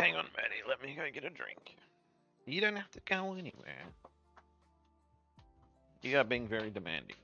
Hang on, Maddie. Let me go get a drink. You don't have to go anywhere. You are being very demanding.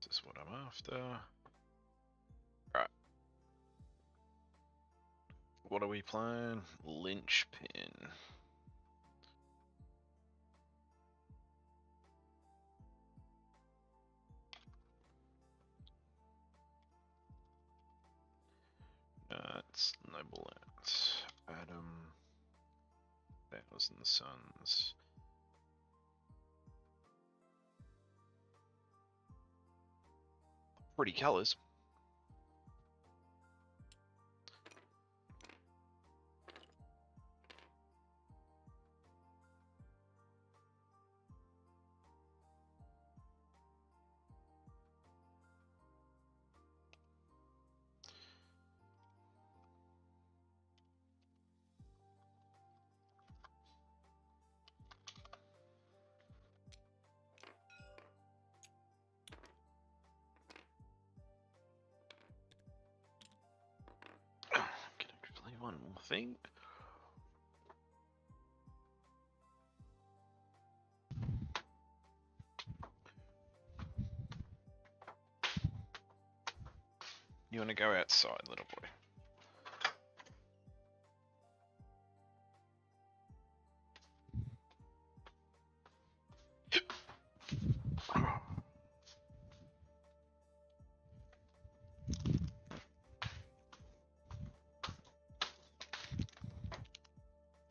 This is what I'm after. Right. What are we playing? Linchpin. It's Noble Ant. Adam. Thousand Suns. Pretty colours. Can I play one more thing? You want to go outside, little boy?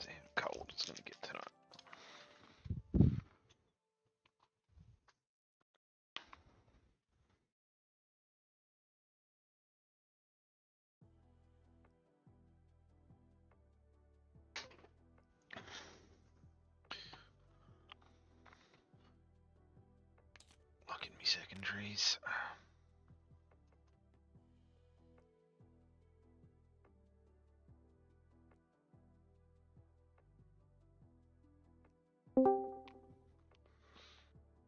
Damn cold it's gonna get tonight. Looking me secondaries.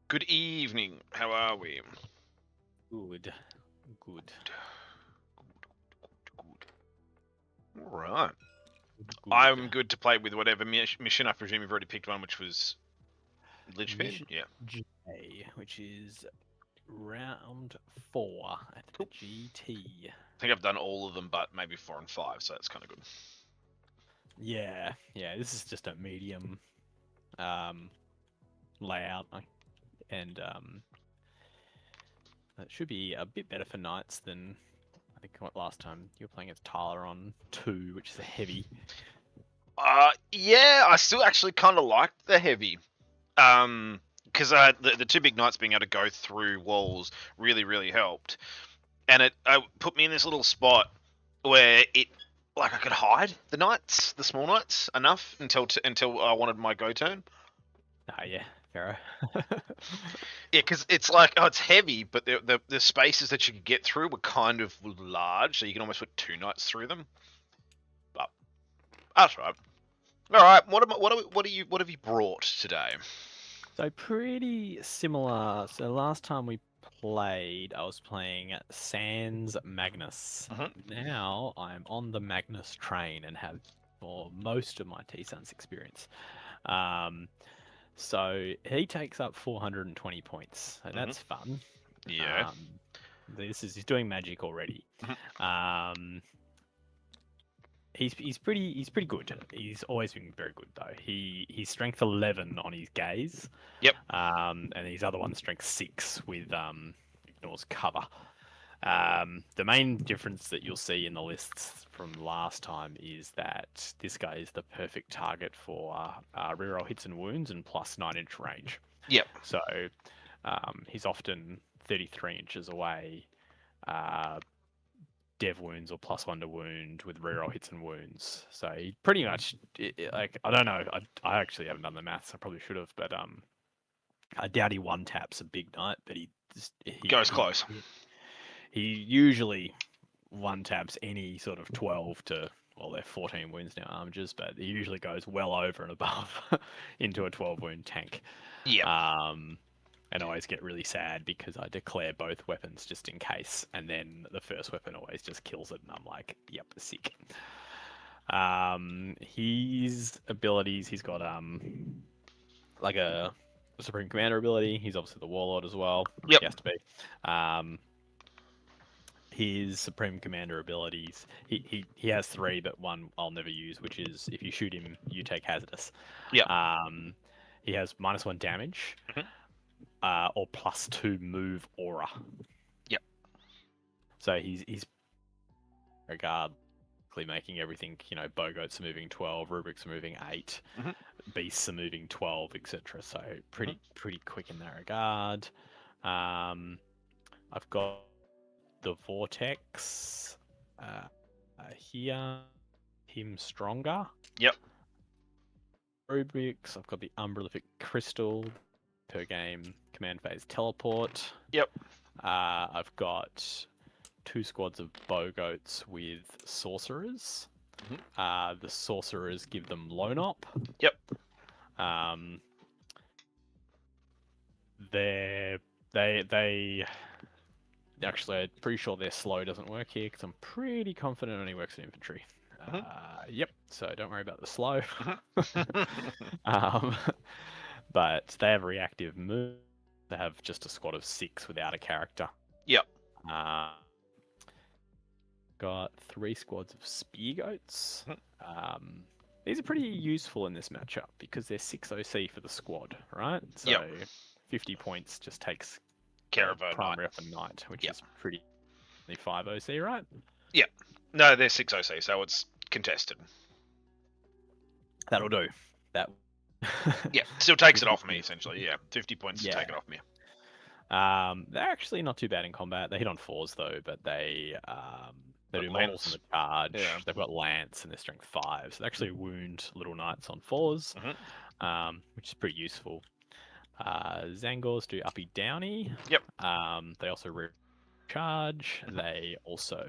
Good evening. How are we? Good. Good. All right. Good. I'm good to play with whatever mission. I presume you've already picked one, which was Linchpin. Mission Yeah. J, which is round 4 at the GT. I think I've done all of them, but maybe 4 and 5, so that's kind of good. Yeah, this is just a medium layout, and it should be a bit better for knights than I think last time you were playing as Tyler on 2, which is a heavy. Yeah, I still actually kind of liked the heavy. Because the two big knights being able to go through walls really helped, and it put me in this little spot where I could hide the knights, the small knights, enough until I wanted my go turn. Ah, yeah, Pharaoh. Yeah, because it's like, it's heavy, but the spaces that you could get through were kind of large, so you can almost put 2 knights through them. But that's right. All right, what have you brought today? So pretty similar. So last time we played, I was playing Sans Magnus. Now I'm on the Magnus train and have for most of my T-Sans experience. So he takes up 420 points. So that's fun. Yeah. He's doing magic already. He's pretty good. He's always been very good though. He's strength 11 on his gaze. Yep. And his other one's strength 6 with ignores cover. The main difference that you'll see in the lists from last time is that this guy is the perfect target for reroll hits and wounds and plus 9-inch range. Yep. So he's often 33 inches away. Dev wounds or +1 to wound with reroll hits and wounds. So he pretty much, like, I don't know. I actually haven't done the maths. I probably should have, but I doubt he one taps a big knight, but he Goes close. He usually one taps any sort of 12 to, well, they're 14 wounds now, armigers, but he usually goes well over and above into a 12 wound tank. Yeah. And I always get really sad because I declare both weapons just in case, and then the first weapon always just kills it, and I'm like, yep, sick. His abilities, he's got like a Supreme Commander ability. He's obviously the Warlord as well. Yep. He has to be. His Supreme Commander abilities, he has 3, but one I'll never use, which is if you shoot him, you take hazardous. Yep. He has -1 damage. Or +2 move aura. Yep. So he's regardlessly making everything, Bogoats are moving 12, Rubrics are moving 8, Beasts are moving 12, etc. So pretty quick in that regard. I've got the Vortex here, him stronger. Yep. Rubrics, I've got the Umbralific Crystal, per game command phase teleport. Yep. I've got 2 squads of Bogoats with sorcerers. The sorcerers give them lone op. Yep. They actually, I'm pretty sure their slow doesn't work here because I'm pretty confident it only works in infantry. Yep. So don't worry about the slow. But they have reactive move. They have just a squad of 6 without a character. Yep. Got 3 squads of spear goats. These are pretty useful in this matchup because they're 6 OC for the squad, right? So 50 points just takes care of a primary up a knight, which is pretty 5 OC, right? Yeah. No, they're 6 OC, so it's contested. That'll do. That. Yeah, still takes it off me essentially. Yeah, 50 points to take it off me. They're actually not too bad in combat. They hit on 4s though, but they do models in the charge. Yeah. They've got lance and they're strength 5, so they actually wound little knights on 4s, which is pretty useful. Zangors do uppy downy. Yep. They also charge. They also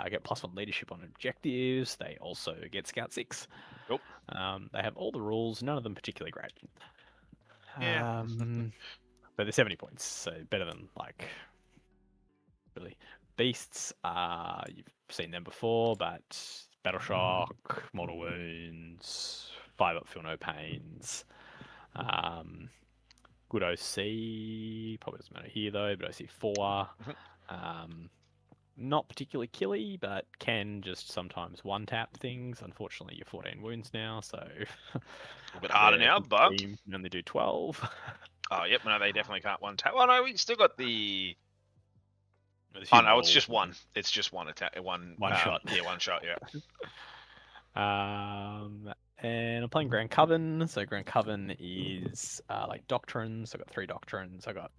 get +1 leadership on objectives. They also get Scout 6. Cool. They have all the rules, none of them particularly great. Yeah. But they're 70 points, so better than, like, really. Beasts, you've seen them before, but Battle Shock, Mortal Wounds, 5-up Feel No Pains. Good OC, probably doesn't matter here though, but OC 4. Not particularly killy, but can just sometimes one-tap things. Unfortunately, you're 14 wounds now, so... a bit harder now, but... You can only do 12. Oh, yep, no, they definitely can't one-tap. Well, no, we still got the... Oh, no, it's just one. It's just one attack. One shot. Yeah, one shot, yeah. And I'm playing Grand Coven. So Grand Coven is like doctrines. I've got 3 doctrines. I got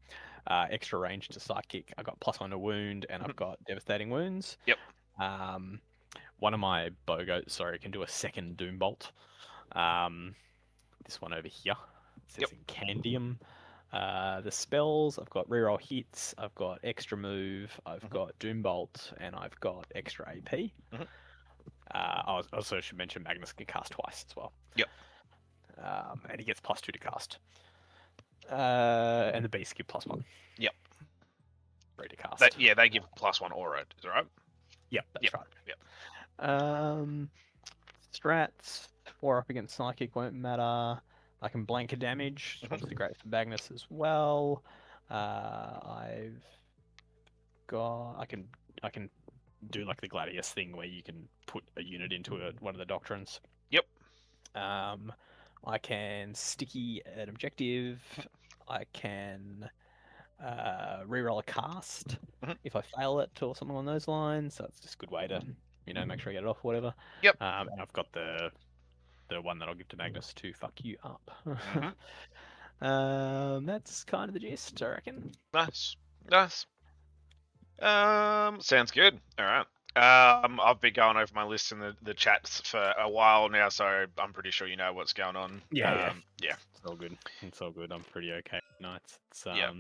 extra range to psychic. I got +1 to wound, and I've got devastating wounds. Yep. One of my Bogoats, can do a 2nd Doom Bolt. This one over here says Incandium. The spells, I've got reroll hits, I've got extra move, I've got Doom Bolt, and I've got extra AP. I also should mention Magnus can cast twice as well. Yep. And he gets +2 to cast. And the beasts give +1. Yep. Ready to cast. They give +1 aura, is that right? Yep, that's right. Yep. Strats, 4 up against psychic won't matter. I can blanket damage, obviously great for Magnus as well. I can do like the Gladius thing where you can put a unit into one of the doctrines. Yep. I can sticky an objective. I can reroll a cast if I fail it or something along those lines. So it's just a good way to, make sure I get it off, whatever. Yep. And I've got the one that I'll give to Magnus to fuck you up. That's kind of the gist, I reckon. Nice. Nice. Sounds good. All right. I've been going over my list in the chats for a while now, so I'm pretty sure you know what's going on. Yeah. Yeah. It's all good. It's all good. I'm pretty okay nights. It's Yeah.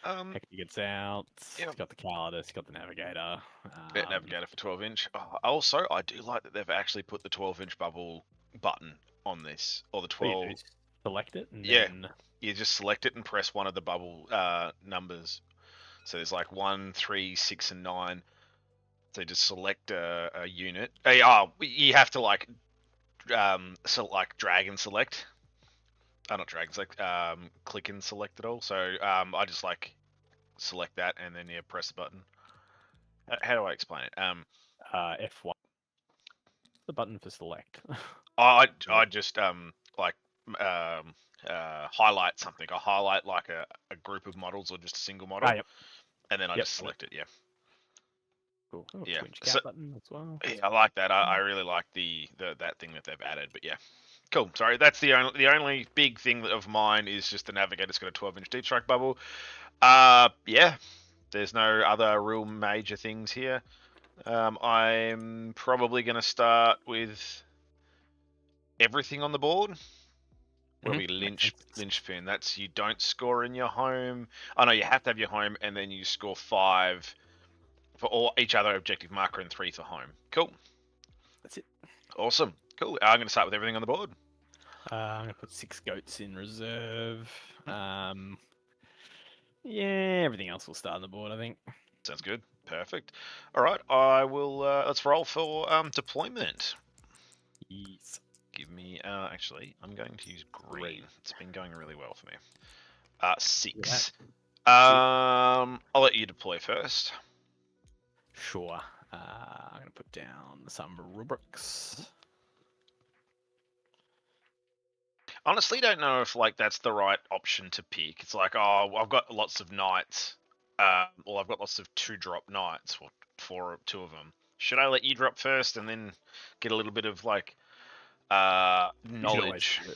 Hector gets out. Yeah. He's got the Calidus, he's got the Navigator. Navigator for 12 inch. Also, I do like that they've actually put the 12-inch bubble button on this, or the What do you 12. do? Select it and Yeah. then You just select it and press one of the bubble numbers. So there's like 1, 3, 6, and 9. So just select a unit. You have to like drag and select. Not drag and select. Click and select it all. So I just like select that and then press the button. How do I explain it? F1. The button for select. I just highlight something. I highlight like a group of models or just a single model, Yep. and then I just select it. Yeah. Cool. Oh, Yeah. twinge gap button as well. Yeah, I like that. I really like the that thing that they've added. But yeah, cool. Sorry, that's the only big thing of mine is just the Navigator's got a 12-inch deep strike bubble. Yeah. There's no other real major things here. I'm probably going to start with everything on the board. What do we linchpin? That's you don't score in your home. Oh no, you have to have your home, and then you score 5 for each other objective marker and 3 for home. Cool. That's it. Awesome. Cool. I'm going to start with everything on the board. I'm going to put 6 goats in reserve. Yeah, everything else will start on the board, I think. Sounds good. Perfect. All right, I will. Let's roll for deployment. Yes. Give me. Actually, I'm going to use green. It's been going really well for me. 6. Yeah. I'll let you deploy first. Sure. I'm going to put down some rubrics. Honestly, don't know if like that's the right option to pick. It's like, oh, I've got lots of knights. Well, I've got lots of 2-drop knights, or 2 of them. Should I let you drop first and then get a little bit of like knowledge? You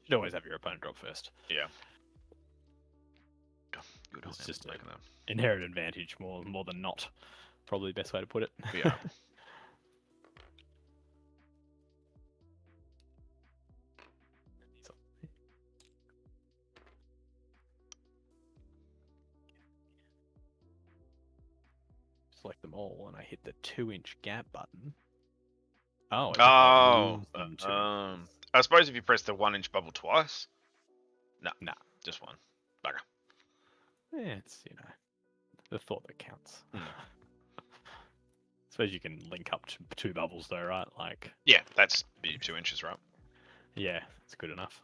should always have your opponent drop first. Yeah. Good. It's just an inherent advantage more than not. Probably the best way to put it. Yeah. Select them all, and I hit the 2-inch gap button. Oh. I suppose if you press the 1-inch bubble twice. No. Just one. Bugger. Yeah, it's the thought that counts. I suppose you can link up to 2 bubbles though, right? Like. Yeah, that's 2 inches, right? Yeah, it's good enough.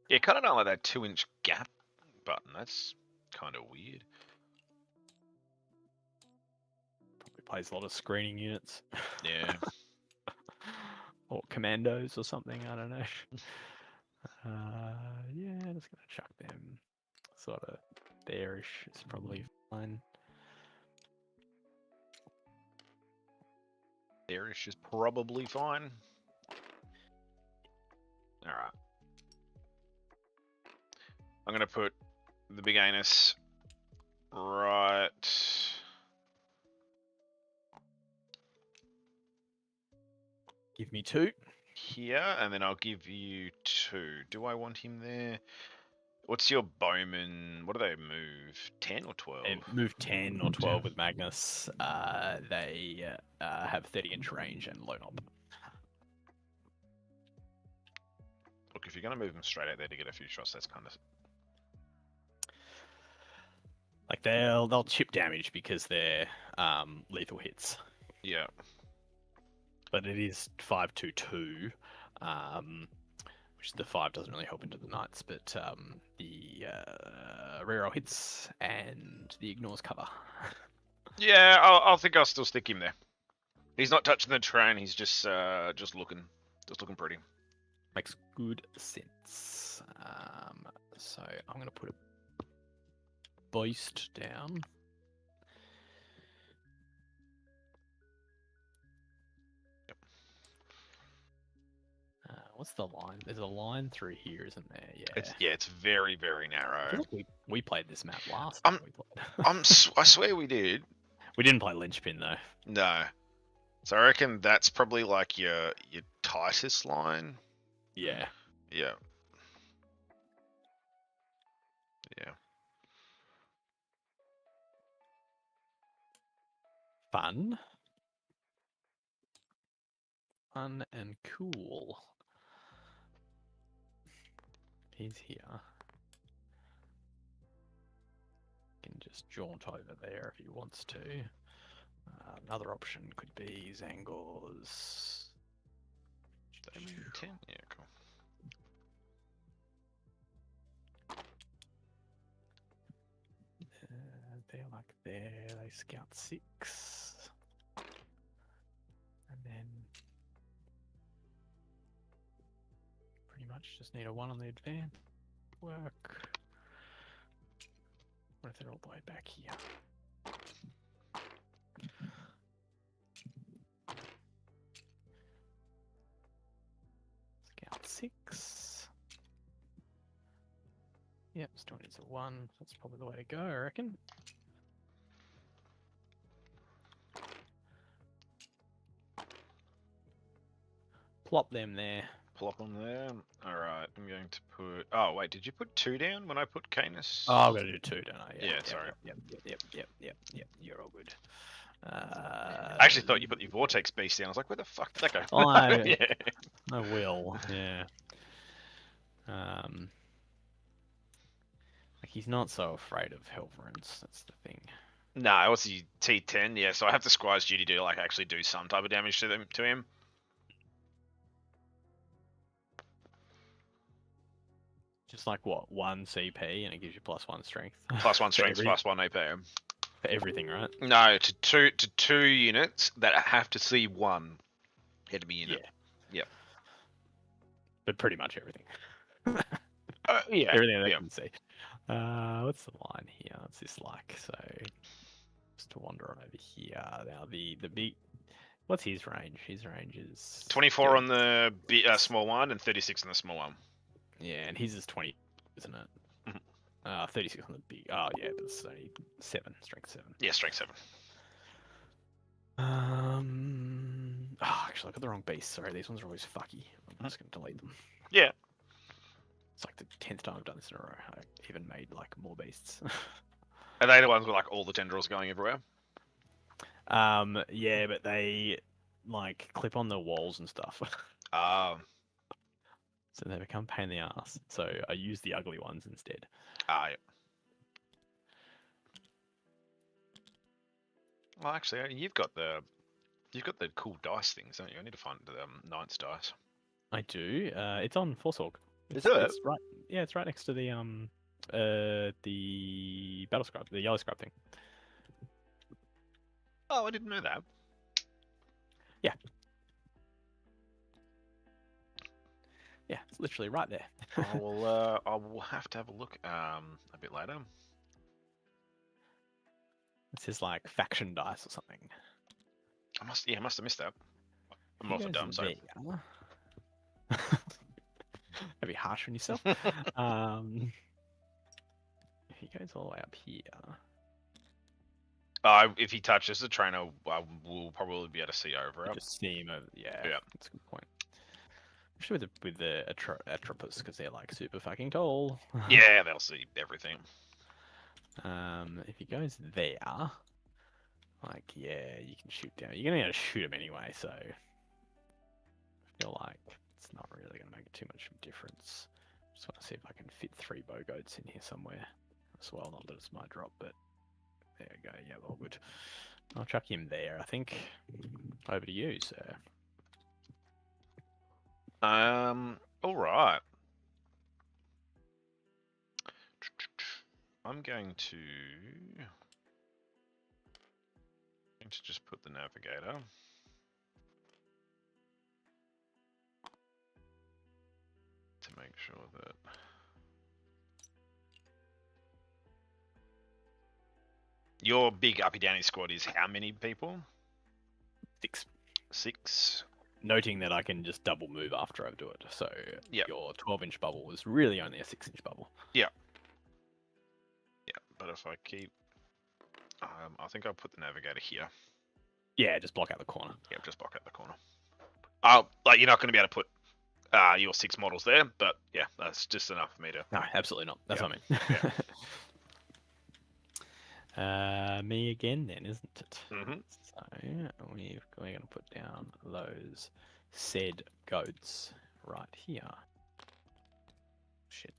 Yeah, kind of don't like that 2-inch gap button. That's kind of weird. Probably plays a lot of screening units. Yeah. Or commandos or something, I don't know. Yeah, just gonna chuck them sort of there-ish. It's probably fine. There-ish is probably fine. Alright. I'm going to put the big anus right... Give me 2. Here, and then I'll give you 2. Do I want him there? What's your bowman? What do they move? 10 or 12? They move 10 or 12 with Magnus. They have 30-inch range and low knob. Look, if you're going to move them straight out there to get a few shots, that's kind of... Like, they'll chip damage because they're lethal hits. Yeah. But it is 5-2-2, which the 5 doesn't really help into the knights, but the reroll hits and the ignores cover. Yeah, I'll think I'll still stick him there. He's not touching the train. He's just looking pretty. Makes good sense. So I'm gonna put a beast down. What's the line? There's a line through here, isn't there? Yeah. It's very, very I narrow. feel like we played this map last time we played. I swear we did. We didn't play Linchpin though. No. So I reckon that's probably like your tightest line. Yeah. Yeah. Yeah. Fun. Fun and cool. He's here. Can just jaunt over there if he wants to. Another option could be Zangor's. 10? Yeah, cool. They're like there. They scout 6. And then pretty much just need a 1 on the advance. Work. What if they're all the way back here? Scout 6. Yep, still needs a 1. That's probably the way to go, I reckon. Plop them there. Plop them there. Alright, I'm going to put... Oh, wait, did you put 2 down when I put Canis? Oh, I've got to do 2, don't I? Yeah, sorry. Yep. You're all good. I actually thought you put your Vortex Beast down. I was like, where the fuck did that go? I Yeah. will, yeah. Like he's not so afraid of Helverins, that's the thing. No, what's he? T10? Yeah, so I have the Squire's duty to like actually do some type of damage to him. Just like what, 1 CP and it gives you +1 strength. +1 strength, +1 AP. For everything, right? No, to two units that have to see 1 enemy unit. Yeah. Yep. But pretty much everything. Yeah. Everything they can see. What's the line here? What's this like? So just to wander on over here. Now the big. What's his range? His range is 24 on the small one and 36 on the small one. Yeah, and his is 20, isn't it? 36 on the big. Oh yeah, but it's only 7, strength 7. Yeah, strength 7. Oh, actually, I got the wrong beast. Sorry, these ones are always fucky. I'm just gonna delete them. Yeah. It's like the 10th time I've done this in a row. I even made like more beasts. Are they the ones with like all the tendrils going everywhere? Yeah, but they like clip on the walls and stuff. So they become a pain in the ass. So I use the ugly ones instead. Yeah. Well, actually, you've got the cool dice things, don't you? I need to find the Ninth dice. I do. It's on Forceorg. Is it? It's right. Yeah, it's right next to the battle scribe, the yellow scribe thing. Oh, I didn't know that. Yeah. Yeah, it's literally right there. I will have to have a look a bit later. It's his like faction dice or something. I must have missed that. I'm also dumb, so. Maybe harsh on yourself. If he goes all the way up here. If he touches the trainer, we'll probably be able to see over it. Just see him over. Yeah, that's a good point. Especially with the Atropus, because they're like super fucking tall. Yeah, they'll see everything. If he goes there, like, yeah, you can shoot down. You're gonna shoot him anyway, so I feel like it's not really gonna make too much of a difference. Just want to see if I can fit 3 bow goats in here somewhere as well. Not that it's my drop, but there you go. Yeah, all good. I'll chuck him there, I think. Over to you, sir. All right. I'm going to just put the navigator. To make sure that your big uppy downy squad is how many people? 6. 6. noting that I can just double move after I do it. So Yep. your 12-inch bubble was really only a 6-inch bubble. Yeah. But if I keep, I think I'll put the navigator here. Yeah, just block out the corner. Yeah, just block out the corner. Like you're not going to be able to put your 6 models there, but yeah, that's just enough for me to. No, absolutely not. That's what I mean. Me again, then, isn't it? Mm-hmm. So we're going to put down those said goats right here. Shit.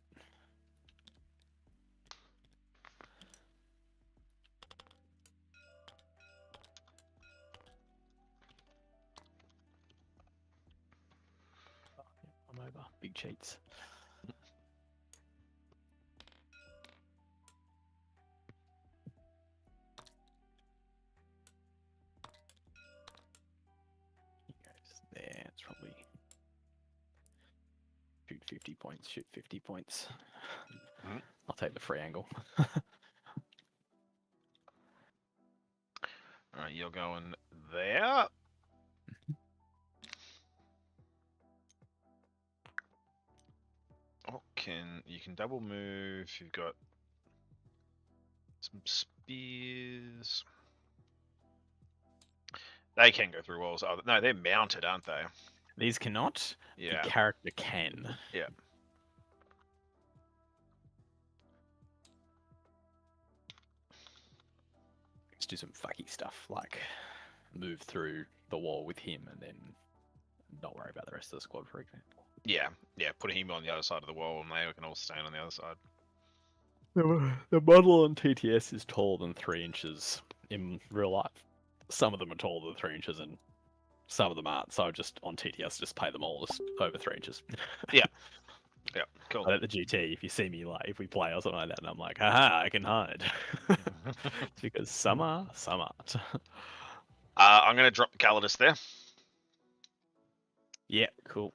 I'm over. Big cheats. There, it's probably shoot 50 points, shoot 50 points. Mm-hmm. I'll take the free angle. Alright, you're going there. You can double move, you've got some spears. They can go through walls. Oh, no, they're mounted, aren't they? These cannot. Yeah. The character can. Yeah. Let's do some fucky stuff, like move through the wall with him and then not worry about the rest of the squad, for example. Yeah, put him on the other side of the wall and they can all stand on the other side. The model on TTS is taller than 3 inches in real life. Some of them are taller than 3 inches and some of them aren't. So just on TTS, just play them all just over 3 inches. Yeah, cool. But at the GT, if you see me, like, if we play or something like that, and I'm like, haha, I can hide. It's because some are, some aren't. I'm going to drop the Calidus there. Yeah, cool.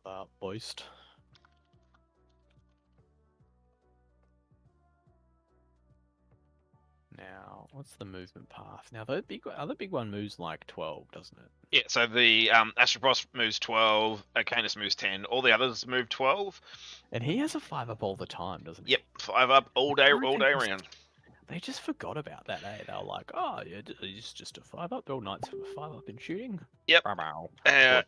Another boist. Now, what's the movement path? Now, the other big one moves like 12, doesn't it? Yeah, so the Astropos moves 12, Canis moves 10, all the others move 12. And he has a 5-up all the time, doesn't he? Yep, 5 up all day around. They just forgot about that, eh? They were like, oh, yeah, he's just a 5-up. All knights have a 5-up in shooting. Yep. Yeah.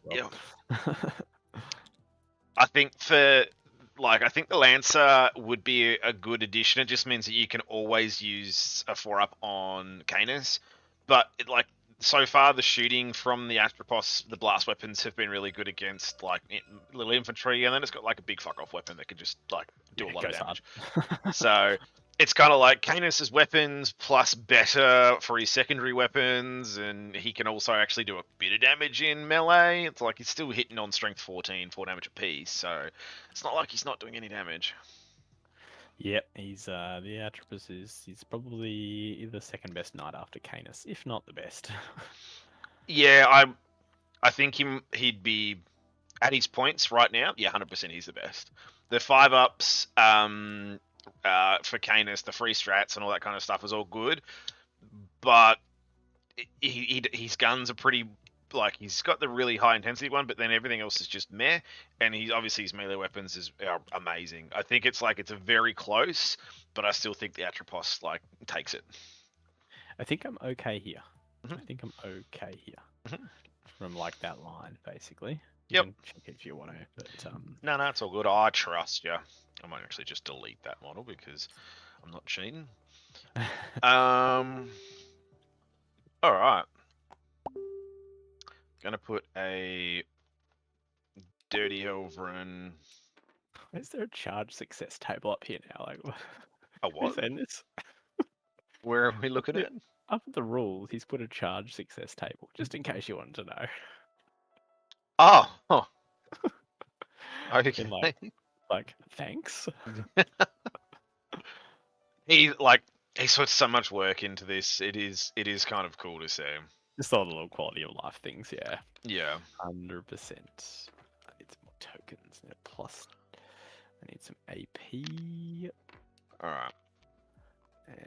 I think I think the Lancer would be a good addition. It just means that you can always use a 4-up on Canis. But so far, the shooting from the Astropos, the blast weapons have been really good against little infantry, and then it's got a big fuck off weapon that can just do a lot of damage. So it's kind of like Canis' weapons plus better for his secondary weapons, and he can also actually do a bit of damage in melee. It's like he's still hitting on strength 14, 4 damage apiece, so it's not like he's not doing any damage. Yep, he's the Atropos he's probably the second best knight after Canis, if not the best. Yeah, I think he'd be at his points right now. Yeah, 100% he's the best. The 5-ups for Canis, the free strats and all that kind of stuff is all good, but his guns are pretty he's got the really high intensity one, but then everything else is just meh. And his melee weapons are amazing. I think it's a very close, but I still think the Atropos takes it. I think I'm okay here. Mm-hmm. I think I'm okay here from that line basically. Yep. You can check it if you want to, but no, it's all good. I trust you. I might actually just delete that model because I'm not cheating. All right. Gonna put a Dirty Helverin. Is there a charge success table up here now? A what? Who's in this? Where are we looking at? Up at the rules, he's put a charge success table, just in case you wanted to know. Oh. Okay. And thanks. He puts so much work into this. It is kind of cool to see. Just all the little quality of life things, yeah. Yeah. 100%. I need some more tokens. Plus, I need some AP. All right.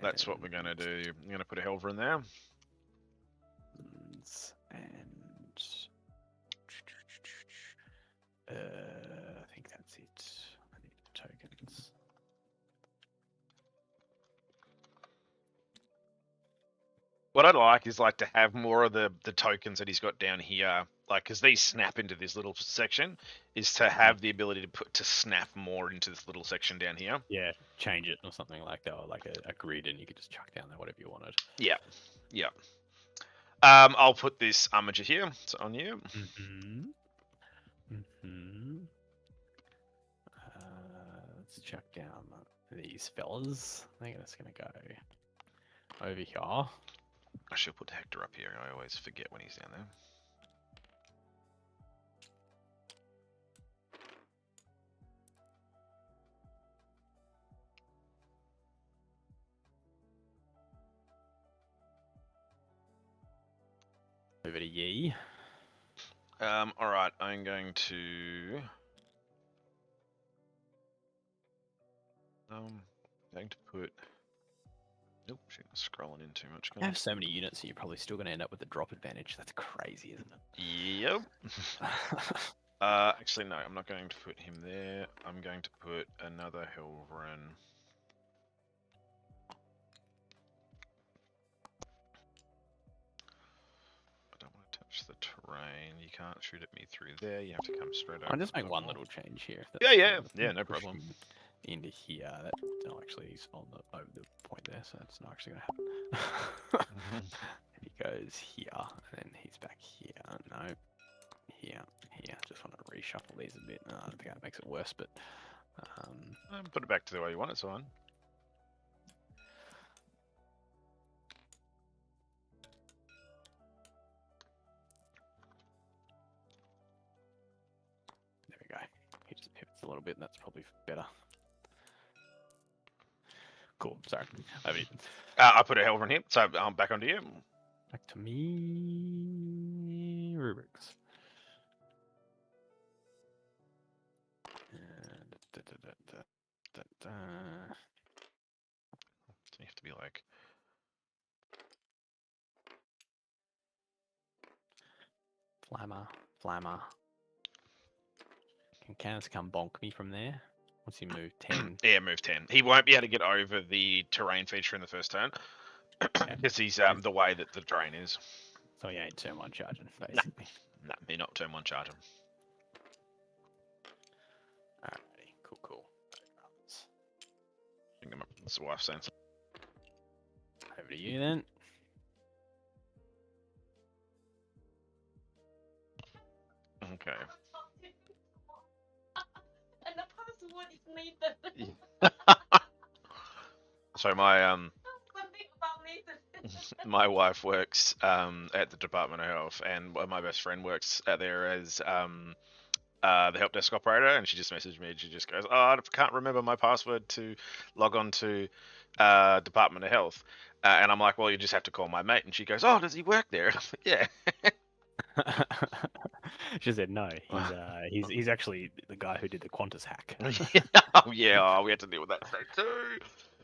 That's what we're gonna do. I'm gonna put a Helver in there. And I think that's it. I need tokens. What I'd like is like to have more of the tokens that he's got down here, like because these snap into this little section, is to have the ability to snap more into this little section down here. Yeah, change it or something like that, or like a grid, and you could just chuck down there whatever you wanted. Yeah, yeah. I'll put this armature here. So on you. Let's chuck down these fellas. I think that's gonna go over here. I should put Hector up here. I always forget when he's down there. Over to Yi. All right, I'm going to. Put. Nope, she's scrolling in too much. I have so many units, so you're probably still going to end up with a drop advantage. That's crazy, isn't it? Yep. Actually, no, I'm not going to put him there. I'm going to put another Helverin. I don't want to touch the terrain. You can't shoot at me through there. You have to come straight over. I'll just make one little change here. Yeah, no problem. Into here. That no, actually he's on the over the point there, so that's not actually gonna happen. He goes here, and then he's back here. No, here. Just want to reshuffle these a bit. No, I don't think that makes it worse, but put it back to the way you want it, so on. There we go. He just pivots a little bit, and that's probably better. Cool. Sorry. I put a Helver in here, so I'm back onto you. Back to me. Rubrics. So you have to be like. Flammer. Can Canis come bonk me from there? What's he move? 10? Yeah, move 10. He won't be able to get over the terrain feature in the first turn. Because he's the way that the terrain is. So he ain't turn 1 charging, basically. No, he not turn 1 charging. Alrighty, cool. Bring them up. That's the wife's sense. Over to you then. Okay. And the password is Nathan. So my Something about Nathan. my wife works at the Department of Health, and my best friend works out there as the help desk operator, and she just messaged me. She just goes, "Oh, I can't remember my password to log on to Department of Health," and I'm like, "Well, you just have to call my mate." And she goes, "Oh, does he work there?" Yeah. She said no. He's actually the guy who did the Qantas hack. Oh yeah, we had to deal with that today too.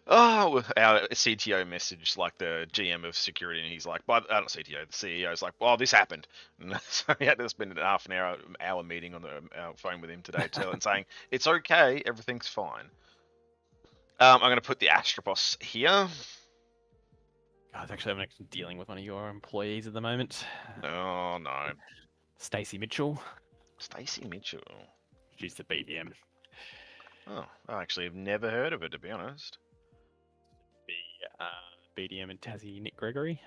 Oh, our CTO messaged like the GM of security, and he's like, not CTO, the CEO is like, "Well, this happened." And so we had to spend a half an hour meeting on our phone with him today, and saying it's okay, everything's fine. I'm going to put the Astropos here. I was actually dealing with one of your employees at the moment. Oh no. Stacey Mitchell. Stacey Mitchell. She's the BDM. Oh, I actually have never heard of her, to be honest. The BDM and Tassie Nick Gregory.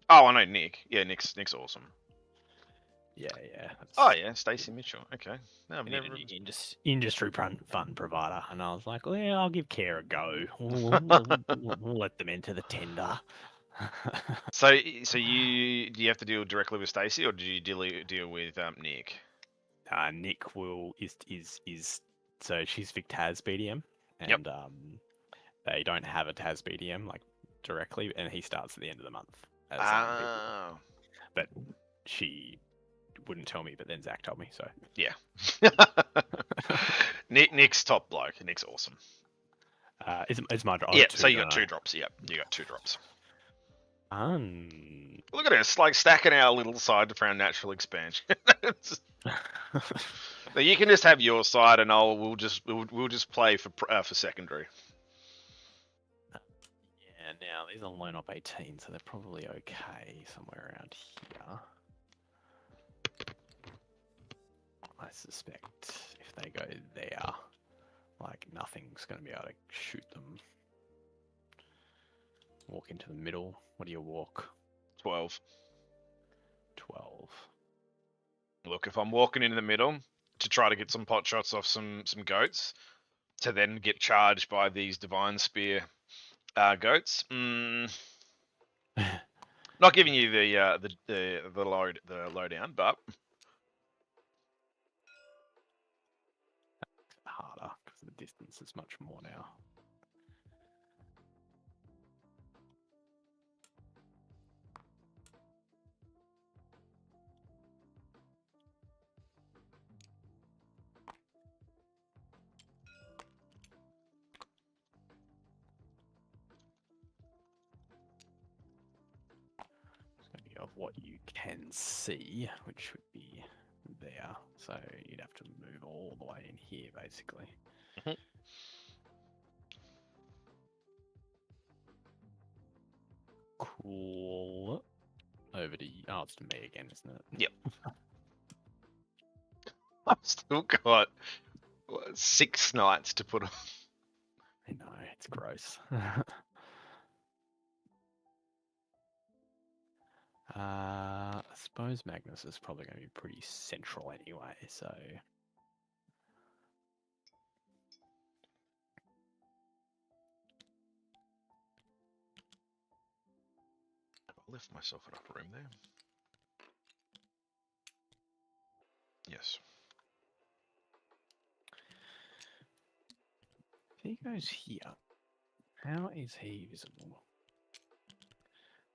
Oh, I know Nick. Yeah, Nick's awesome. Yeah. Oh yeah, Stacey Mitchell. Okay. No, I've never... never. Industry fund provider, and I was like, well, I'll give Care a go. We'll let them enter the tender. So do you have to deal directly with Stacey, or do you deal with Nick? Nick is so she's Vic Taz BDM, and they don't have a Taz BDM like directly, and he starts at the end of the month. But she wouldn't tell me, but then Zach told me, so yeah. Nick's top bloke. Nick's awesome. It's my drop. Yeah, so you got 2 drops. Yep, you got 2 drops. Look at us, like stacking our little side for our natural expansion. So you can just have your side, and we'll just play for secondary. Yeah, now these are loan up 18, so they're probably okay somewhere around here. I suspect if they go there, like nothing's going to be able to shoot them. Walk into the middle. What do you walk? 12. 12. Look, if I'm walking into the middle to try to get some pot shots off some goats, to then get charged by these divine spear goats, not giving you the lowdown, but Harder because the distance is much more now. Of what you can see, which would be there. So you'd have to move all the way in here, basically. Mhm. Cool. Over to you. Oh, it's to me again, isn't it? Yep. I've still got 6 knights to put on. I know, it's gross. I suppose Magnus is probably going to be pretty central anyway, so... I left myself enough room there. Yes. If he goes here, how is he visible?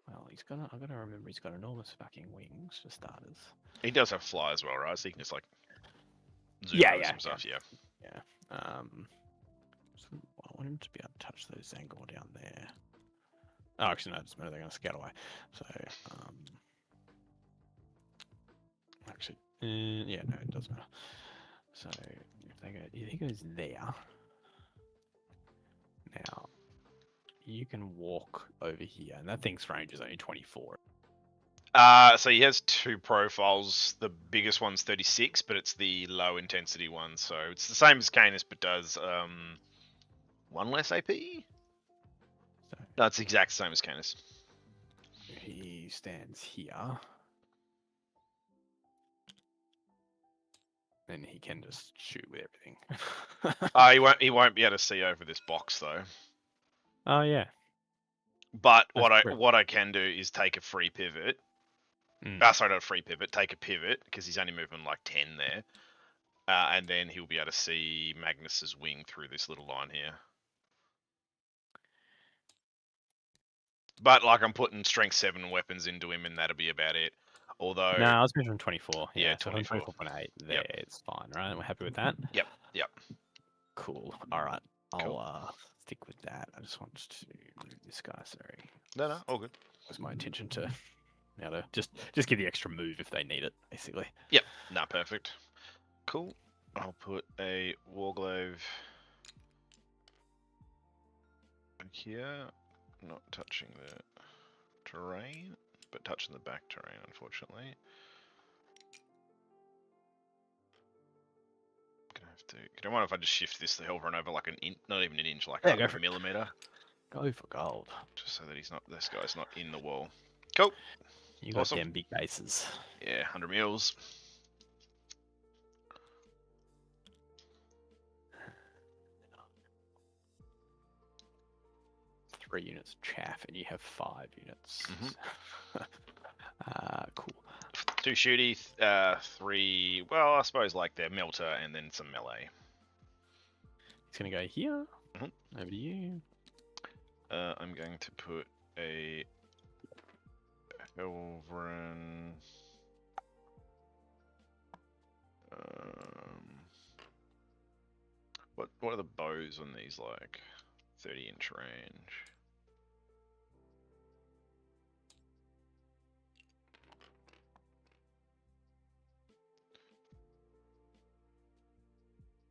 Well, I've got to remember he's got enormous fucking wings, for starters. He does have fly as well, right? So he can just like zoom Yeah, over yeah, some stuff, yeah. Yeah. So I want him to be able to touch those Zangor down there. Oh, actually, no, it doesn't matter. They're going to scout away. So, actually, yeah, no, it doesn't matter. So if he goes there, now you can walk over here, and that thing's range is only 24. So he has 2 profiles. The biggest one's 36, but it's the low intensity one. So it's the same as Canis, but does 1 less AP. So No, it's the exact same as Canis. he stands here. And he can just shoot with everything. He won't be able to see over this box though. Oh yeah. But That's true. what I can do is take a free pivot. Sorry, not a free pivot. Take a pivot because he's only moving like 10 there, and then he'll be able to see Magnus's wing through this little line here. But like I'm putting strength 7 weapons into him, and that'll be about it. Although no, I was measuring 24. Yeah, so 24. 24.8 there. Yep. It's fine, right? We're happy with that. Yep. Cool. All right. Cool. I'll stick with that. I just wanted to move this guy. Sorry. No, all good. It was my intention to now to just give the extra move if they need it, basically. Yep. Nah, perfect. Cool. I'll put a Warglaive here, not touching the terrain, but touching the back terrain, unfortunately. Gonna have to. Don't mind if I just shift this over and over like an inch, not even an inch, like Yeah, a millimeter, Go for gold. just so that this guy's not in the wall. Cool. You got Awesome. them big bases. Yeah, 100 mils. Three units chaff, and you have 5 units. Cool. 2 shooty, 3. Well, I suppose like their melter and then some melee. He's gonna go here. Mhm. Over to you. I'm going to put a Helverin. What are the bows on these like? 30-inch range.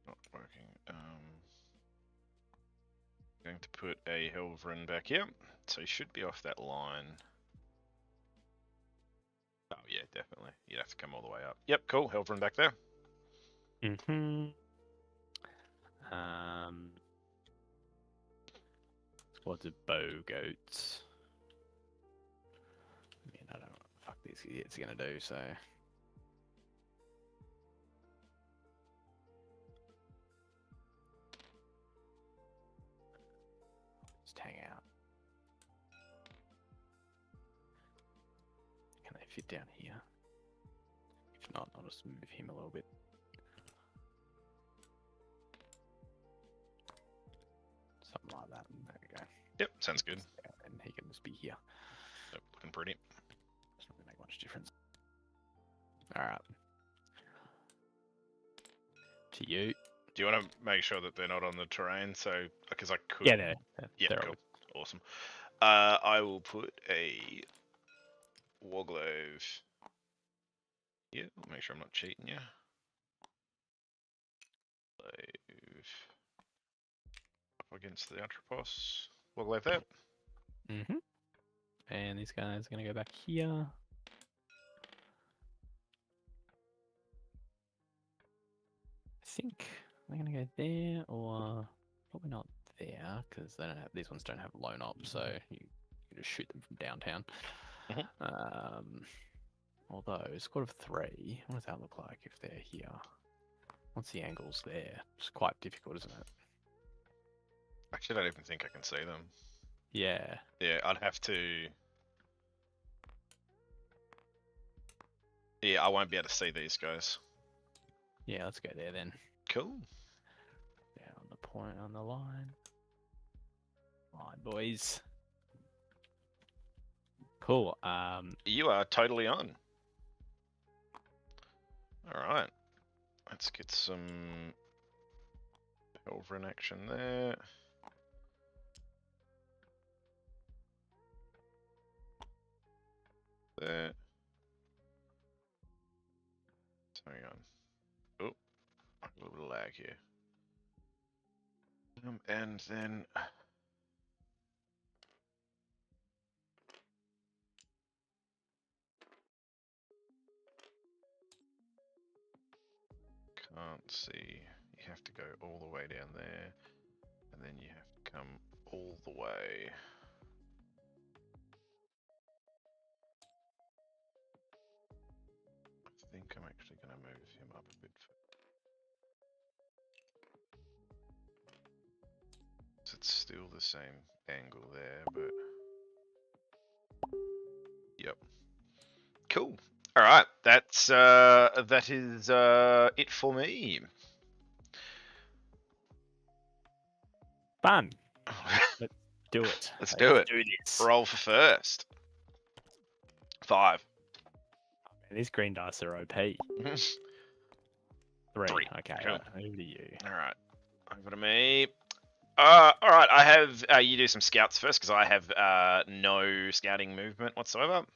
Not working. Going to put a Helverin back here, so he should be off that line. Oh yeah, definitely. You'd have to come all the way up. Yep, cool. Helverin back there. Squads of bow goats. I mean, I don't know what the fuck these idiots are gonna do, so. Just hang out. Can they fit down here? If not, I'll just move him a little bit. Something like that. There we go. Yep, sounds good. And he can just be here. Yep, looking pretty. Doesn't really make much difference. Alright. To you. Do you want to make sure that they're not on the terrain? So, because I could. Yeah, Yeah, they're cool. Awesome. I will put a Warglove here. Make sure I'm not cheating you. Up against the Atropos. Warglove there. And these guys are going to go back here. I think they're going to go there, or probably not there, because they don't have, these ones don't have lone op, so you can just shoot them from downtown. Although, squad of 3, what does that look like if they're here? What's the angles there? It's quite difficult, isn't it? Actually, I don't even think I can see them. Yeah. Yeah, I'd have to. Yeah, I won't be able to see these guys. Yeah, let's go there then. Cool. Yeah, on the point, on the line. Line, boys. Cool. You are totally on. Alright. Let's get some Helverin action there. There. Hang on. Oh, a little bit of lag here. And then can't see. You have to go all the way down there, and then you have to come all the way. I think I'm actually going to move him up a bit. So it's still the same angle there, but yep. Cool. All right, that's that is it for me. Fun. Let's do it. Let's do it. Do this. Roll for first. 5. Man, these green dice are OP. 3. Three. Okay. Cool. Over to you. All right. Over to me. All right. I have you do some scouts first because I have no scouting movement whatsoever.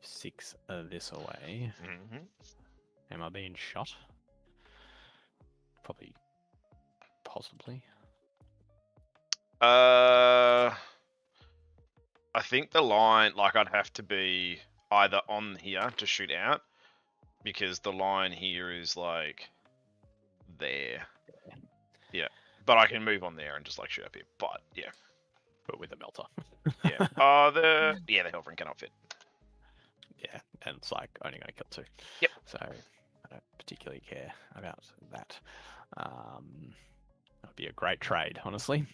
6 this away. Am I being shot? Probably. Possibly. I think the line, like, I'd have to be either on here to shoot out because the line here is like there. Yeah, but I can move on there and just like shoot up here. But yeah, but with a melter. Yeah. The Helverin cannot fit. Yeah, and it's like only going to kill 2. Yep. So I don't particularly care about that. That would be a great trade, honestly.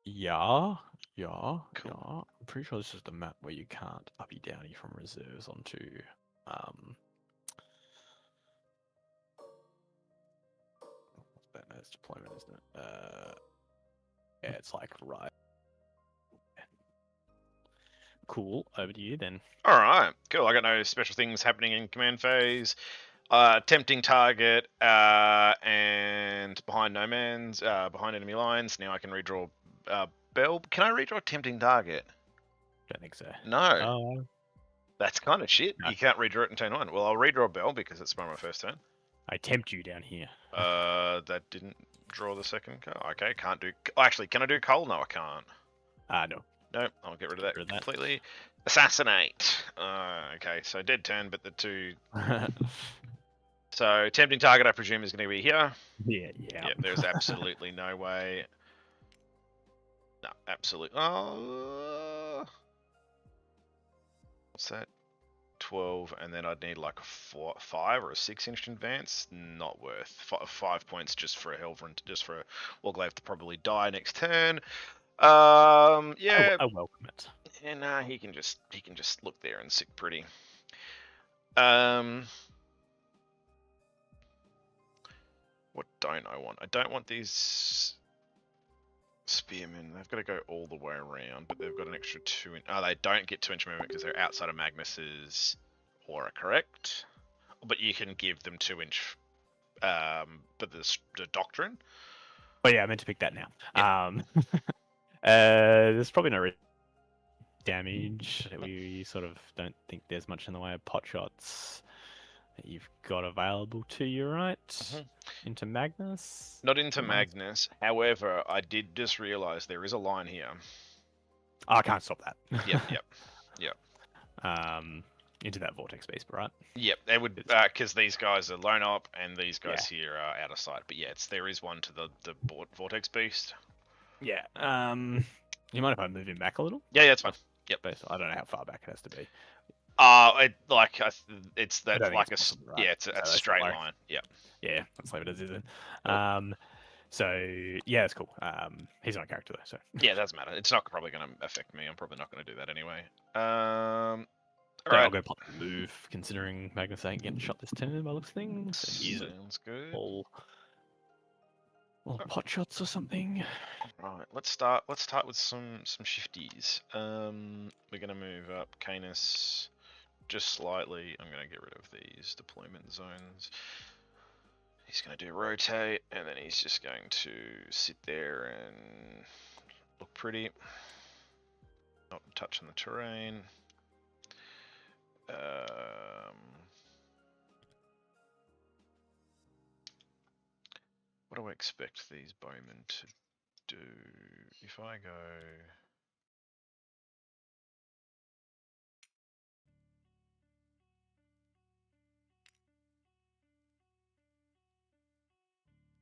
Yeah. I'm pretty sure this is the map where you can't uppy downy from reserves onto what's that? No, it's deployment, isn't it? Yeah, it's like right. Cool. Over to you then. All right, cool. I got no special things happening in command phase. Tempting target and behind no man's, behind enemy lines. Now I can redraw Bell. Can I redraw tempting target? Don't think so. No. Oh, That's kind of shit. No. You can't redraw it in turn 1. Well, I'll redraw Bell because it's my first turn. I tempt you down here. That didn't draw the second card. Okay, can't do... Actually, can I do Cull? No, I can't. No. Nope, I'll get rid of that Get rid of that. completely. Assassinate. Okay, so dead turn, but the two... So, tempting target, I presume, is going to be here. Yeah. Yeah, there's absolutely no way. No, absolutely. Oh... What's that? 12, and then I'd need like a 5 or a 6-inch advance. Not worth 5 points just for a Helverin, just for a Warglaive to probably die next turn. Yeah, I welcome it. and he can just look there and sit pretty. What don't I want? I don't want these spearmen. They've got to go all the way around, but they've got an extra 2 inch. Oh, they don't get 2-inch movement because they're outside of Magnus's aura, correct? But you can give them 2-inch. But the doctrine. Oh yeah, I meant to pick that now. Yeah. There's probably no damage. We sort of don't think there's much in the way of pot shots that you've got available to you, right? Into Magnus? Not into Magnus. However, I did just realise there is a line here. Oh, I can't stop that. Yep. Into that vortex beast, right? Yep, they would, because these guys are lone op and these guys here are out of sight. But yeah, there is one to the vortex beast. Yeah. You mind if I move him back a little? Yeah, it's fine. Yep. I don't know how far back it has to be. It's that like a possible, right? Yeah, it's a straight line. Yep. Yeah, let's leave it as is then. So yeah, it's cool. He's not a character though, so yeah, it doesn't matter. It's not probably going to affect me. I'm probably not going to do that anyway. All right. I'll go pop the move, considering Magnus ain't getting shot this turn by looks of things. So sounds good. All pot shots or something. Right, let's start with some shifties. We're gonna move up Canis just slightly. I'm gonna get rid of these deployment zones. He's gonna do rotate, and then he's just going to sit there and look pretty. Not touching the terrain. What do I expect these bowmen to do? If I go...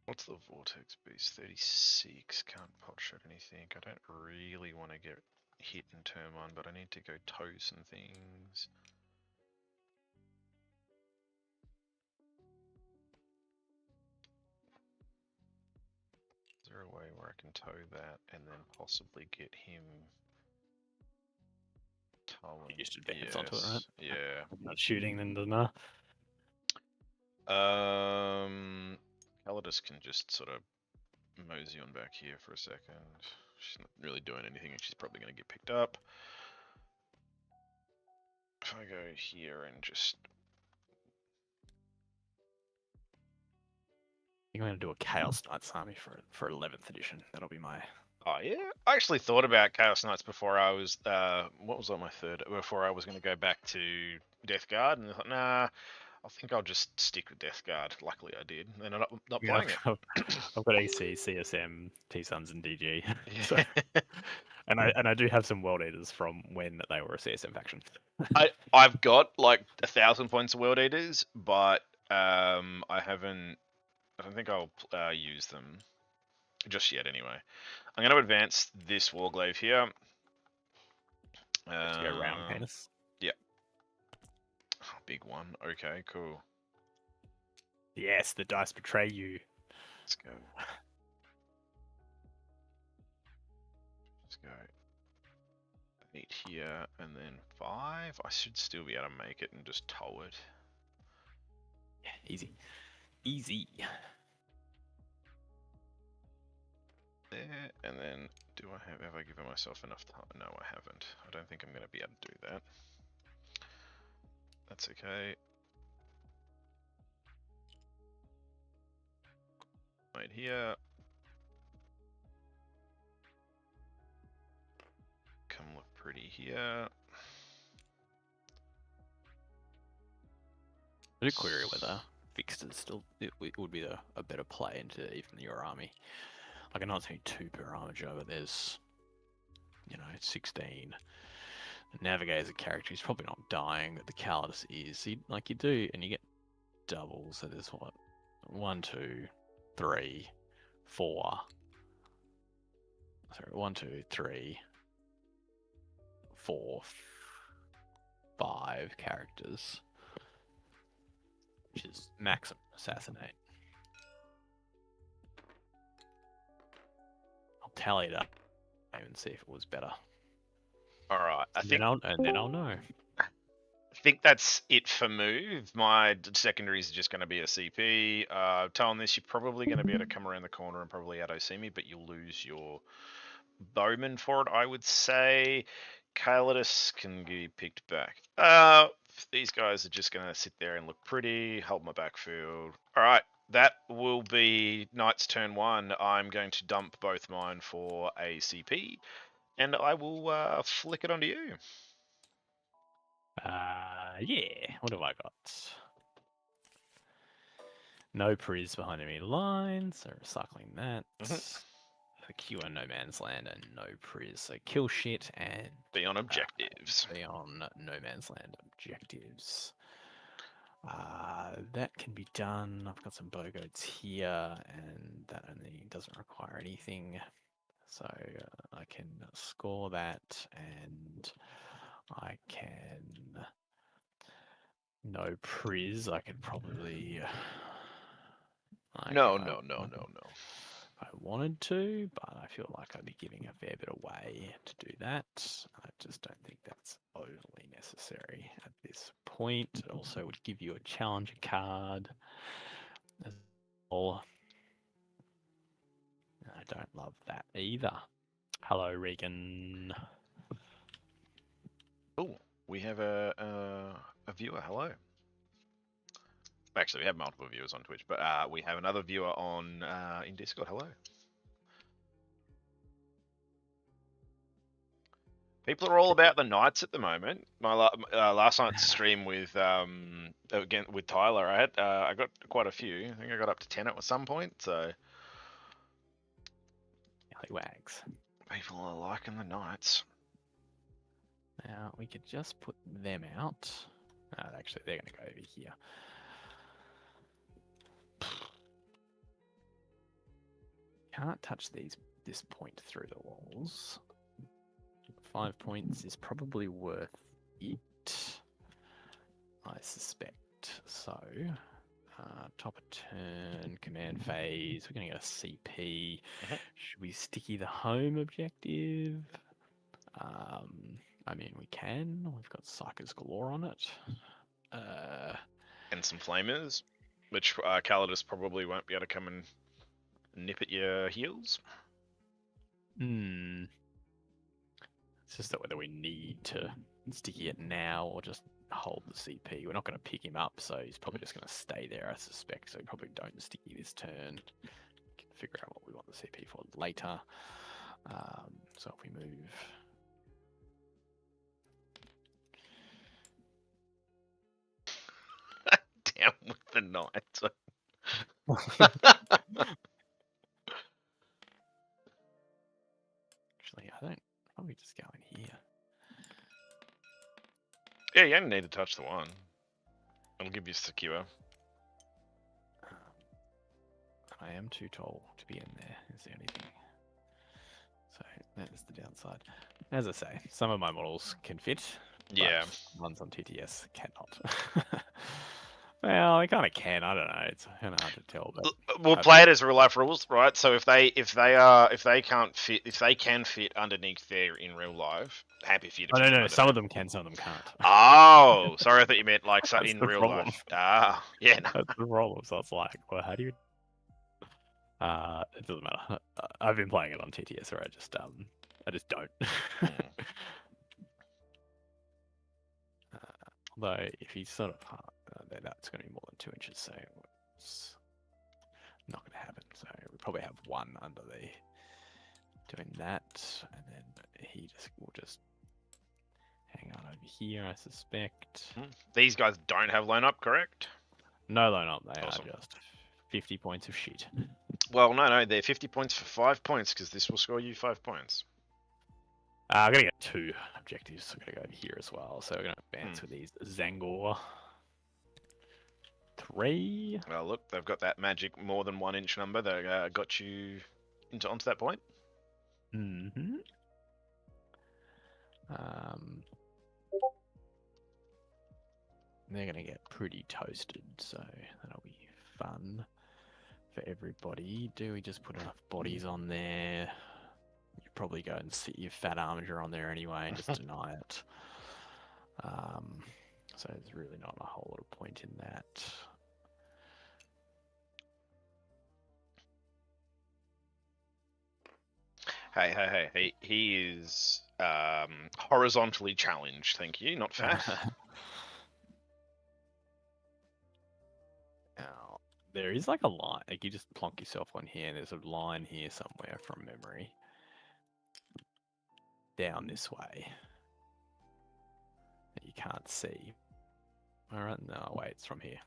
What's the vortex beast? 36, can't pot shot anything. I don't really want to get hit in turn 1, but I need to go toes and things. Is there a way where I can tow that and then possibly get him Talon? You just advance onto it, right? Yeah. Not shooting then, doesn't matter. Calidus can just sort of mosey on back here for a second. She's not really doing anything and she's probably going to get picked up. If I go here and just... I think I'm going to do a Chaos Knights army for 11th edition. That'll be my... Oh yeah, I actually thought about Chaos Knights before I was, what was on my third, before I was going to go back to Death Guard, and I thought, nah, I think I'll just stick with Death Guard. Luckily I did, and I'm not playing it. I've got AC, CSM, T-Suns, and DG. Yeah. So, and I do have some World Eaters from when they were a CSM faction. I've got like 1,000 points of World Eaters, but I don't think I'll use them just yet anyway. I'm going to advance this Warglaive here. To go round Canis. Yeah. Big one. Okay, cool. Yes, the dice betray you. Let's go. Let's go. 8 here, and then 5. I should still be able to make it and just tow it. Yeah, easy. Easy. There, and then have I given myself enough time? No, I haven't. I don't think I'm going to be able to do that. That's okay. made here. Come look pretty here. I do query whether fixed is still it would be a better play into even your army. Like, I'm not saying 2 per armor over. There's, 16. The Navigator's a character. He's probably not dying, but the Calidus is. So you do, and you get doubles. So there's what? 1, 2, 3, 4. Sorry, 1, 2, 3, 4, 5 characters, which is maximum assassinate. I'll tally it up and see if it was better. All right, I think I'll know. I think that's it for move. My secondaries are just going to be a CP. Telling this, you're probably going to be able to come around the corner and probably out-OC me, but you'll lose your bowman for it, I would say. Calidus can be picked back. These guys are just going to sit there and look pretty, help my backfield. All right, that will be Knight's turn 1. I'm going to dump both mine for a CP, and I will flick it onto you. Yeah. What have I got? No Priz behind enemy lines, so recycling that. Secure no man's land and no Priz, so kill shit and be on objectives. Be on no man's land objectives. That can be done. I've got some bowgoats here, and that only doesn't require anything, so I can score that, and I can no Priz. I could probably. No. I wanted to, but I feel like I'd be giving a fair bit away to do that. I just don't think that's overly necessary at this point. It also would give you a challenger card as well. I don't love that either. Hello, Regan. Oh, we have a viewer. Hello. Actually, we have multiple viewers on Twitch, but we have another viewer on in Discord. Hello. People are all about the Knights at the moment. My last night's stream with again with Tyler, I got quite a few. I think I got up to 10 at some point. So Wags. People are liking the Knights. Now we could just put them out. Actually, they're going to go over here. Can't touch this point through the walls. 5 points is probably worth it, I suspect. So, top of turn, command phase. We're going to get a CP. Should we sticky the home objective? I mean, we can. We've got Psychers galore on it. And some flamers, which Calidus probably won't be able to come and nip at your heels. It's just that whether we need to sticky it now or just hold the CP. We're not going to pick him up, so he's probably just going to stay there, I suspect. So we probably don't sticky this turn. We can figure out what we want the CP for later. So if we move... Down with the Knights. Actually, I don't... Probably just go in here. Yeah, you only need to touch the one. It'll give you secure. I am too tall to be in there, is the only thing. So that is the downside. As I say, some of my models can fit. Yeah. Ones on TTS cannot. Well, they kind of can. I don't know. It's kind of hard to tell. But we'll play it as real life rules, right? So if they can fit underneath there in real life, happy for you to. Oh, no. Some of them can, some of them can't. Oh, sorry, I thought you meant like in real problem. life. Ah, yeah. No. That's the problem. So it's like, well, how do you? It doesn't matter. I've been playing it on TTS, or I just don't. Although if he's sort of then that's going to be more than 2 inches, so it's not going to happen. So we probably have one under the doing that, and then he will just hang on over here, I suspect. These guys don't have line up, correct? No line up, they Awesome. are just 50 points of shit. Well, no, they're 50 points for 5 points because this will score you 5 points. I'm gonna get 2 objectives, so I'm gonna go over here as well. So we're gonna advance with these Zangor. 3. Well, look, they've got that magic more than 1 inch number that got you onto that point. Mm-hmm. They're gonna get pretty toasted, so that'll be fun for everybody. Do we just put enough bodies on there? You probably go and sit your fat armature on there anyway and just deny it. So there's really not a whole lot of point in that. Hey, he is horizontally challenged, thank you, not fat. Now, there is like a line, like you just plonk yourself on here, and there's a line here somewhere from memory. Down this way. That you can't see. Alright, no, wait, it's from here.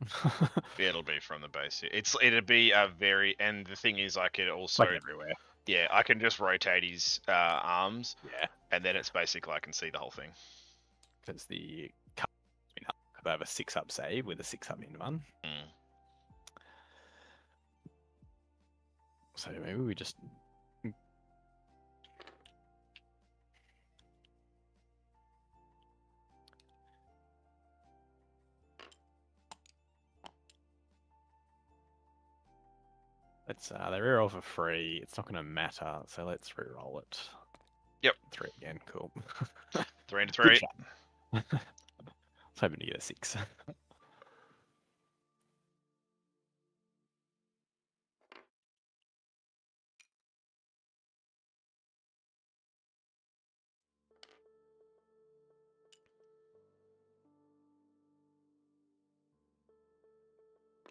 It'll be from the base here. It'd be a very, and the thing is, I could also, like everywhere. yeah, I can just rotate his arms, Yeah. and then it's basically I can see the whole thing. Because the they have a 6-up save with a 6-up in one. So maybe we just let's they reroll for free. It's not going to matter, so let's reroll it. Yep. 3 again, cool. 3 into 3. I was hoping to get a 6.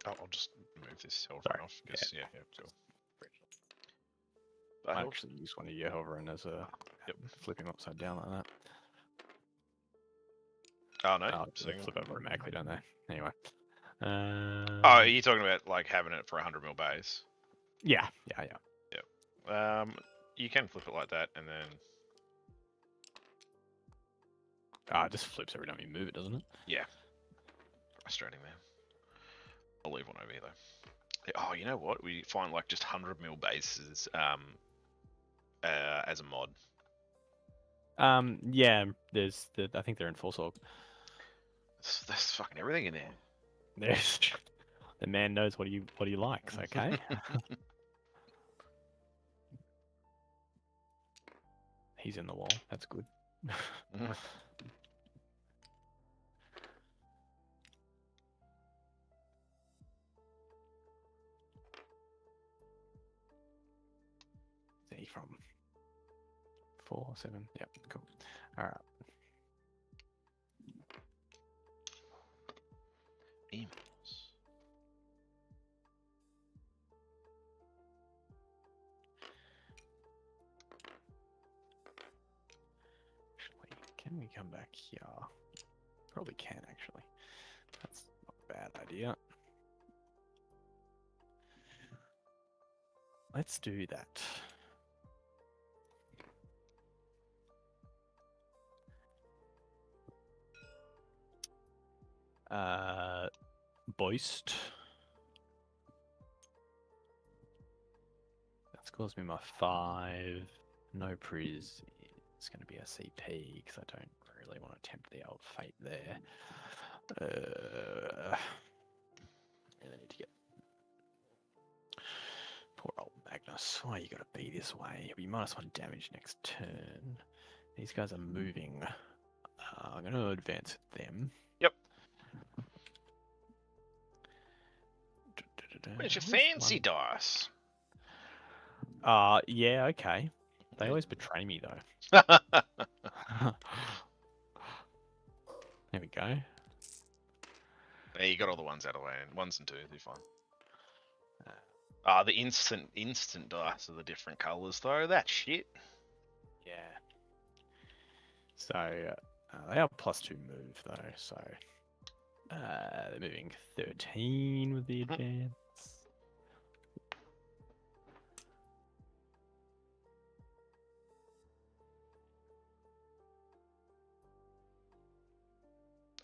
Oh, I'll just move this silver Sorry. off. Because, yeah, cool. I actually use one of your hovering as a flip him upside down like that. Oh, no. Oh, they flip over automatically, don't they? Anyway. Oh, are you talking about like having it for 100 mil base? Yeah. You can flip it like that, and then. Ah, it just flips every time you move it, doesn't it? Yeah. Frustrating, man. I'll leave one over here though. Oh, you know what? We find like just 100 mil bases as a mod. Yeah. There's I think they're in full sorg. There's fucking everything in there. There's the man knows what he likes. Okay. He's in the wall. That's good. Is he from 4, 7? Yep, cool. All right. Emails. Can we come back here? Probably can, actually. That's not a bad idea. Let's do that. Boist. That scores me my 5. No priz. It's going to be a CP because I don't really want to tempt the old fate there. Really need to get poor old Magnus. Why you got to be this way? You'll be -1 damage next turn. These guys are moving. I'm going to advance them. Yep. Where's your fancy dice? Yeah, okay. They always betray me though. There we go. Yeah, you got all the ones out of the way, and 1s and 2s, you're fine. Ah, the instant dice are the different colours though. That's shit. Yeah. So they are +2 move though. So they're moving 13 with the advance.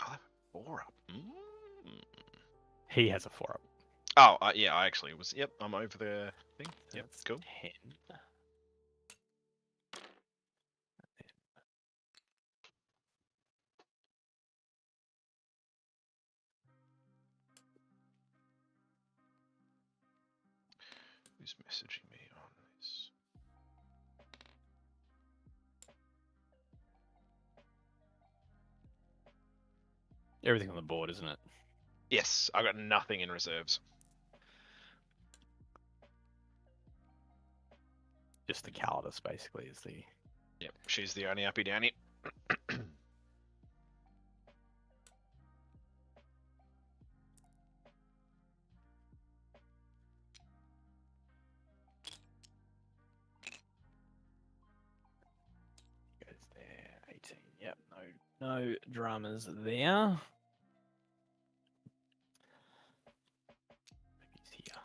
Oh, 4 up. Mm. He has a 4 up. Oh, yeah, I actually was. Yep, I'm over the thing. So Yep, that's cool. 10. Who's messaging me on this? Everything on the board, isn't it? Yes, I got nothing in reserves. Just the Calidus basically is the. Yep, she's the only uppy downy. Goes there. 18. Yep. No dramas there. He's here.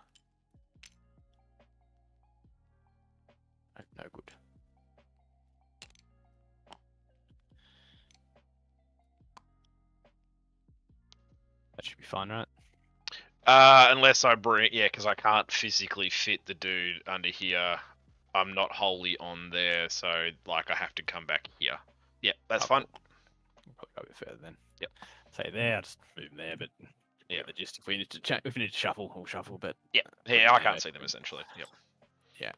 No good. That should be fine, right? Unless I bring, yeah, because I can't physically fit the dude under here. I'm not wholly on there, so like I have to come back here. Yeah, that's fine. Cool. We'll probably go a bit further then. Yep. Say there, just move him there, but yeah, the gist. If we need to if we need to shuffle, we'll shuffle. But yeah, I can't see them essentially. Yep. Yeah.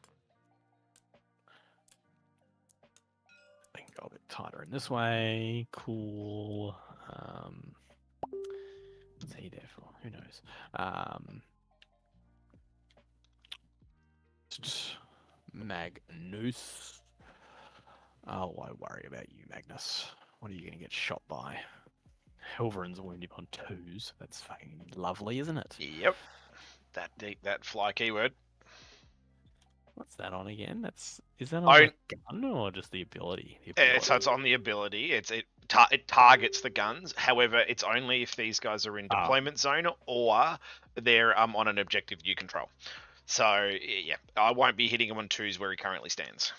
I can go a bit tighter in this way. Cool. What's he there for? Who knows? Magnus. Oh, I worry about you, Magnus. What are you going to get shot by? Hilverin's wounded on 2s. That's fucking lovely, isn't it? Yep. That fly keyword. What's that on again? Is that on the gun or just the ability? So it's on the ability. It targets the guns. However, it's only if these guys are in deployment zone or they're on an objective you control. So yeah, I won't be hitting him on 2s where he currently stands.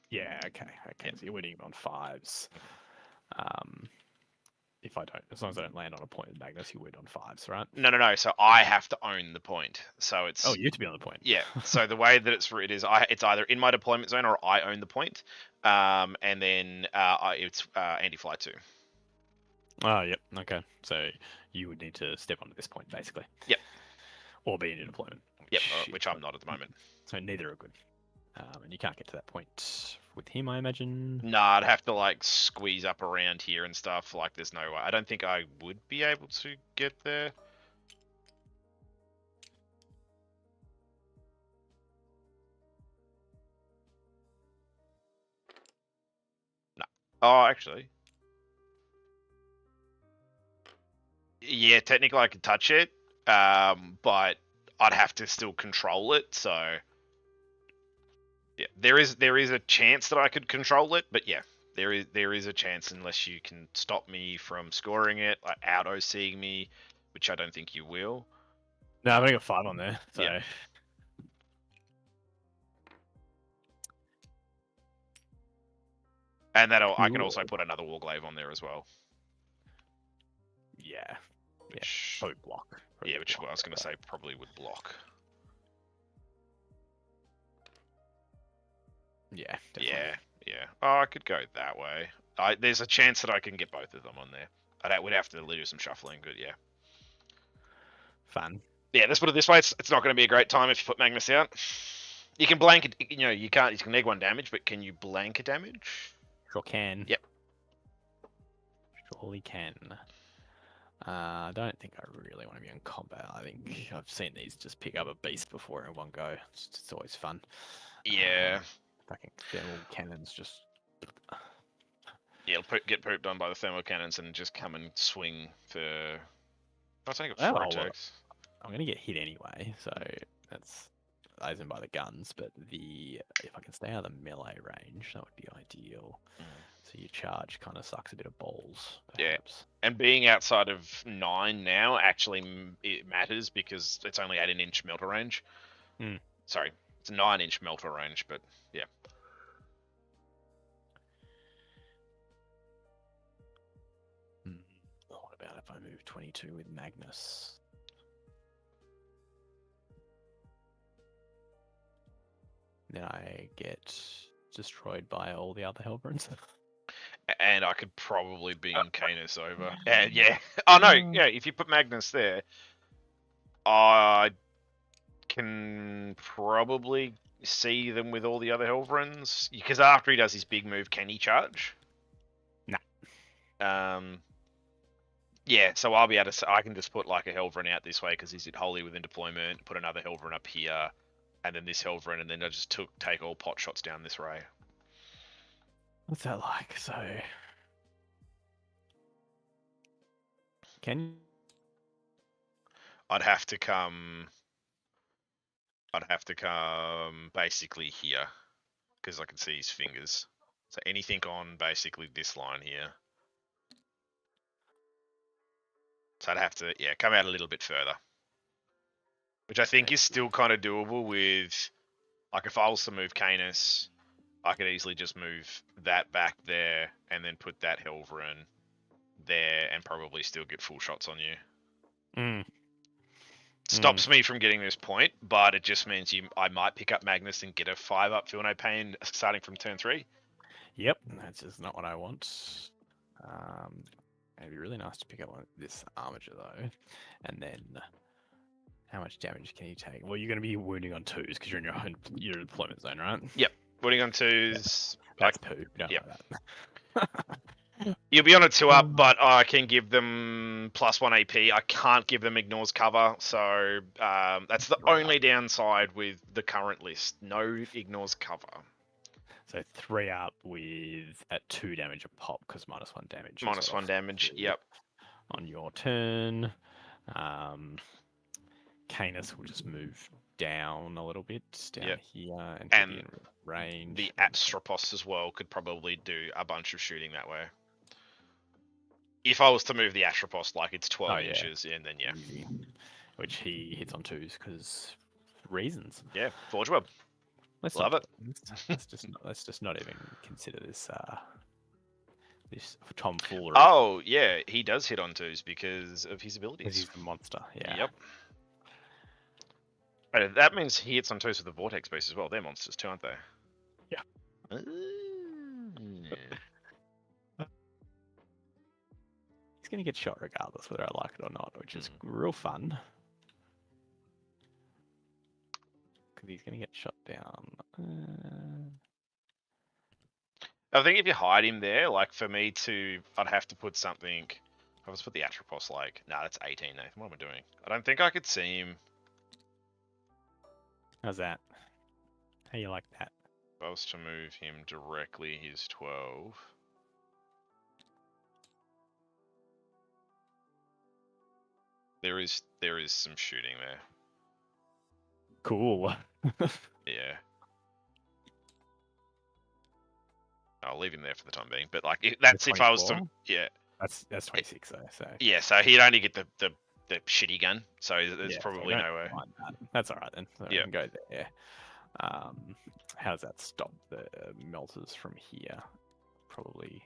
Yeah. Okay. Yeah. So you're winning him on 5s. If I don't, as long as I don't land on a point with Magnus, you win on 5s, right? No. So I have to own the point. So it's you have to be on the point. Yeah. So the way that it's either in my deployment zone or I own the point, and then it's anti-fly 2. Oh, yep. Okay. So you would need to step onto this point, basically. Yep. Or be in your deployment. Which I'm not at the moment. So neither are good. And you can't get to that point with him, I imagine. No, I'd have to like squeeze up around here and stuff. Like, there's no way. I don't think I would be able to get there. No. Oh, actually. Yeah, technically I could touch it, but I'd have to still control it. So yeah, there is a chance that I could control it, but yeah, there is a chance unless you can stop me from scoring it, like auto-seeing me, which I don't think you will. No, I've only got 5 on there. So yeah. And I can also put another Warglaive on there as well. Yeah. Probably block. Which I was going to say probably would block. Yeah. Definitely. Yeah. Oh, I could go that way. There's a chance that I can get both of them on there. I would have to do some shuffling, but yeah. Fun. Yeah, let's put it this way. It's not going to be a great time if you put Magnus out. You can blank it. You can't. You can neg 1 damage, but can you blank a damage? Sure can. Yep. Surely can. I don't think I really want to be in combat. I think I've seen these just pick up a beast before in one go. It's always fun. Yeah. Fucking thermal cannons just. Yeah, get pooped on by the thermal cannons and just come and swing for. I think it's 4 attacks. I'm gonna get hit anyway, so that's as in by the guns, but if I can stay out of the melee range, that would be ideal. So your charge kind of sucks a bit of balls, perhaps. Yeah, and being outside of 9 now actually it matters because it's only at an inch melter range. Sorry, it's a 9-inch melter range, but yeah. What about if I move 22 with Magnus? Then I get destroyed by all the other Hellburns. And I could probably beam Canis over. And yeah. Oh no, yeah, if you put Magnus there, I can probably see them with all the other Hellverins. Because after he does his big move, can he charge? Nah. Yeah, so I'll be able to. I can just put like a Hellverin out this way because he's wholly within deployment. Put another Hellverin up here, and then this Hellverin, and then I just take all pot shots down this ray. What's that like? So, can I'd have to come basically here because I can see his fingers. So anything on basically this line here. So I'd have to, yeah, come out a little bit further. Which I think is still kind of doable with, like if I was to move Canis, I could easily just move that back there and then put that Helverin there and probably still get full shots on you. Stops me from getting this point, but it just means I might pick up Magnus and get a 5-up Feel No Pain starting from turn 3. Yep, that's just not what I want. It'd be really nice to pick up this Armature though, and then how much damage can you take? Well, you're going to be wounding on 2s because you're in your deployment zone, right? Yep, wounding on 2s. That's poo. Yep. You'll be on a 2-up, but I can give them +1 AP. I can't give them Ignores cover, so that's the only downside with the current list. No Ignores cover. So 3-up with at 2 damage a pop because -1 damage. -1 damage. Yep. On your turn, Canis will just move down a little bit down here and be in range. The Astropos as well could probably do a bunch of shooting that way. If I was to move the Astropos, like it's 12 inches, and then easy. Which he hits on 2s because reasons. Yeah, Forge Web. Love it. Let's just not even consider this this tomfoolery. Oh yeah, he does hit on 2s because of his abilities. He's a monster. Yeah. Yep. That means he hits on 2s with the Vortex base as well. They're monsters too, aren't they? Yeah. He's going to get shot regardless whether I like it or not, which is real fun. Because he's going to get shot down. I think if you hide him there, like for me I'd have to put something. I was put the Atropos like, nah, that's 18, Nathan. What am I doing? I don't think I could see him. How's that? How you like that? If I was to move him directly, he's 12. There is some shooting there. Cool. Yeah. I'll leave him there for the time being. But like, that's if I was to, yeah. That's 26 though. So yeah, so he'd only get the shitty gun. So there's probably no way. That's all right then. So yeah. We can go there. How does that stop the melters from here? Probably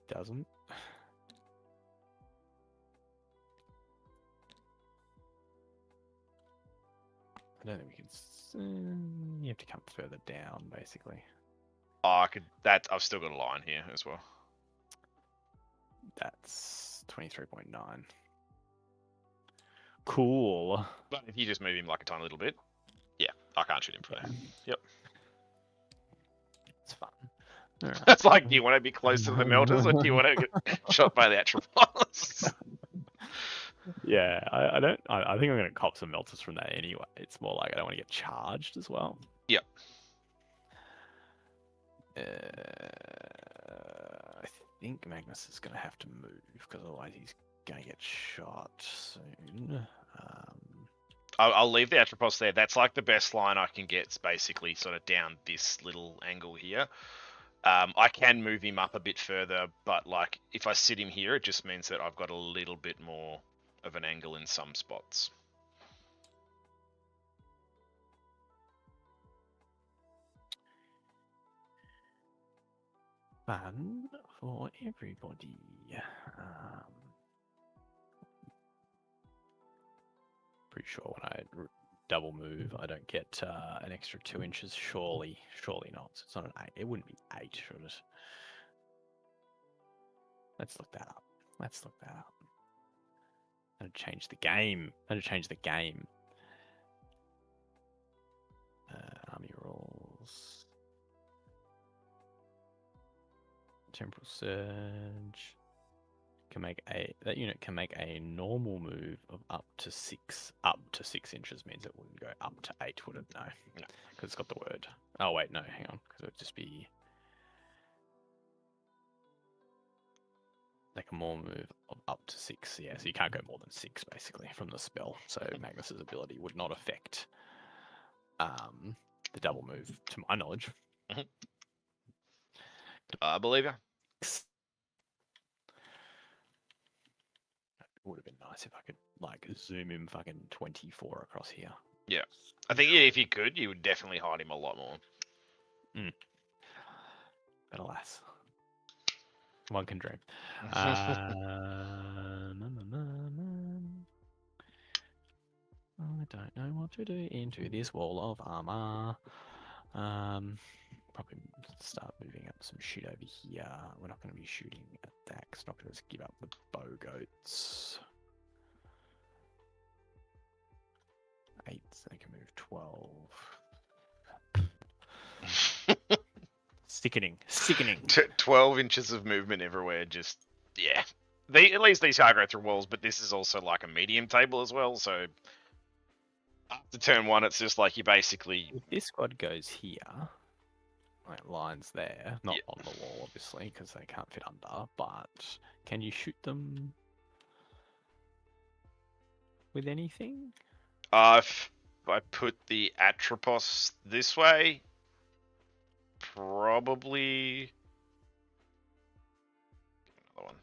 doesn't. I don't think we can. You have to come further down, basically. Oh, I've still got a line here as well. That's 23.9. Cool. But if you just move him like a tiny little bit, yeah, I can't shoot him from there. Yep. It's fun. Right. That's like, do you want to be close to the melters, or do you want to get shot by the Atropos? Yeah, I don't. I think I'm going to cop some melters from that anyway. It's more like I don't want to get charged as well. Yep. I think Magnus is going to have to move because otherwise he's going to get shot soon. I'll leave the Atropos there. That's like the best line I can get. It's basically sort of down this little angle here. I can move him up a bit further, but like if I sit him here, it just means that I've got a little bit more of an angle in some spots. Fun for everybody. Pretty sure when I double move, I don't get an extra 2 inches. Surely not. It's not an 8. It wouldn't be 8, should it? Let's look that up. That'd change the game. Army rules. Temporal surge. That unit can make a normal move of up to 6 inches. Means it wouldn't go up to 8, would it? No, because it's got the word. Oh wait, no, hang on, because it would just be like a more move of up to 6. Yeah, so you can't go more than 6 basically from the spell. So Magnus's ability would not affect the double move, to my knowledge. I believe you. It would have been nice if I could like zoom him fucking 24 across here. Yeah, I think if you could, you would definitely hide him a lot more. But alas, one can dream. I don't know what to do into this wall of armor. Probably start moving up some shit over here. We're not going to be shooting at that. Cause not going to give up the bow goats. 8, so they can move 12. Sickening. 12 inches of movement everywhere. Just yeah. At least these hard go through walls, but this is also like a medium table as well. So after turn 1, it's just like you basically. If this squad goes here. Like lines there, not on the wall, obviously, because they can't fit under. But can you shoot them with anything? If I put the Atropos this way, probably. Another one.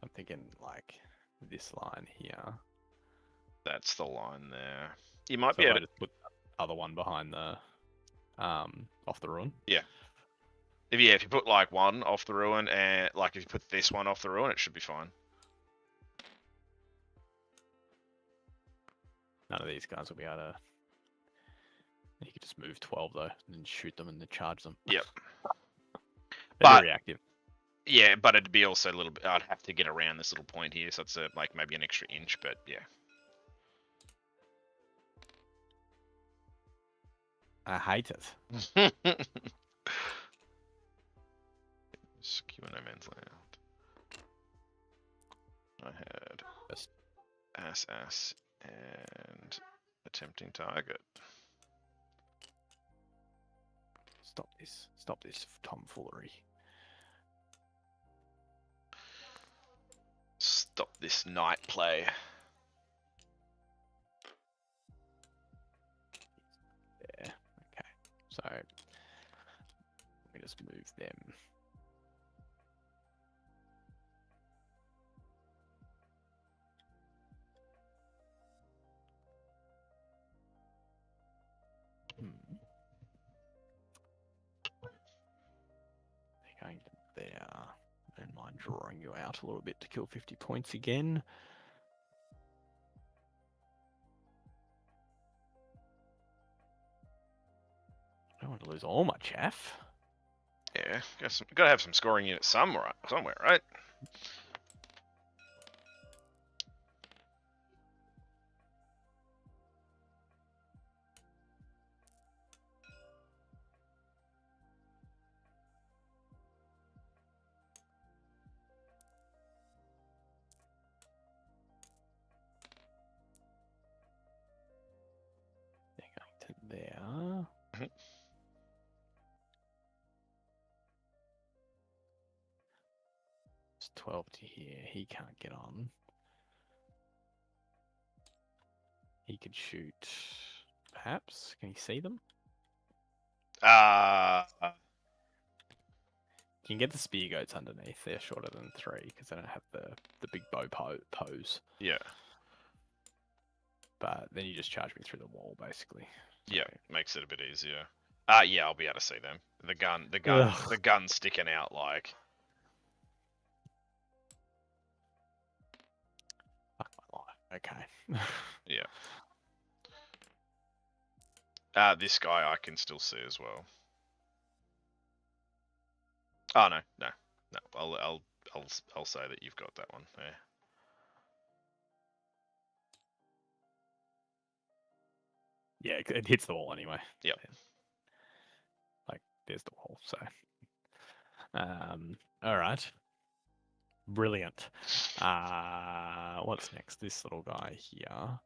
I'm thinking like this line here. That's the line there. You might So be able to just put the other one behind the off the ruin. Yeah. If you put like one off the ruin and like if you put this one off the ruin, it should be fine. None of these guys will be able to. You could just move 12 though, and then shoot them and then charge them. Yep. They're But- very active. Yeah, but it'd be also a little bit. I'd have to get around this little point here, so it's like maybe an extra inch. But yeah. I hate it. Secure no man's land. I had ass and attempting target. Stop this tomfoolery. Stop this night play. Yeah. Okay. So let me just move them. They're going to there. Don't mind drawing you out a little bit to kill 50 points again. I don't want to lose all my chaff. Yeah, gotta have some scoring units somewhere, right? They're going to there. It's 12 to here. He can't get on. He could shoot. Perhaps. Can you see them? You can get the spear goats underneath. They're shorter than 3 because they don't have the big bow pose. Yeah. But then you just charge me through the wall, basically. Yeah, So- makes it a bit easier. Yeah, I'll be able to see them. The Ugh. gun's sticking out like. Fuck my life. Okay. Yeah. This guy I can still see as well. Oh no. I'll say that you've got that one there. Yeah, it hits the wall anyway. Yep. Like, there's the wall, so. All right. Brilliant. What's next? This little guy here.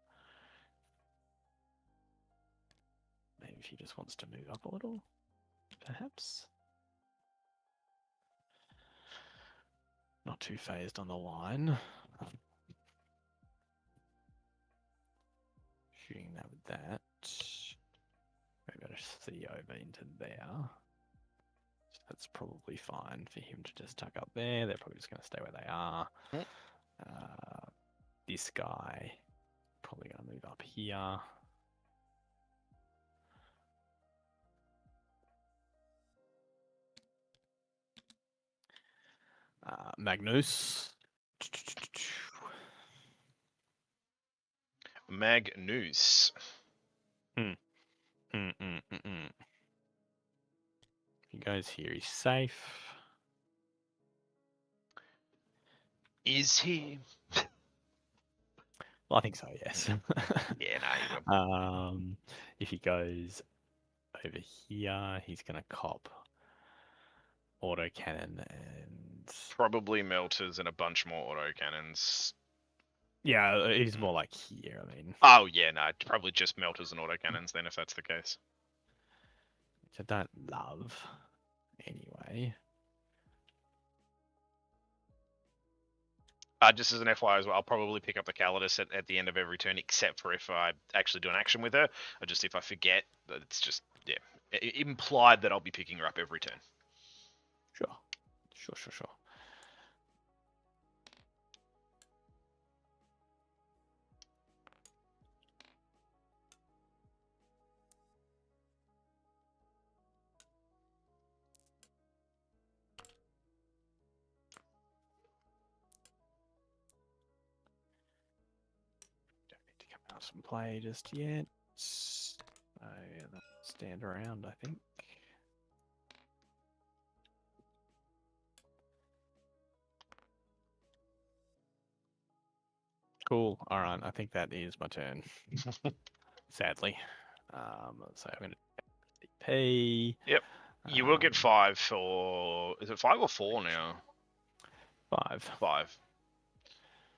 Maybe if he just wants to move up a little, perhaps. Not too phased on the line. Shooting that with that. Maybe I'll just see over into there. That's probably fine for him to just tuck up there. They're probably just going to stay where they are. Yep. This guy probably going to move up here. Magnus. Magnus. He goes here, he's safe. Is he? Well, I think so, yes. Yeah, no, he will. If he goes over here, he's going to cop autocannon and... Probably melters and a bunch more autocannons. Yeah, he's more like here, I mean. Oh, yeah, no, probably just melters and autocannons then, if that's the case. Which I don't love, anyway. Just as an FYI as well, I'll probably pick up the Calidus at the end of every turn, except for if I actually do an action with her, or just if I forget. It's just, yeah, implied that I'll be picking her up every turn. Sure. Don't need to come out and play just yet. So, yeah, that'll stand around, I think. Cool. All right. I think that is my turn. Sadly. So I'm going to CP. Yep. You will get 5 for... Is it 5 or 4 now? 5. 5.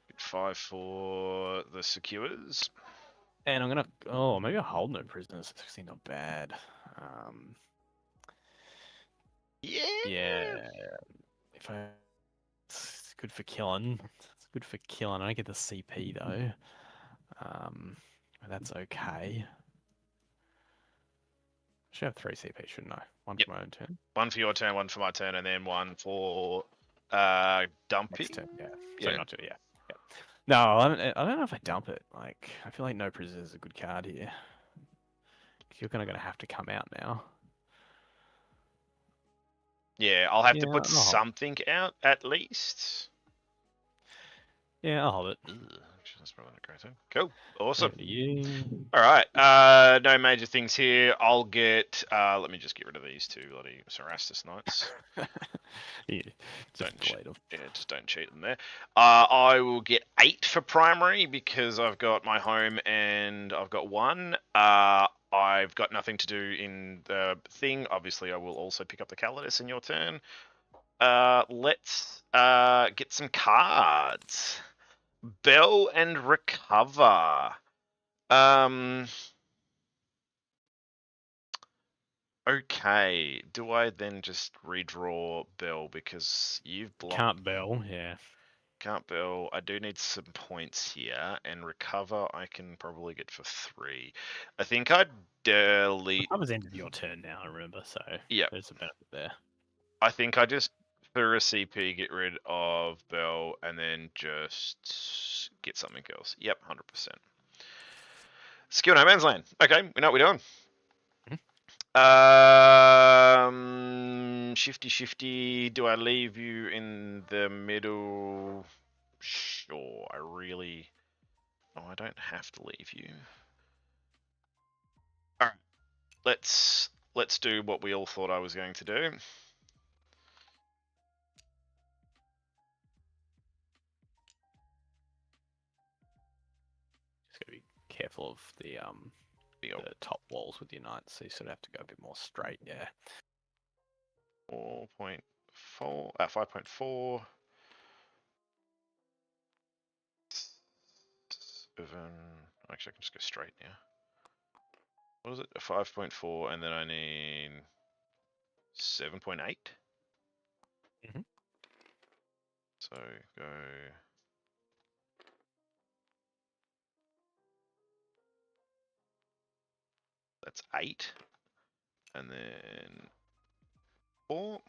Get 5 for the secures. And I'm going to... Oh, maybe I'll hold no prisoners. It's actually not bad. Yeah. Yeah. If I... It's good for killing. It's good for killing. I don't get the CP, though. That's okay. I should have 3 CP, shouldn't I? One for my own turn. 1 for your turn, 1 for my turn, and then 1 for dumping. Next turn, yeah. So not to, yeah. No, I don't know if I dump it. Like, I feel like no prisoner is a good card here. You're going to have to come out now. Yeah, I'll have to put something out at least. Yeah, I'll hold it. That's probably not great. Cool. Awesome. You. All right. No major things here. I'll get. Let me just get rid of these 2 bloody Cerastus Knights. Yeah, just don't cheat them there. I will get 8 for primary because I've got my home and I've got 1. I've got nothing to do in the thing. Obviously, I will also pick up the Calidus in your turn. Let's get some cards. Bell and Recover. Okay, do I then just redraw Bell because you've blocked? Can't bell, yeah. Can't Bell. I do need some points here, and recover I can probably get for 3. I think I'd delete. That was end of your turn now, I remember, so Yeah, there's a benefit there. I think I just for a CP get rid of Bell and then just get something else. Yep, 100%. Skill No Man's Land. Okay, we know what we're doing. Shifty. Do I leave you in the middle? Sure. I really. Oh, I don't have to leave you. All right. Let's do what we all thought I was going to do. Just gotta be careful of the top walls with your knights, so you sort of have to go a bit more straight, yeah. 4.4, 5.4. 7. Actually, I can just go straight now. What is it? A 5.4, and then I need 7.8. Mhm. So go. That's 8, and then 4.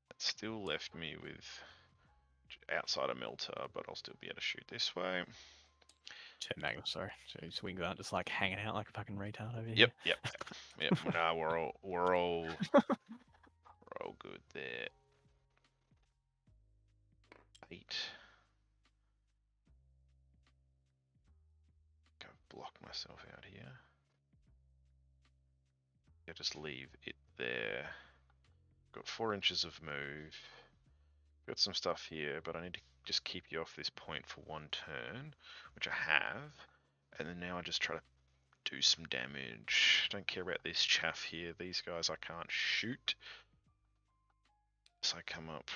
That still left me with outside a melter, but I'll still be able to shoot this way. Turn Magnus, sorry. So his wings aren't just like hanging out like a fucking retard over Yep. here. No, we're all good there. 8. Go block myself out here. Yeah, just leave it there. Got 4 inches of move. Got some stuff here, but I need to just keep you off this point for 1 turn, which I have. And then now I just try to do some damage. Don't care about this chaff here. These guys I can't shoot. So I come up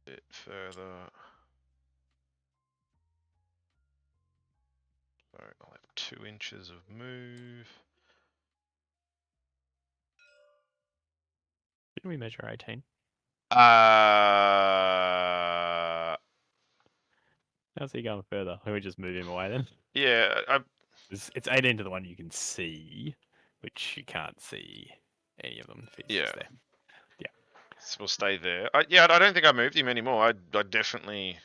a bit further. So I'll have 2 inches of move. Didn't we measure 18? How's he going further? Can we just move him away then? Yeah, It's 18 to the one you can see, which you can't see any of them if he's just there. So we'll stay there. I don't think I moved him anymore. I definitely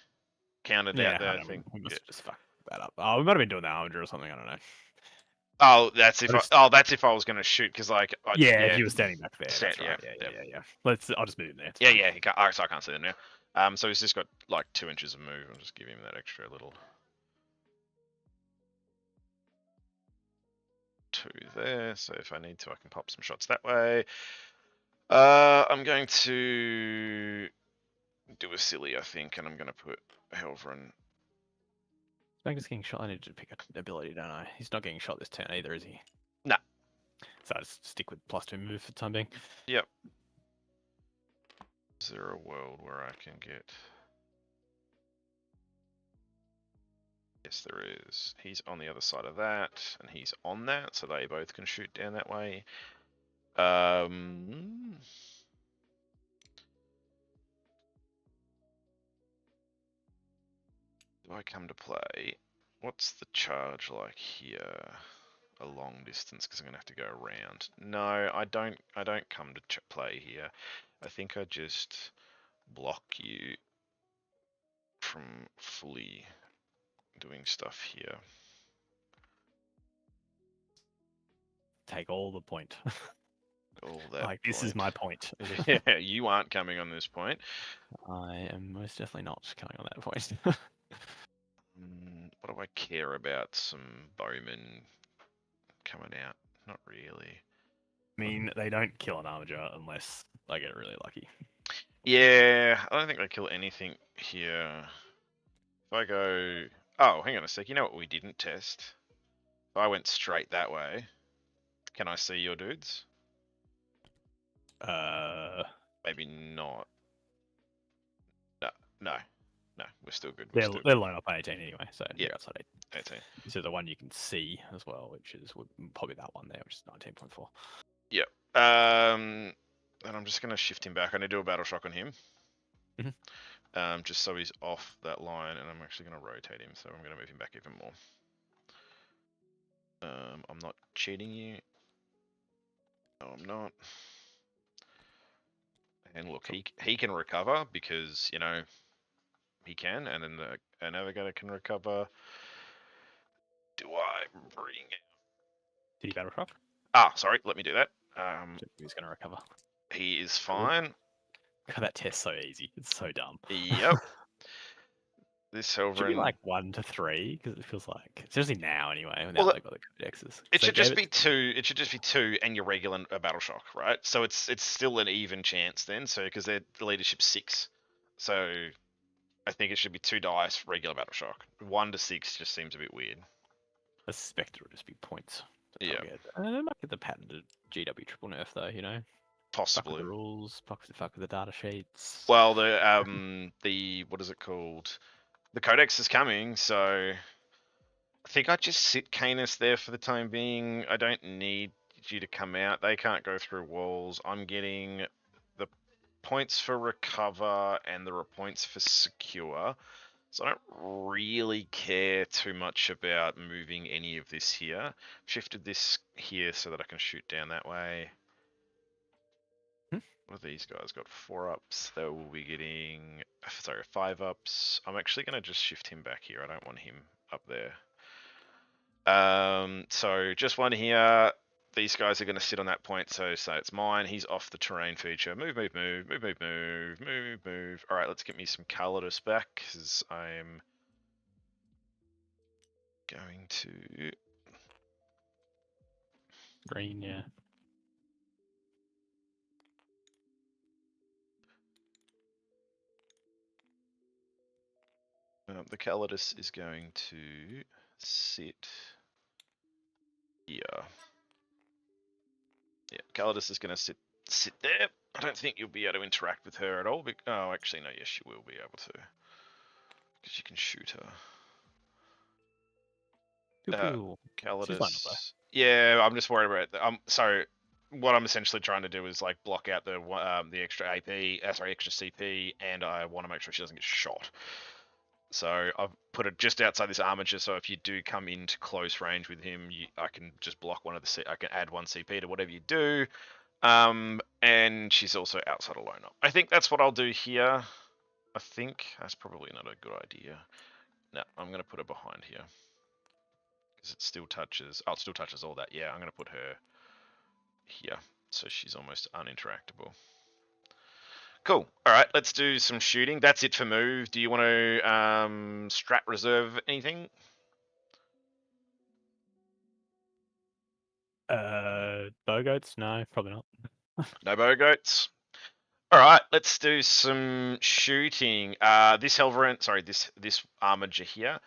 counted out there. I think we must have just fucked that up. Oh, we might have been doing the armature or something. I don't know. Oh, that's if I was going to shoot because like if you were standing back there. That's yeah, right. Yeah. I'll just move him there. Yeah. He can't, so I can't see him now. So he's just got like 2 inches of move. I'll just give him that extra little 2 there. So if I need to, I can pop some shots that way. I'm going to do a silly, I think, and I'm going to put Helvrin. Magnus getting shot. I need to pick an ability, don't I? He's not getting shot this turn either, is he? Nah. So I just stick with +2 move for the time being. Yep. Is there a world where I can get? Yes, there is. He's on the other side of that, and he's on that, so they both can shoot down that way. Do I come to play? What's the charge like here? A long distance, because I'm gonna have to go around. No, I don't come to play here. I think I just block you from fully doing stuff here. Take all the point. All that. Like this is my point. Yeah, you aren't coming on this point. I am most definitely not coming on that point. What do I care about? Some bowmen coming out? Not really. I mean, they don't kill an armature unless I get really lucky. Yeah, I don't think they kill anything here. If I go... Oh, hang on a sec. You know what we didn't test? If I went straight that way, can I see your dudes? Maybe not. No. No, we're still good. They're line up on 18 anyway, so Yeah. you're outside 18. So the one you can see as well, which is probably that one there, which is 19.4. Yep. And I'm just going to shift him back. I need to do a battle shock on him. Just so he's off that line, and I'm actually going to rotate him, so I'm going to move him back even more. I'm not cheating you. No, I'm not. And look, he can recover because, you know, he can, and then the navigator can recover. Do I bring it? Did he battle shock? Ah, sorry, let me do that. He's going to recover. He is fine. God, that test's so easy. It's so dumb. Yep. This Should be Helverin... like 1 to 3, because it feels like, especially now anyway, now Well, they've got the codexes. It should just be 2. It should just be 2 and your regular battle shock, right? So it's still an even chance then. So because the leadership's 6, so I think it should be 2 dice regular battle shock. 1 to 6 just seems a bit weird. I suspect it would just be points. Yeah. And they might get the patented GW triple nerf though, you know. Possibly. Fuck with the rules. Fuck with the data sheets. Well, the what is it called? The codex is coming, so I think I just sit Canis there for the time being. I don't need you to come out. They can't go through walls. I'm getting the points for recover and the points for secure. So I don't really care too much about moving any of this here. Shifted this here so that I can shoot down that way. What have these guys got? 4 ups. They will be getting, sorry, 5 ups. I'm actually going to just shift him back here. I don't want him up there. So just 1 here. These guys are going to sit on that point, so it's mine. He's off the terrain feature. Move, move, move, move, move, move, move, move. All right, let's get me some Calidus back, because I'm going to... Green, yeah. The Calidus is going to sit here. Yeah, Calidus is going to sit there. I don't think you'll be able to interact with her at all. Oh, actually, no, yes, you will be able to. Because you can shoot her. Calidus. Yeah, I'm just worried about it. So what I'm essentially trying to do is like block out the extra AP, extra CP, and I want to make sure she doesn't get shot. So I've put it just outside this armature, so if you do come into close range with him, I can just block one of the... I can add 1 CP to whatever you do. And she's also outside a lone up. I think that's what I'll do here. I think that's probably not a good idea. No, I'm going to put her behind here. Because it still touches... Oh, it still touches all that. Yeah, I'm going to put her here. So she's almost uninteractable. Cool. All right, let's do some shooting. That's it for move. Do you want to strat reserve anything? Bow goats? No, probably not. No bow goats. All right, let's do some shooting. This Helverin, sorry, this armature here.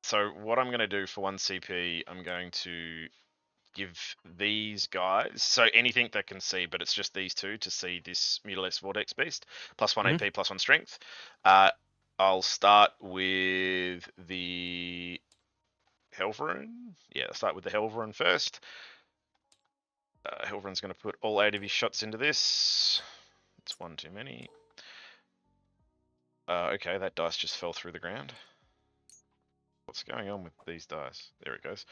So what I'm going to do for 1 CP, I'm going to give these guys, so anything that can see, but it's just these 2 to see this Mutilates Vortex Beast, plus 1 AP, plus 1 strength. I'll start with the Helverin. Yeah, I'll start with the Helverin first. Helverin's going to put all 8 of his shots into this. It's 1 too many. Okay, that dice just fell through the ground. What's going on with these dice? There it goes.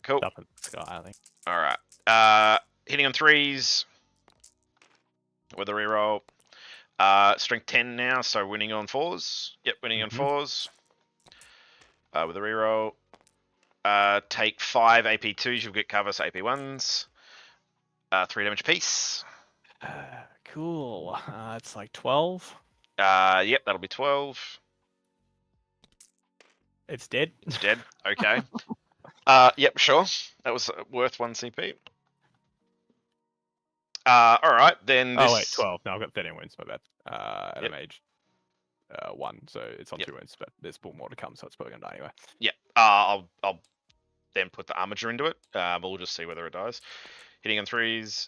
Cool. Up in the sky, I think. All right. Hitting on 3s with a reroll. Strength 10 now, so winning on 4s. Yep, winning on 4s. With a reroll. Take 5 AP2s. You'll get cover, so AP1s. 3 damage apiece. Cool. It's like 12. Yep, that'll be 12. It's dead. It's dead. Okay. Yep, sure. That was worth 1 CP. All right, then this... Oh, wait, 12. No, I've got 13 wounds, my bad. At a mage. 1, so it's on 2 wounds, but there's still more to come, so it's probably going to die anyway. Yeah, I'll then put the armature into it. We'll just see whether it dies. Hitting on 3s.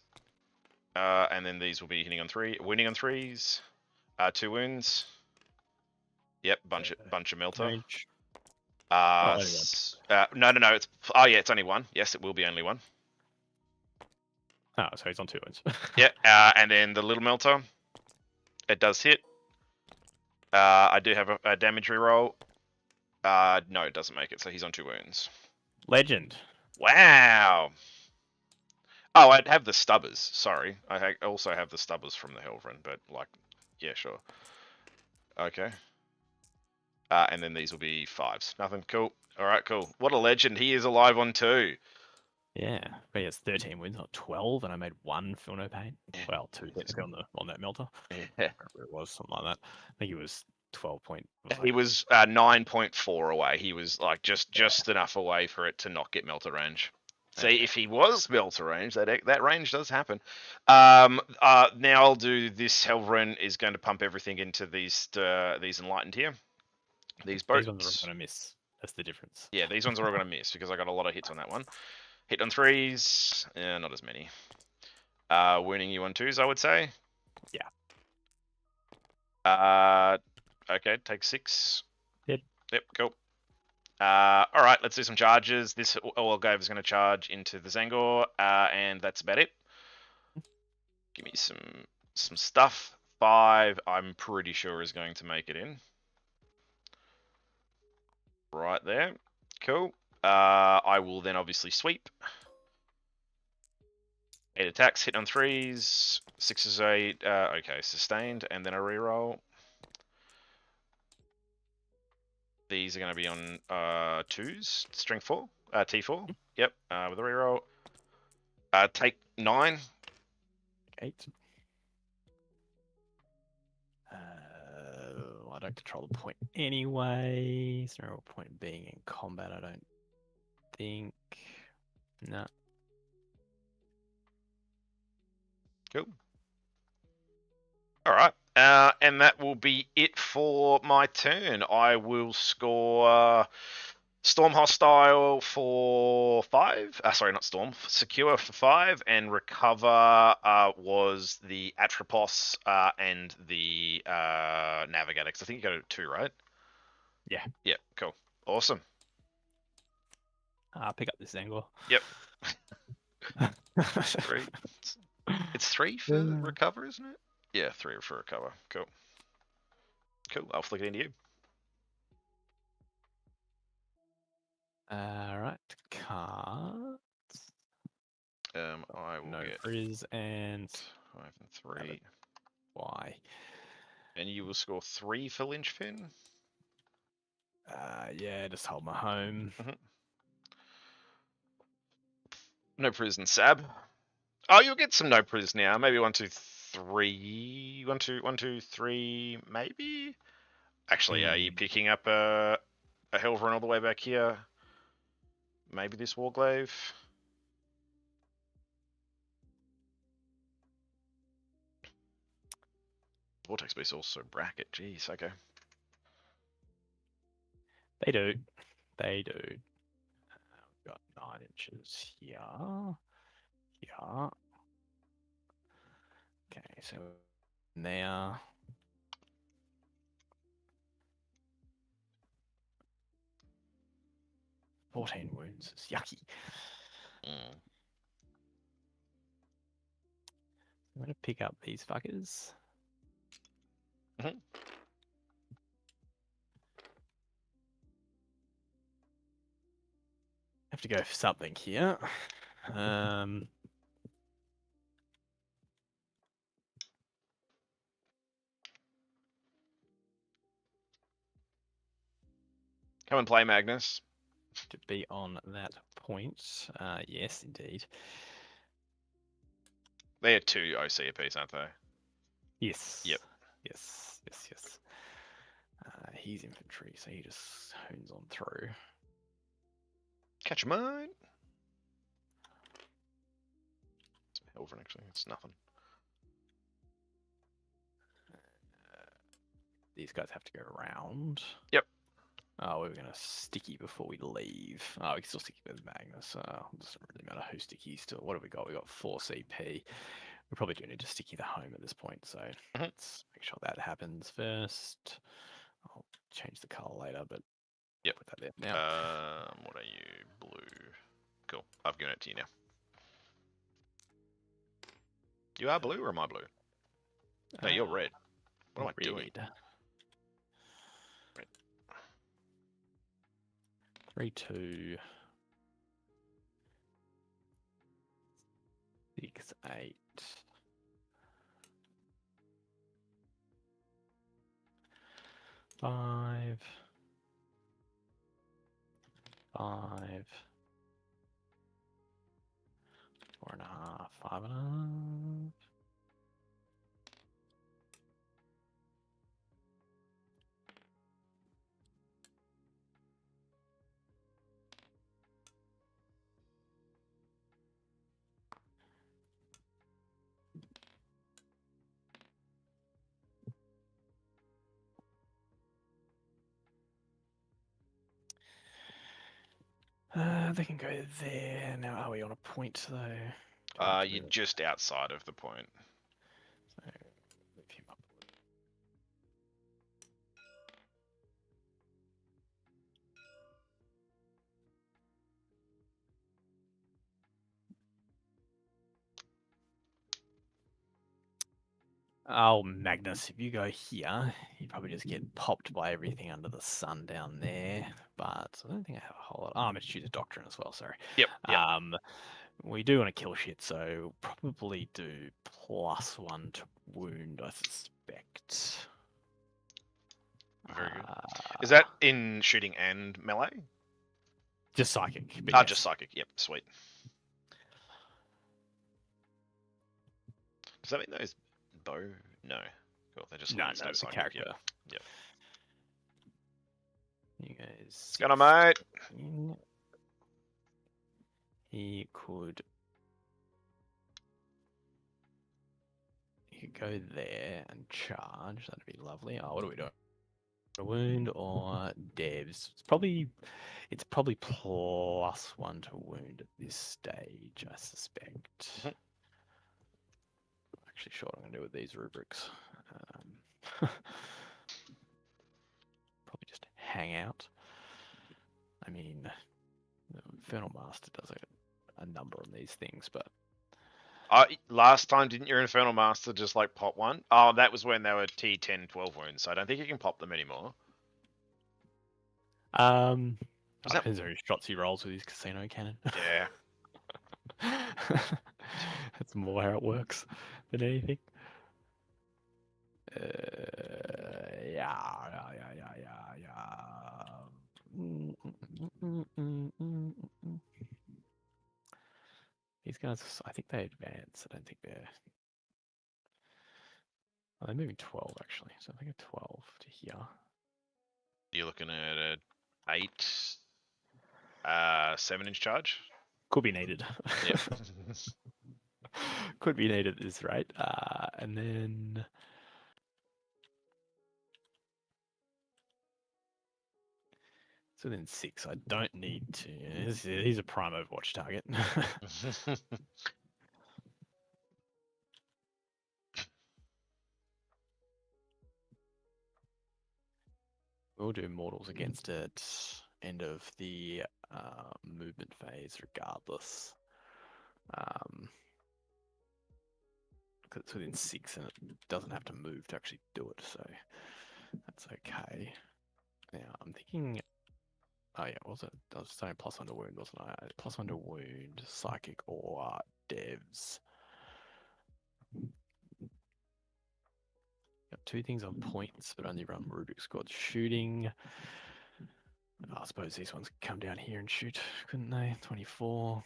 And then these will be hitting on 3, winning on 3s. 2 wounds. Yep, bunch of melter. Range. No. It's it's only 1. Yes, it will be only 1. Oh, so he's on 2 wounds. Yeah, and then the little melter. It does hit. I do have a damage reroll. No, it doesn't make it, so he's on 2 wounds. Legend. Wow. Oh, I'd have the stubbers. Sorry, I also have the stubbers from the Helvrin, but like, yeah, sure. Okay. And then these will be 5s. Nothing. Cool. All right, cool. What a legend. He is alive on 2. Yeah, but he has 13 wins, not 12, and I made 1 feel no pain. Yeah. Well, 2 technically on that melter. Yeah. Whatever it was, something like that. I think he was 12 point. He was 9.4 away. He was like just enough away for it to not get melter range. See, if he was melter range, that range does happen. Now I'll do this. Helvrin is going to pump everything into these enlightened here. These boats. These ones are all going to miss. That's the difference. Yeah, these ones are all going to miss because I got a lot of hits on that one. Hit on 3s, not as many. Wounding you on 2s, I would say. Yeah. Okay, take 6. Yep, cool. All right, let's do some charges. This Orlgave is going to charge into the Zangor, and that's about it. Give me some stuff. 5, I'm pretty sure is going to make it in. Right there. Cool. I will then obviously sweep. 8 attacks, hit on 3s. 6 is 8. Okay, sustained, and then a reroll. These are going to be on 2s, strength 4, T4. Yep, with a reroll. Take 9. 8. I don't control the point anyway. There's no point being in combat, I don't think. No. Cool. All right. And that will be it for my turn. I will score Storm Hostile for 5. Sorry, not Storm. Secure for 5. And Recover was the Atropos and the Navigator. Because I think you got 2, right? Yeah. Yep, cool. Awesome. Pick up this angle. Yep. 3. It's 3 for Recover, isn't it? Yeah, 3 for Recover. Cool. Cool. I'll flick it into you. Right. Cards. I will get Frizz and 5 and 3. Y. And you will score 3 for Linchpin. Yeah, just hold my home. No prison Sab. Oh, you'll get some no pris now. Maybe 1, 2, 3. 1, 2, 3, maybe. Actually, are you picking up a Helvrin all the way back here? Maybe this Warglaive. Vortex Beast also bracket. Jeez, okay. They do. They do. We've got 9 inches here. Here. Okay, so now. "14 wounds is yucky." I'm going to pick up these fuckers. Have to go for something here. Come and play, Magnus. To be on that point. Yes, indeed. They are 2 OC apiece, aren't they? Yes. Yep. Yes. He's infantry, so he just hones on through. Catch a mine. It's Helvrin, actually. It's nothing. These guys have to go around. Yep. Oh, we were going to sticky before we leave. Oh, we can still sticky with Magnus. Doesn't really matter who stickies to. What have we got? We got 4 CP. We probably do need to sticky the home at this point, so let's make sure that happens first. I'll change the color later, but Yep. put that there now. What are you? Blue. Cool. I've given it to you now. You are blue or am I blue? No, you're red. What am I doing? Red. 3, 2, 6, 8. 5, 5, 4.5, 5.5. They can go there. Now, are we on a point though? You're just outside of the point. So, move him up. Oh, Magnus, if you go here, you probably just get popped by everything under the sun down there. But I don't think I have a whole lot. Oh, I'm going to choose a doctrine as well, sorry. Yep. We do want to kill shit, so probably do +1 to wound, I suspect. Very good. Is that in shooting and melee? Just psychic. Yes. Just psychic. Yep, sweet. Does that mean those bow? No. Cool. They're just no, it's a character. Yep. You guys. Got him, mate. He could go there and charge. That'd be lovely. Oh, what are we doing? A wound or devs? It's probably +1 to wound at this stage, I suspect. Actually, sure what I'm gonna do with these rubrics. Probably just hang out. I mean, the Infernal Master does a number on these things, but last time, didn't your Infernal Master just like pop one? Oh, that was when they were T10, 12 wounds, so I don't think you can pop them anymore. depends on whose shots he rolls with his casino cannon. Yeah. That's more how it works than anything. These guys, I think they advance. I don't think they're. Oh, they're moving 12 actually, so I think a 12 to here. You're looking at a 8, 7-inch charge. Could be needed. Yeah. Could be needed at this rate. And then so then 6. I don't need to. He's a prime Overwatch target. We'll do mortals against it. End of the movement phase, regardless. Because it's within 6 and it doesn't have to move to actually do it, so that's okay. Now I'm thinking. Oh yeah, was it? I was saying +1 to wound, wasn't I? +1 to wound, psychic or devs. Got 2 things on points, but only run Rubik's Squad shooting. I suppose these ones come down here and shoot, couldn't they? 24.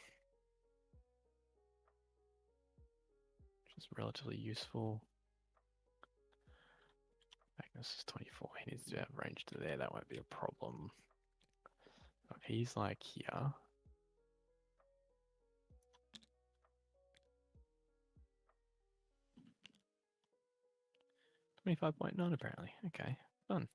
Which is relatively useful. Magnus is 24. He needs to have range to there. That won't be a problem. If he's like here. 25.9 apparently. Okay, fun.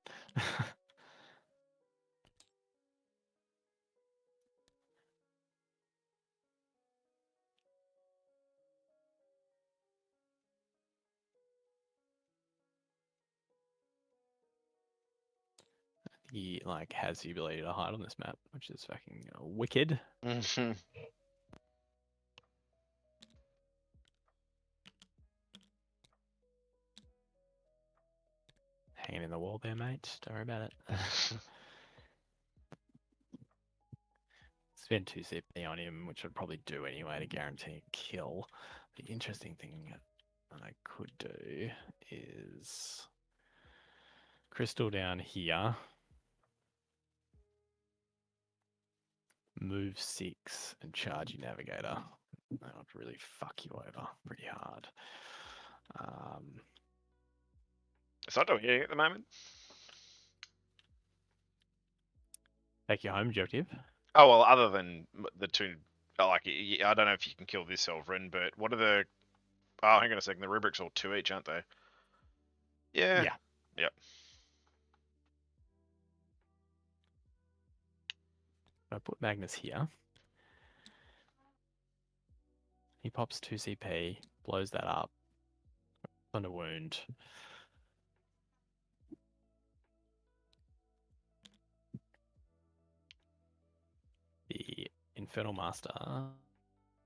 he like has the ability to hide on this map, which is fucking wicked. Mhm. Hanging in the wall there, mate. Don't worry about it. Spend 2 CP on him, which I'd probably do anyway to guarantee a kill. The interesting thing that I could do is crystal down here, move 6 and charge your navigator. That would really fuck you over pretty hard. It's not doing anything at the moment. Take your home objective. Oh well, other than the two, like I don't know if you can kill this Sovereign, but what are the? Oh, hang on a second. The rubrics all 2 each, aren't they? Yeah. Yeah. Yep. I put Magnus here. He pops 2 CP, blows that up, under wound. The Infernal Master.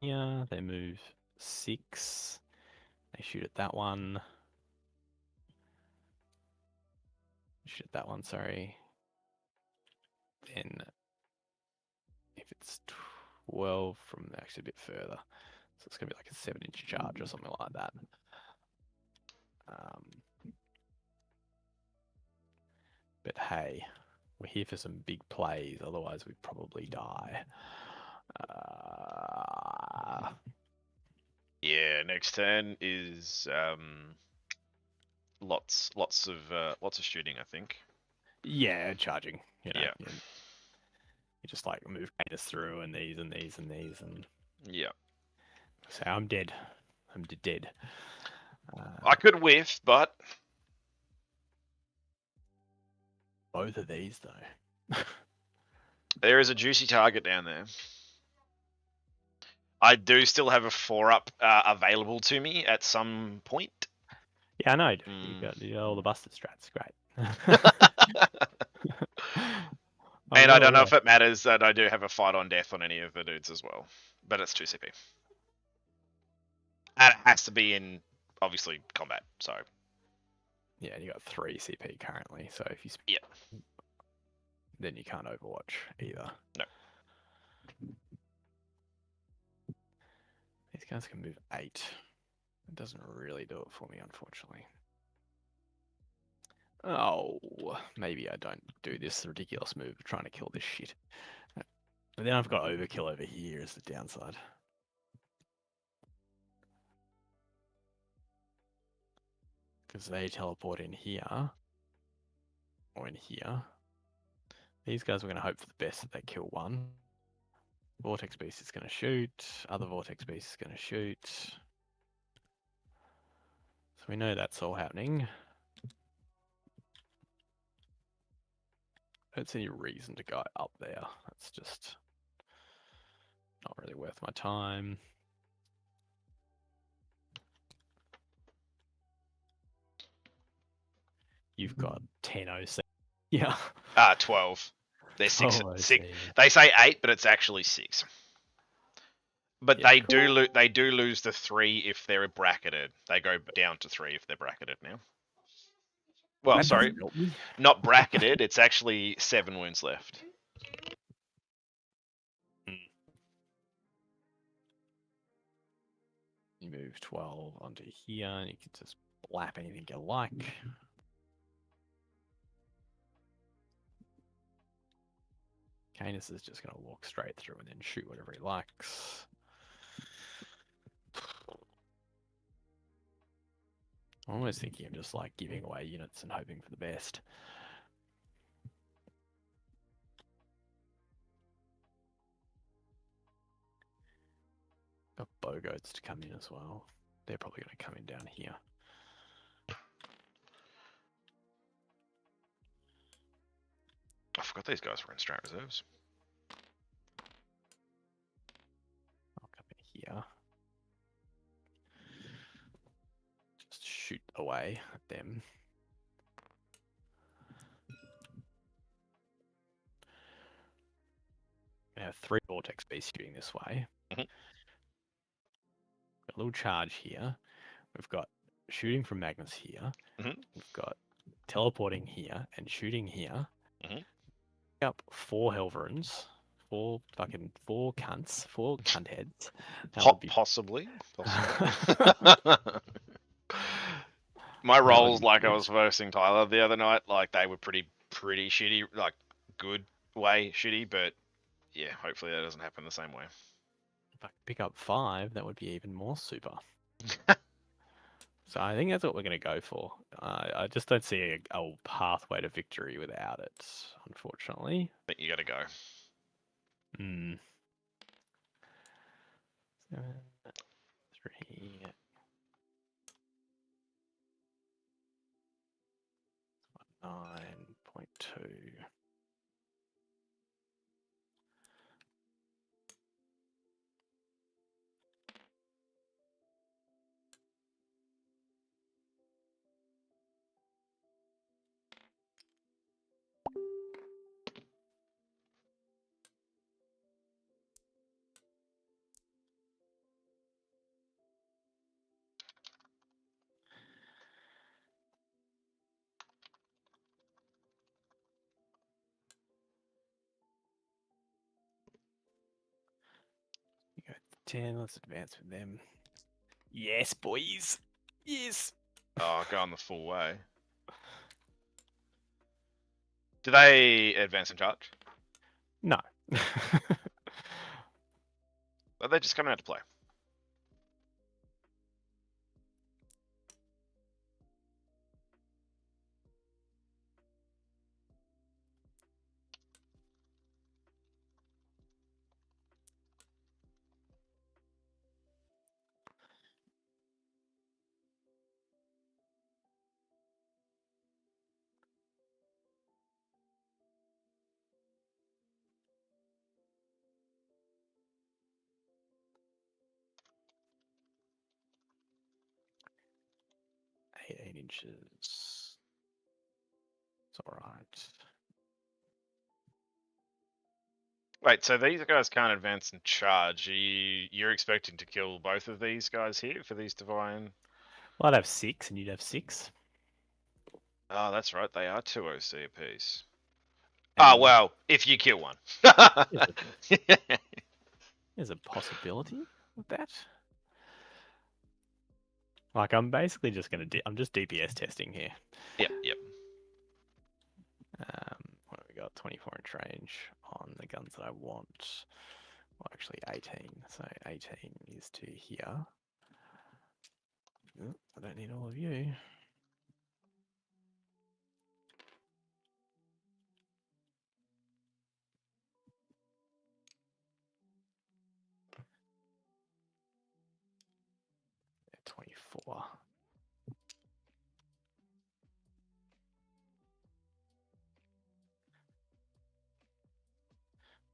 Yeah, they move 6. They shoot at that one. Shoot at that one, sorry. Then if it's 12 from actually a bit further. So it's gonna be like a 7-inch charge or something like that. But hey, we're here for some big plays, otherwise we'd probably die. Yeah. Next turn is lots of shooting, I think. Yeah, charging. You know, Yeah. You just like move Canis through and these and these and these and Yeah. so I'm dead. I'm dead. I could whiff, but Both of these though. there is a juicy target down there. I do still have a 4-up available to me at some point. Yeah, I know. You got all the busted strats. Great. And I don't know if it matters that I do have a fight on death on any of the dudes as well. But it's 2 CP. And it has to be in, obviously, combat, so. Yeah, you got 3 CP currently, so if you Yeah. then you can't Overwatch either. No. These guys can move 8. It doesn't really do it for me, unfortunately. Oh, maybe I don't do this ridiculous move of trying to kill this shit. But then I've got overkill over here as the downside. Because they teleport in here. Or in here. These guys are going to hope for the best that they kill one. Vortex Beast is going to shoot. Other Vortex Beast is going to shoot. So we know that's all happening. I don't see any reason to go up there. That's just not really worth my time. You've got 10 OC. Yeah. 12. They're 6. Oh, 6. They say 8, but it's actually 6. But Yeah, they do lose the 3 if they're bracketed. They go down to 3 if they're bracketed now. Well, That sorry, doesn't help me. not bracketed. It's actually 7 wounds left. You move 12 onto here, and you can just blap anything you like. Canis is just going to walk straight through and then shoot whatever he likes. I'm almost thinking of just like giving away units and hoping for the best. Got bow goats to come in as well. They're probably going to come in down here. I forgot these guys were in strat reserves. I'll come in here. Just shoot away at them. We have 3 vortex beasts shooting this way. Mhm. Got a little charge here. We've got shooting from Magnus here. Mhm. We've got teleporting here and shooting here. Mhm. Up 4 Helverins. 4 cunts. 4 cunt heads. That Po- would be possibly. that My would rolls, be like I good. was versing Tyler the other night, like they were pretty shitty, like good way shitty, but yeah, hopefully that doesn't happen the same way. If I could pick up 5, that would be even more super. So I think that's what we're going to go for. I just don't see a pathway to victory without it, unfortunately. I think you gotta go. 7, 3, 9.2. You go 10. Let's advance with them. Yes, boys. Yes. Oh, going the full way. Do they advance and charge? No. Are they just coming out to play? Eight inches. It's all right. Wait, so these guys can't advance and charge. You're expecting to kill both of these guys here for these divine? Well, I'd have 6, and you'd have 6. Oh, that's right. They are 2 OC apiece. And Ah, then well, if you kill one. there's a possibility with that. Like, I'm basically just going to... I'm just DPS testing here. Yep. What have we got? 24 inch range on the guns that I want. Well, actually 18. So 18 is to here. Oh, I don't need all of you. They're 24.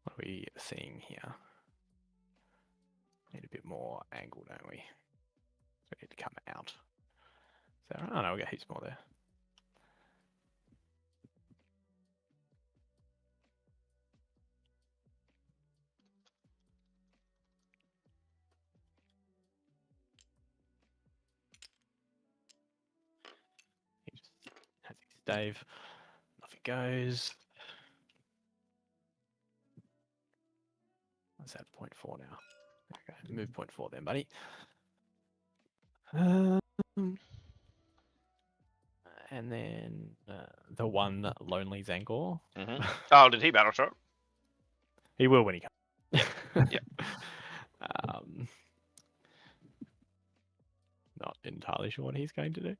What are we seeing here? Need a bit more angle, don't we? So we need to come out. So, oh no, we got heaps more there. He just has his stave. Off he goes. What's that? 0.4 now. Okay, move 0.4 then, buddy. And then the one lonely Zangor. Oh, did he battle shot? He will when he comes. Yep. Not entirely sure what he's going to do.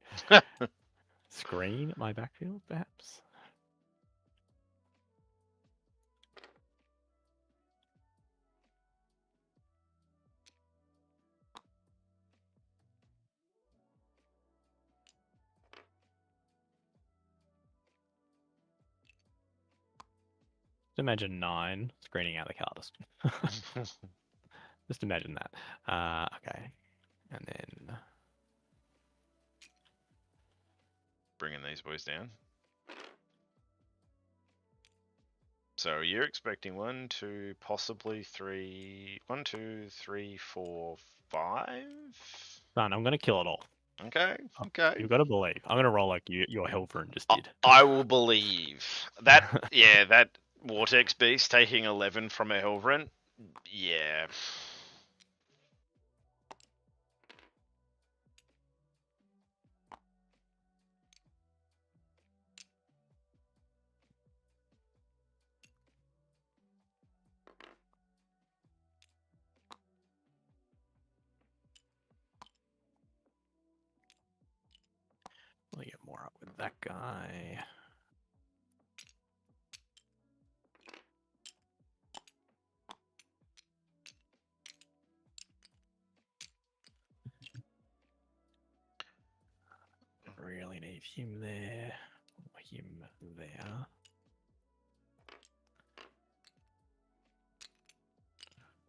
Screen my backfield, perhaps. Just imagine 9 screening out the cardist. Just imagine that. Okay. And then... Bringing these boys down. So you're expecting 1, 2, possibly 3. 1, 2, 3, 4, 5. Son, I'm gonna kill it all. Okay. Okay. You've got to believe. I'm gonna roll like your Helverin just did. I will believe that. Yeah, that Vortex Beast taking 11 from a Helverin. Yeah. Let me get more up with that guy. Really need him there. Him there.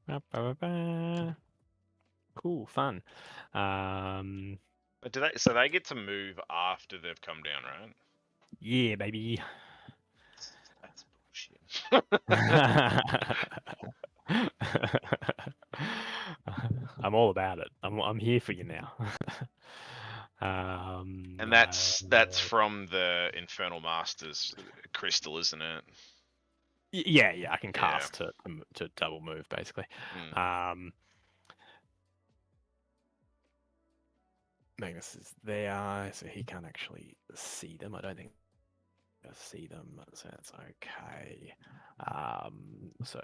Ba-ba-ba-ba. Cool, fun. But so they get to move after they've come down, right? Yeah, baby. That's bullshit. I'm all about it. I'm here for you now. And that's from the Infernal Masters crystal, isn't it? Yeah. I can Yeah. cast to double move basically. Magnus is there, so he can't actually see them. I don't think he'll see them, so that's okay. So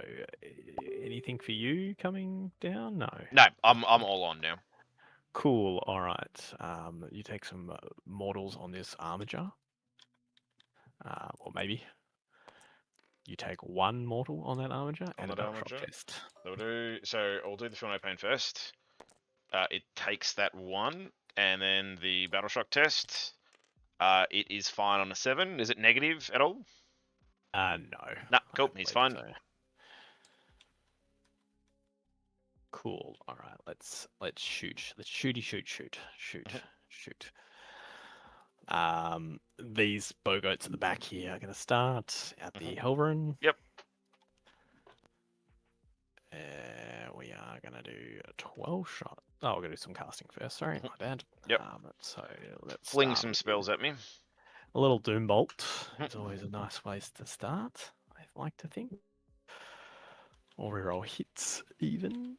anything for you coming down? No. No, I'm all on now. Cool. All right. You take some mortals on this armature, or maybe you take one mortal on that armature and a battle shock test. So I'll do the Feel No Pain first. It takes that 1, and then the battle shock test. It is fine on a 7. Is it negative at all? No. Nah, cool. He's fine. So. Cool. All right. Let's shoot. Let's shoot. These bowgoats at the back here are going to start at the Helverin. Yep. We are going to do a 12 shot. Oh, we're going to do some casting first. Sorry, my bad. Yep. So let's fling some spells at me. A little Doom Bolt is always a nice place to start, I like to think. Or reroll hits even.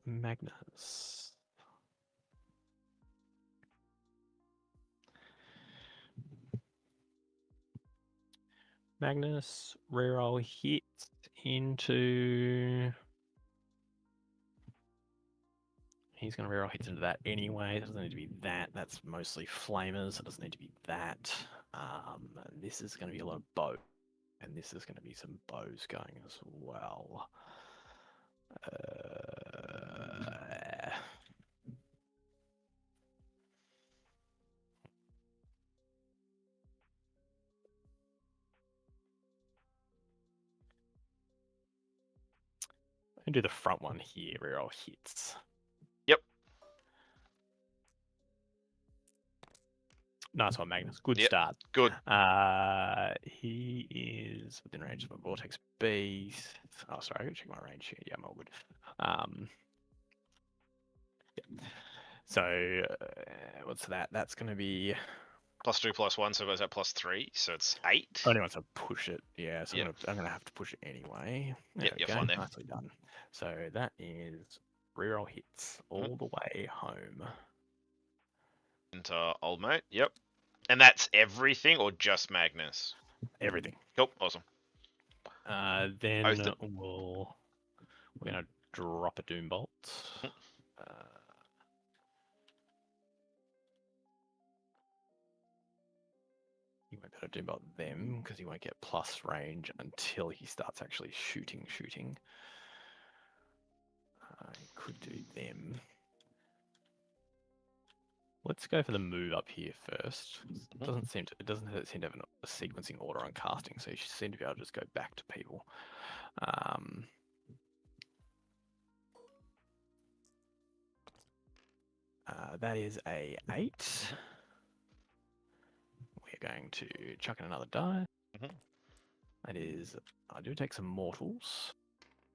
Magnus. Magnus, reroll hits into... He's going to reroll hits into that anyway. It doesn't need to be that. That's mostly flamers. It doesn't need to be that. This is going to be a lot of bow. And this is going to be some bows going as well. And do the front one here, reroll hits. Yep. Nice one, Magnus. Good start. Good. He is within range of a Vortex Beast. Oh, sorry, I gotta check my range here. Yeah, I'm all good. Yeah. So, what's that? That's going to be... +2, +1, so goes at +3, so it's 8. I only want to push it. Yeah, so I'm going to have to push it anyway. There we go. Fine there. Nicely done. So that is reroll hits all the way home. Into old mate. Yep. And that's everything or just Magnus? Everything. Cool. Awesome. Then we're going to drop a Doom Bolt. You won't be able to Doom Bolt them because he won't get plus range until he starts actually shooting. He could do them. Let's go for the move up here first. It doesn't seem to have a sequencing order on casting, so you should seem to be able to just go back to people. That is a 8. We are going to chuck in another die. Mhm. That is, I do take some mortals.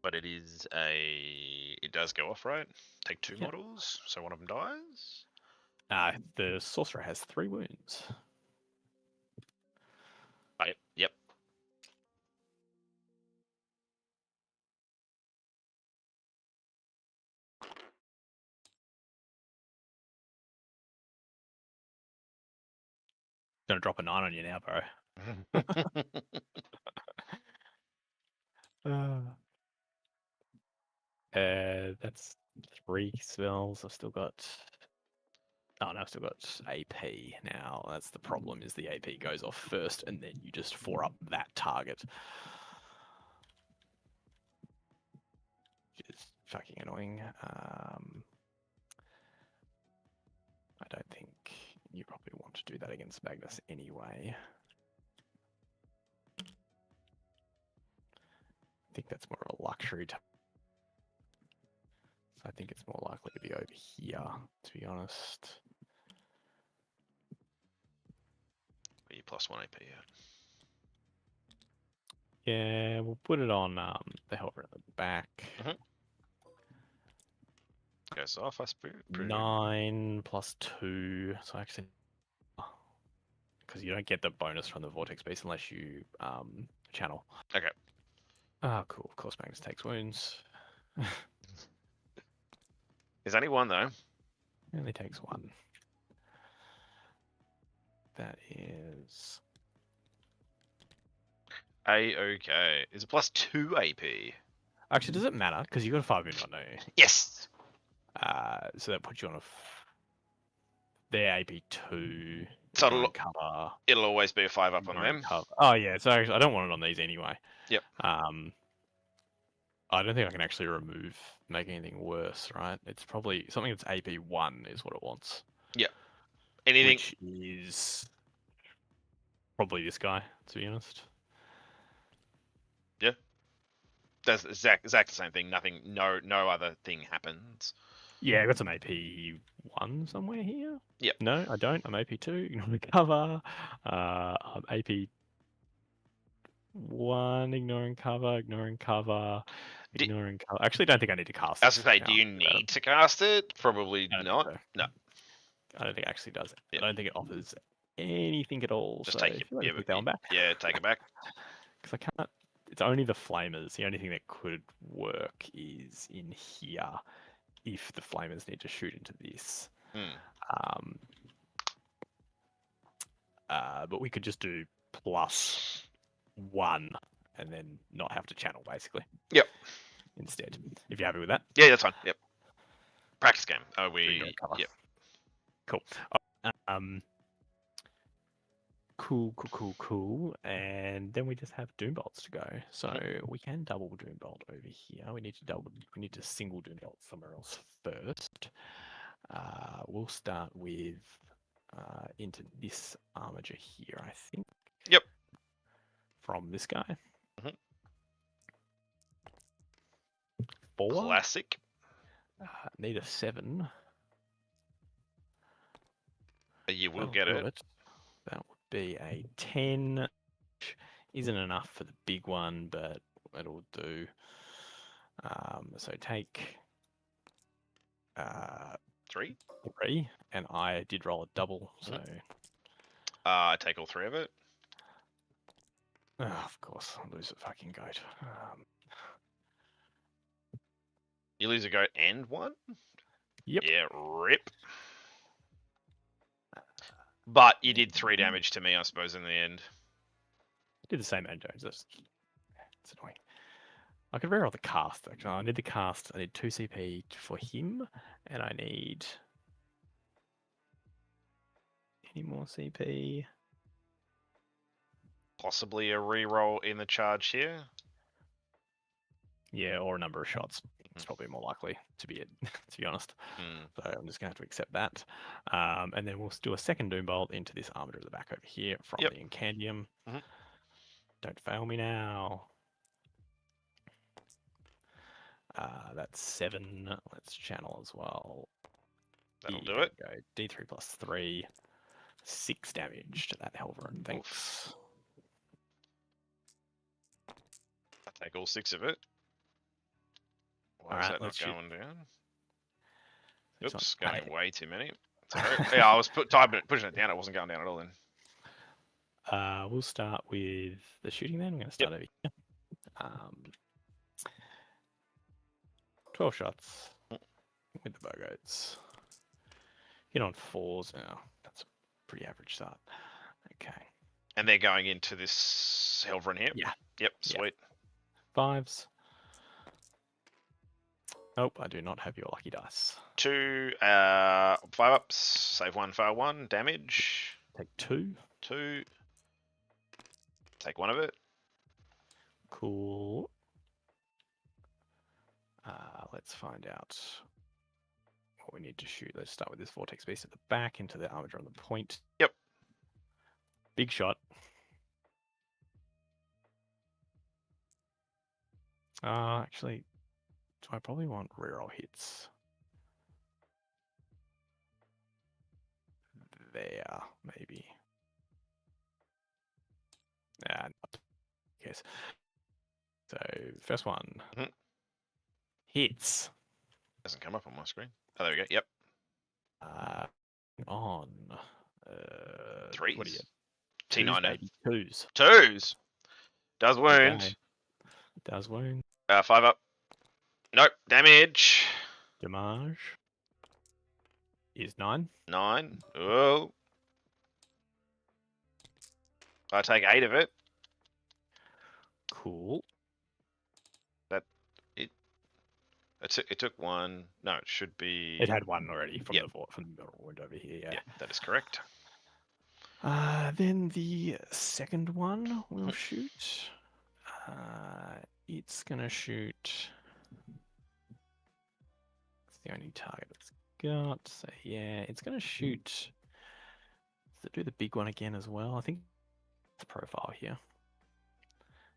But it is it does go off, right? Take 2 Yep. models, so one of them dies. The sorcerer has 3 wounds. Right. Yep. Gonna drop a 9 on you now, bro. That's 3 spells. I've still got. Oh no, I've still got AP now. That's the problem. Is the AP goes off first, and then you just 4-up that target, which is fucking annoying. I don't think you probably want to do that against Magnus anyway. I think that's more of a luxury. So I think it's more likely to be over here, to be honest. You +1 AP. Yeah, we'll put it on the helper at the back. Goes off, I suppose. 9 plus 2. So actually, because you don't get the bonus from the vortex beast unless you channel. Okay. Ah, cool. Of course, Magnus takes wounds. There's only 1 though. He only takes 1. That is Okay. Is it +2 AP? actually, does it matter? Because you got a 5 wound one, don't you? Yes. So that puts you on a. Their AP 2. So Cover. it'll always be a 5 up on them. Cover. Oh yeah. So actually, I don't want it on these anyway. Yep. I don't think I can actually make anything worse, right? It's probably something that's AP 1 is what it wants. Yep. Anything. Which is probably this guy, to be honest. Yeah. That's exactly the same thing. Nothing. No other thing happens. Yeah, I got some AP 1 somewhere here. Yep. No, I don't. I'm AP 2. Ignore the cover. I'm AP 1. Ignoring cover. Ignoring cover. Ignoring cover. Actually, don't think I need to cast it. I was going to say, do you need to cast it? Probably not. So. No. I don't think it actually does it. Yep. I don't think it offers anything at all. Just so take it. Yeah, take that one back. Yeah, take it back. Because I can't. It's only the flamers. The only thing that could work is in here, if the flamers need to shoot into this. But we could just do +1 and then not have to channel, basically. Yep. Instead, if you're happy with that. Yeah, that's fine. Yep. Practice game. Oh, we. Yep. Cool. Cool. And then we just have doom bolts to go. So we can double doom bolt over here. We need to single doom bolt somewhere else first. We'll start with into this armature here, I think. Yep. From this guy. 4. Classic. Need a 7. You will get it. That would be a 10. Which isn't enough for the big one, but it'll do. So take 3, and I did roll a double, so I take all 3 of it. Of course, I'll lose a fucking goat. You lose a goat and 1? Yep. Yeah, rip. But you did 3 damage to me, I suppose, in the end. Did the same damage. It's annoying. I could reroll the cast, actually. I need the cast. I need 2 CP for him, and I need any more CP. Possibly a reroll in the charge here. Yeah, or a number of shots. It's probably more likely to be it, to be honest. So I'm just going to have to accept that. And then we'll do a second Doom Bolt into this armature at the back over here from the Incandium. Don't fail me now. That's 7. Let's channel as well. That'll do it. Go D3 + 3. 6 damage to that Helverin. Thanks. I take all 6 of it. Why is Alright, that not let's shoot. going down? This Oops, one. going way too many. Sorry. Yeah, I was pushing it down. It wasn't going down at all then. We'll start with the shooting then. I'm going to start over here. 12 shots with the bowguards. Hit on 4s now. That's a pretty average start. Okay. And they're going into this Helverin here? Yeah. Yep, sweet. 5s. Nope, I do not have your lucky dice. 2, 5-ups. Save 1, fail 1. Damage. Take 2. 2. Take 1 of it. Cool. Let's find out what we need to shoot. Let's start with this vortex beast at the back into the armature on the point. Yep. Big shot. Actually, do I probably want reroll hits? There, maybe. Yes. So, first one. Mhm. Hits. Doesn't come up on my screen. Oh, there we go. Yep. On. 3s. What do you T9. baby. 2s. 2s. Does wound. Okay. Does wound. 5 up. Nope. Damage. Damage is 9. 9. Oh. I take 8 of it. Cool. It took 1. No, it should be. It had 1 already from Yep. the middle wound over here. Yeah. Yeah, that is correct. Then the second one will shoot. It's gonna shoot. It's the only target it's got. So yeah, it's gonna shoot. Does it do the big one again as well? I think the profile here.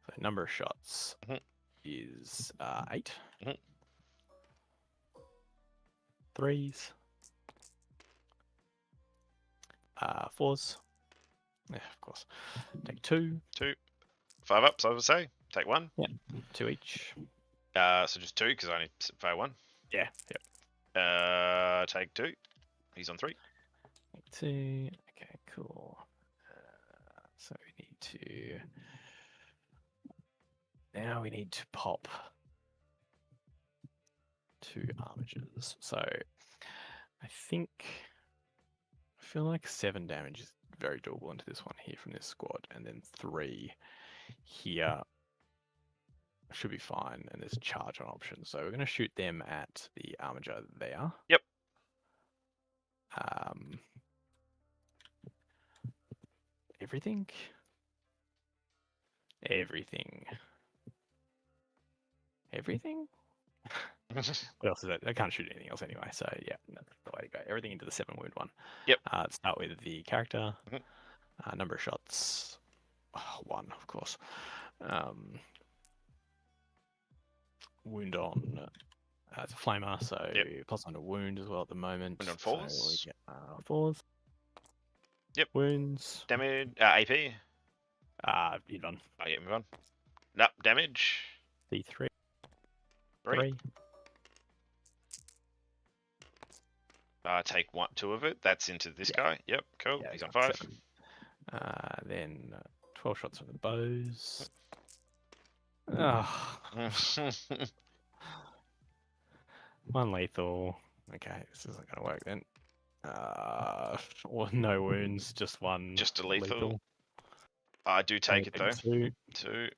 So number of shots is 8. 3s. 4s. Yeah, of course. Take 2. 2. 5 ups, I would say. Take 1. Yeah, 2 each. So just 2 because I only fail 1. Yeah, yep. Take 2. He's on 3. Take 2. Okay, cool. So we need to. Now we need to pop 2 armatures. So I feel like 7 damage is very doable into this one here from this squad, and then 3 here should be fine. And there's a charge on option, so we're going to shoot them at the armature there. Yep. Everything. What else is that? I can't shoot anything else anyway, so yeah, that's the way to go. Everything into the 7 wound one. Yep. Let's start with the character. Number of shots. 1, of course. Wound on. It's a flamer, so plus on a wound as well at the moment. Wound on 4s. So we get 4s. Yep. Wounds. Damage. AP. Move on. Oh yeah, move on. Nope. Damage. D3. 3. Take 2 of it. That's into this guy. Yep. Cool. Yeah, He's on 5. 7. Then 12 shots with the bows. One lethal. Okay, this isn't going to work then. Or no wounds, just 1. Just a lethal. I do take it though. 2. 2.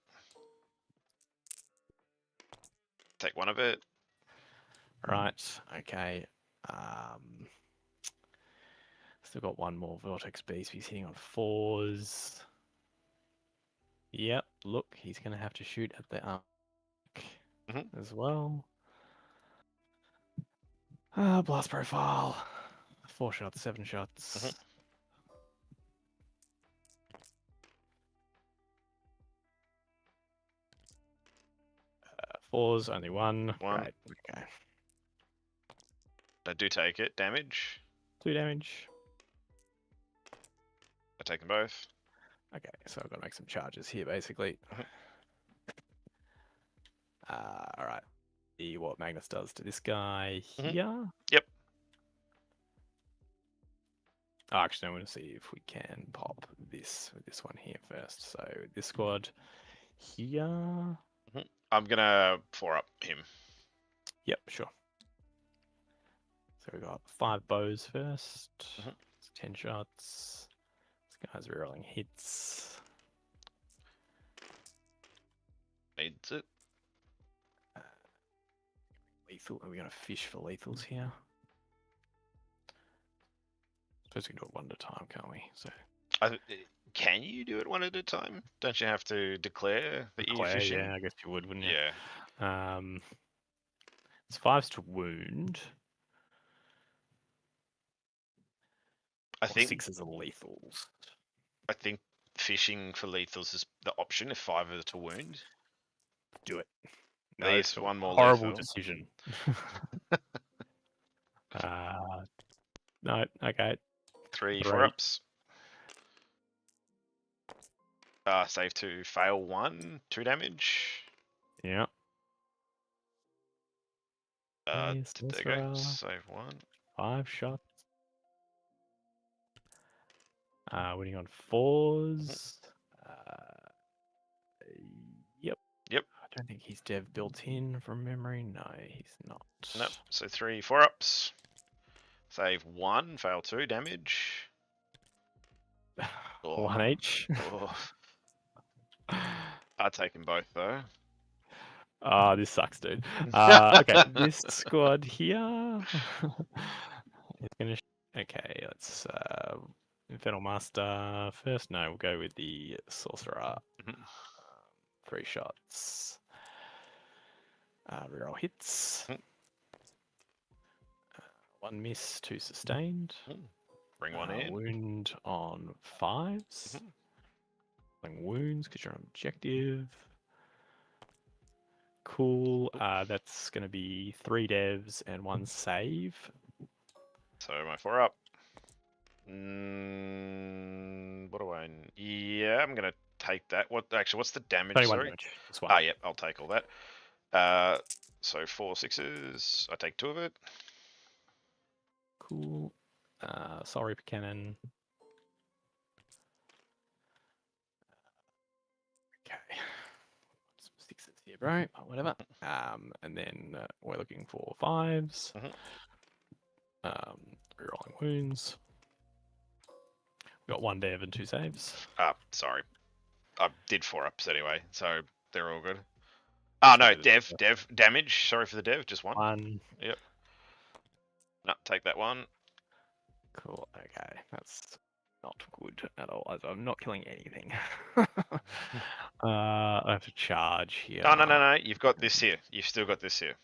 Take 1 of it. Right. Okay. Still got 1 more vortex beast. He's hitting on 4s. Yep. Look, he's going to have to shoot at the arc as well. Blast profile. 4 shots, 7 shots. 4s, only 1. 1. Right. Okay. I do take it. Damage. 2 damage. take them both. Okay, so I've got to make some charges here, basically. Mhm. All right. See what Magnus does to this guy Mhm. here. Yep. Oh, actually, I'm going to see if we can pop this with this one here first. So this squad here. I'm gonna 4-up him. Yep, sure. So we got 5 bows first. Mhm. It's 10 shots. This guy's rolling hits. Needs it. Lethal. Are we going to fish for lethals here? Suppose we can do it one at a time, can't we? So Can you do it one at a time? Don't you have to declare that you're Claire, fishing? yeah, I guess you would, wouldn't you? Yeah. It's 5s to wound. I think 6s are lethals. I think fishing for lethals is the option if 5 are to wound. Do it. No, there's one more horrible lethal. decision. No, okay. 3 Three. 4-ups. Save 2, fail 1, 2 damage. Yeah. There Nice, you go. Save 1. 5 shots. Winning on 4s. Yep. Yep. I don't think he's dev built in from memory. No, he's not. Nope. So 3 4-ups. Save 1, fail 2 damage. 1 each. Oh. I'll take them both though. This sucks, dude. Okay, this squad here is gonna. Okay, let's Infernal Master first. No, we'll go with the Sorcerer. 3 shots. Reroll hits. 1 miss, 2 sustained. Bring 1 in. Wound on 5s. Wounds because you're on objective. Cool. That's going to be 3 devs and 1 save. So my 4-up. What do I? Yeah, I'm gonna take that. What's the damage? 21 Sorry. damage. That's one. Yep, I'll take all that. So 4 6s. I take 2 of it. Cool. Soul Reaper Cannon. Okay. Some 6s here, bro. Whatever. And then we're looking for 5s. Rerolling wounds. Got 1 dev and 2 saves. Sorry. I did 4-ups anyway, so they're all good. Oh no, dev damage. Sorry for the dev, just 1. 1. Yep. No, take that 1. Cool. Okay, that's not good at all. I'm not killing anything. I have to charge here. Oh no. You've got this here. You've still got this here.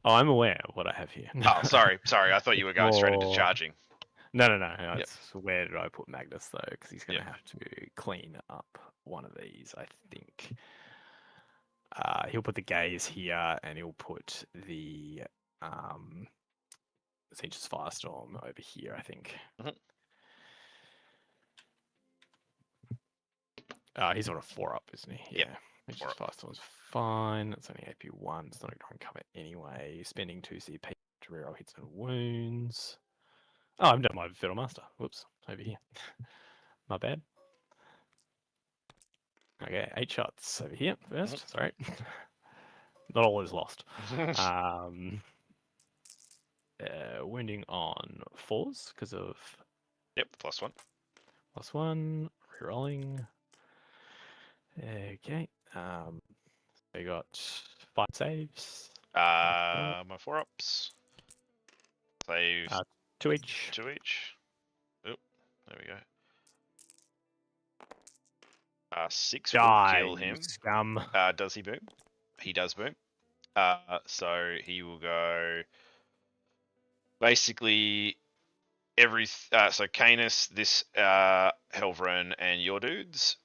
Oh, I'm aware of what I have here. Oh, sorry. I thought you were going straight into charging. No. Where did I put Magnus though? Because he's going to have to clean up one of these, I think. He'll put the gaze here, and he'll put the Siege's Firestorm over here, I think. He's on a 4-up, isn't he? Yeah. Siege's Firestorm's fine. It's only AP 1. It's not a ground cover anyway. Spending 2 CP to reroll hits and wounds. Oh, I've done my Fiddle Master. Whoops, over here. My bad. Okay, 8 shots over here first. Sorry. Not all is lost. Wounding on 4s because of... Yep, +1. +1. Rerolling. Okay. So we got 5 saves. My 4-ups. Save 2 each. 2 each. Oop, there we go. 6 will kill him. Scum. Does he boom? He does boom. So he will go basically so Canis, this Helvron, and your dudes.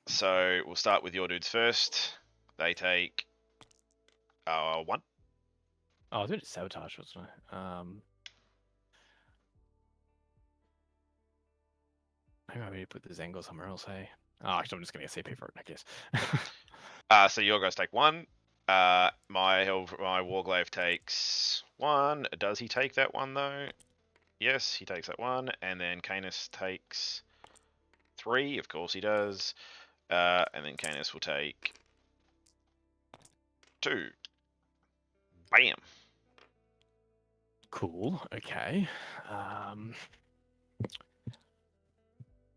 So we'll start with your dudes first. They take 1. Oh, I was going to sabotage, wasn't I? Maybe I need to put the Zengor somewhere else, hey? Oh, actually, I'm just going to get CP for it, I guess. So your guys take 1. My Warglaive takes 1. Does he take that 1 though? Yes, he takes that 1, and then Canis takes 3. Of course he does. And then Canis will take 2. Bam. Cool. Okay.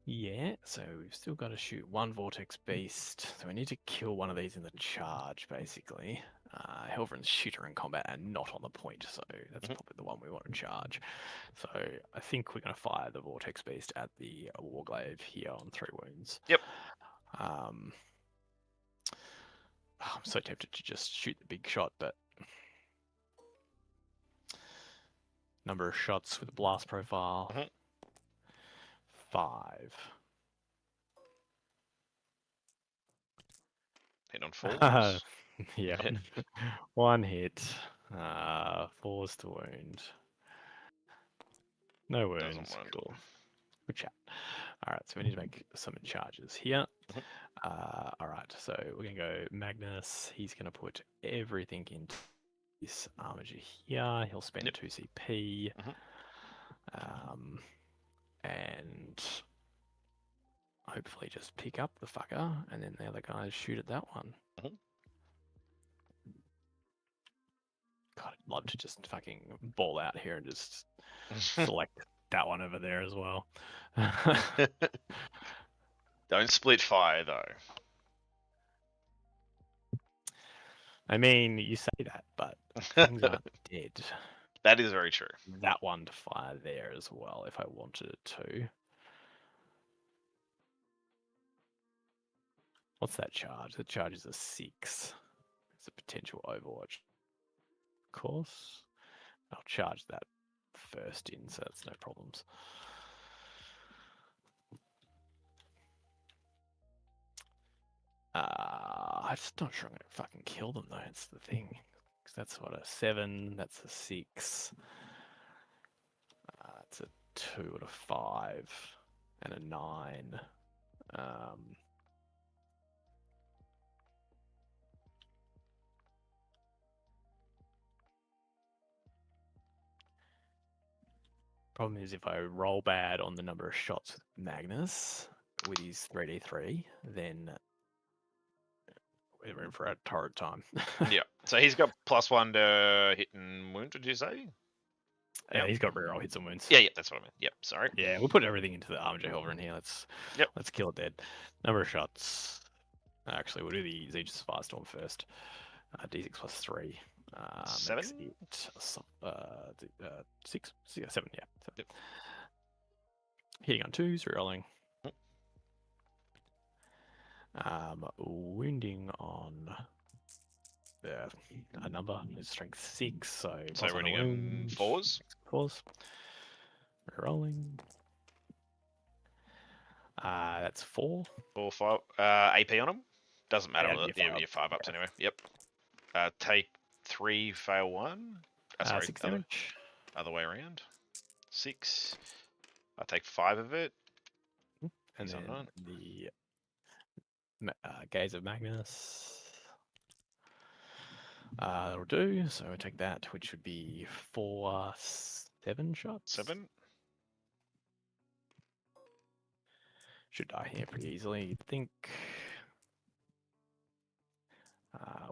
Yeah, so we've still got to shoot 1 Vortex Beast. So we need to kill one of these in the charge, basically. Helverin's shooter in combat and not on the point, so that's probably the one we want to charge. So I think we're going to fire the Vortex Beast at the Warglaive here on 3 wounds. Yep. I'm so tempted to just shoot the big shot, but number of shots with a blast profile. 5. Hit on 4s. Yeah. 1 hit. 4s to wound. No wounds. Cool. Good chat. Alright, so we need to make some charges here. Alright, so we're going to go Magnus. He's going to put everything into this armature here. He'll spend 2 CP. And hopefully just pick up the fucker, and then the other guys shoot at that one. God, I'd love to just fucking ball out here and just select that one over there as well. Don't split fire though. I mean, you say that, but things aren't dead. That is very true. That one to fire there as well, if I wanted it to. What's that charge? The charge is a 6. It's a potential Overwatch. Of course. I'll charge that first in, so that's no problems. I'm just not sure I'm going to fucking kill them, though. That's the thing. Because that's what, a 7, that's a 6. It's a 2 and a 5, and a 9. Problem is, if I roll bad on the number of shots with Magnus with his 3d3, then we're in for a torrid time. Yeah. So he's got +1 to hit and wound, did you say? Yeah, he's got reroll hits and wounds. Yeah, that's what I meant. Yep, sorry. Yeah, we'll put everything into the Armature Helver in here. Let's kill it dead. Number of shots. Actually, we'll do the Aegis Firestorm first. D6 plus 3. 7? 6? 7, yeah. Yep. Hitting on 2s, rerolling. Wounding on a number is strength 6, so running in 4s. 4s. Rerolling. That's 4. 4, 5. AP on him. Doesn't matter. Yeah, you're 5 ups anyway. Yep. Take 3, fail 1. Sorry, 6 damage. Other way around. 6. I take 5 of it. And then the Gaze of Magnus. That'll do. So I take that, which would be 4, 7 shots. 7. Should die here pretty easily, you'd think.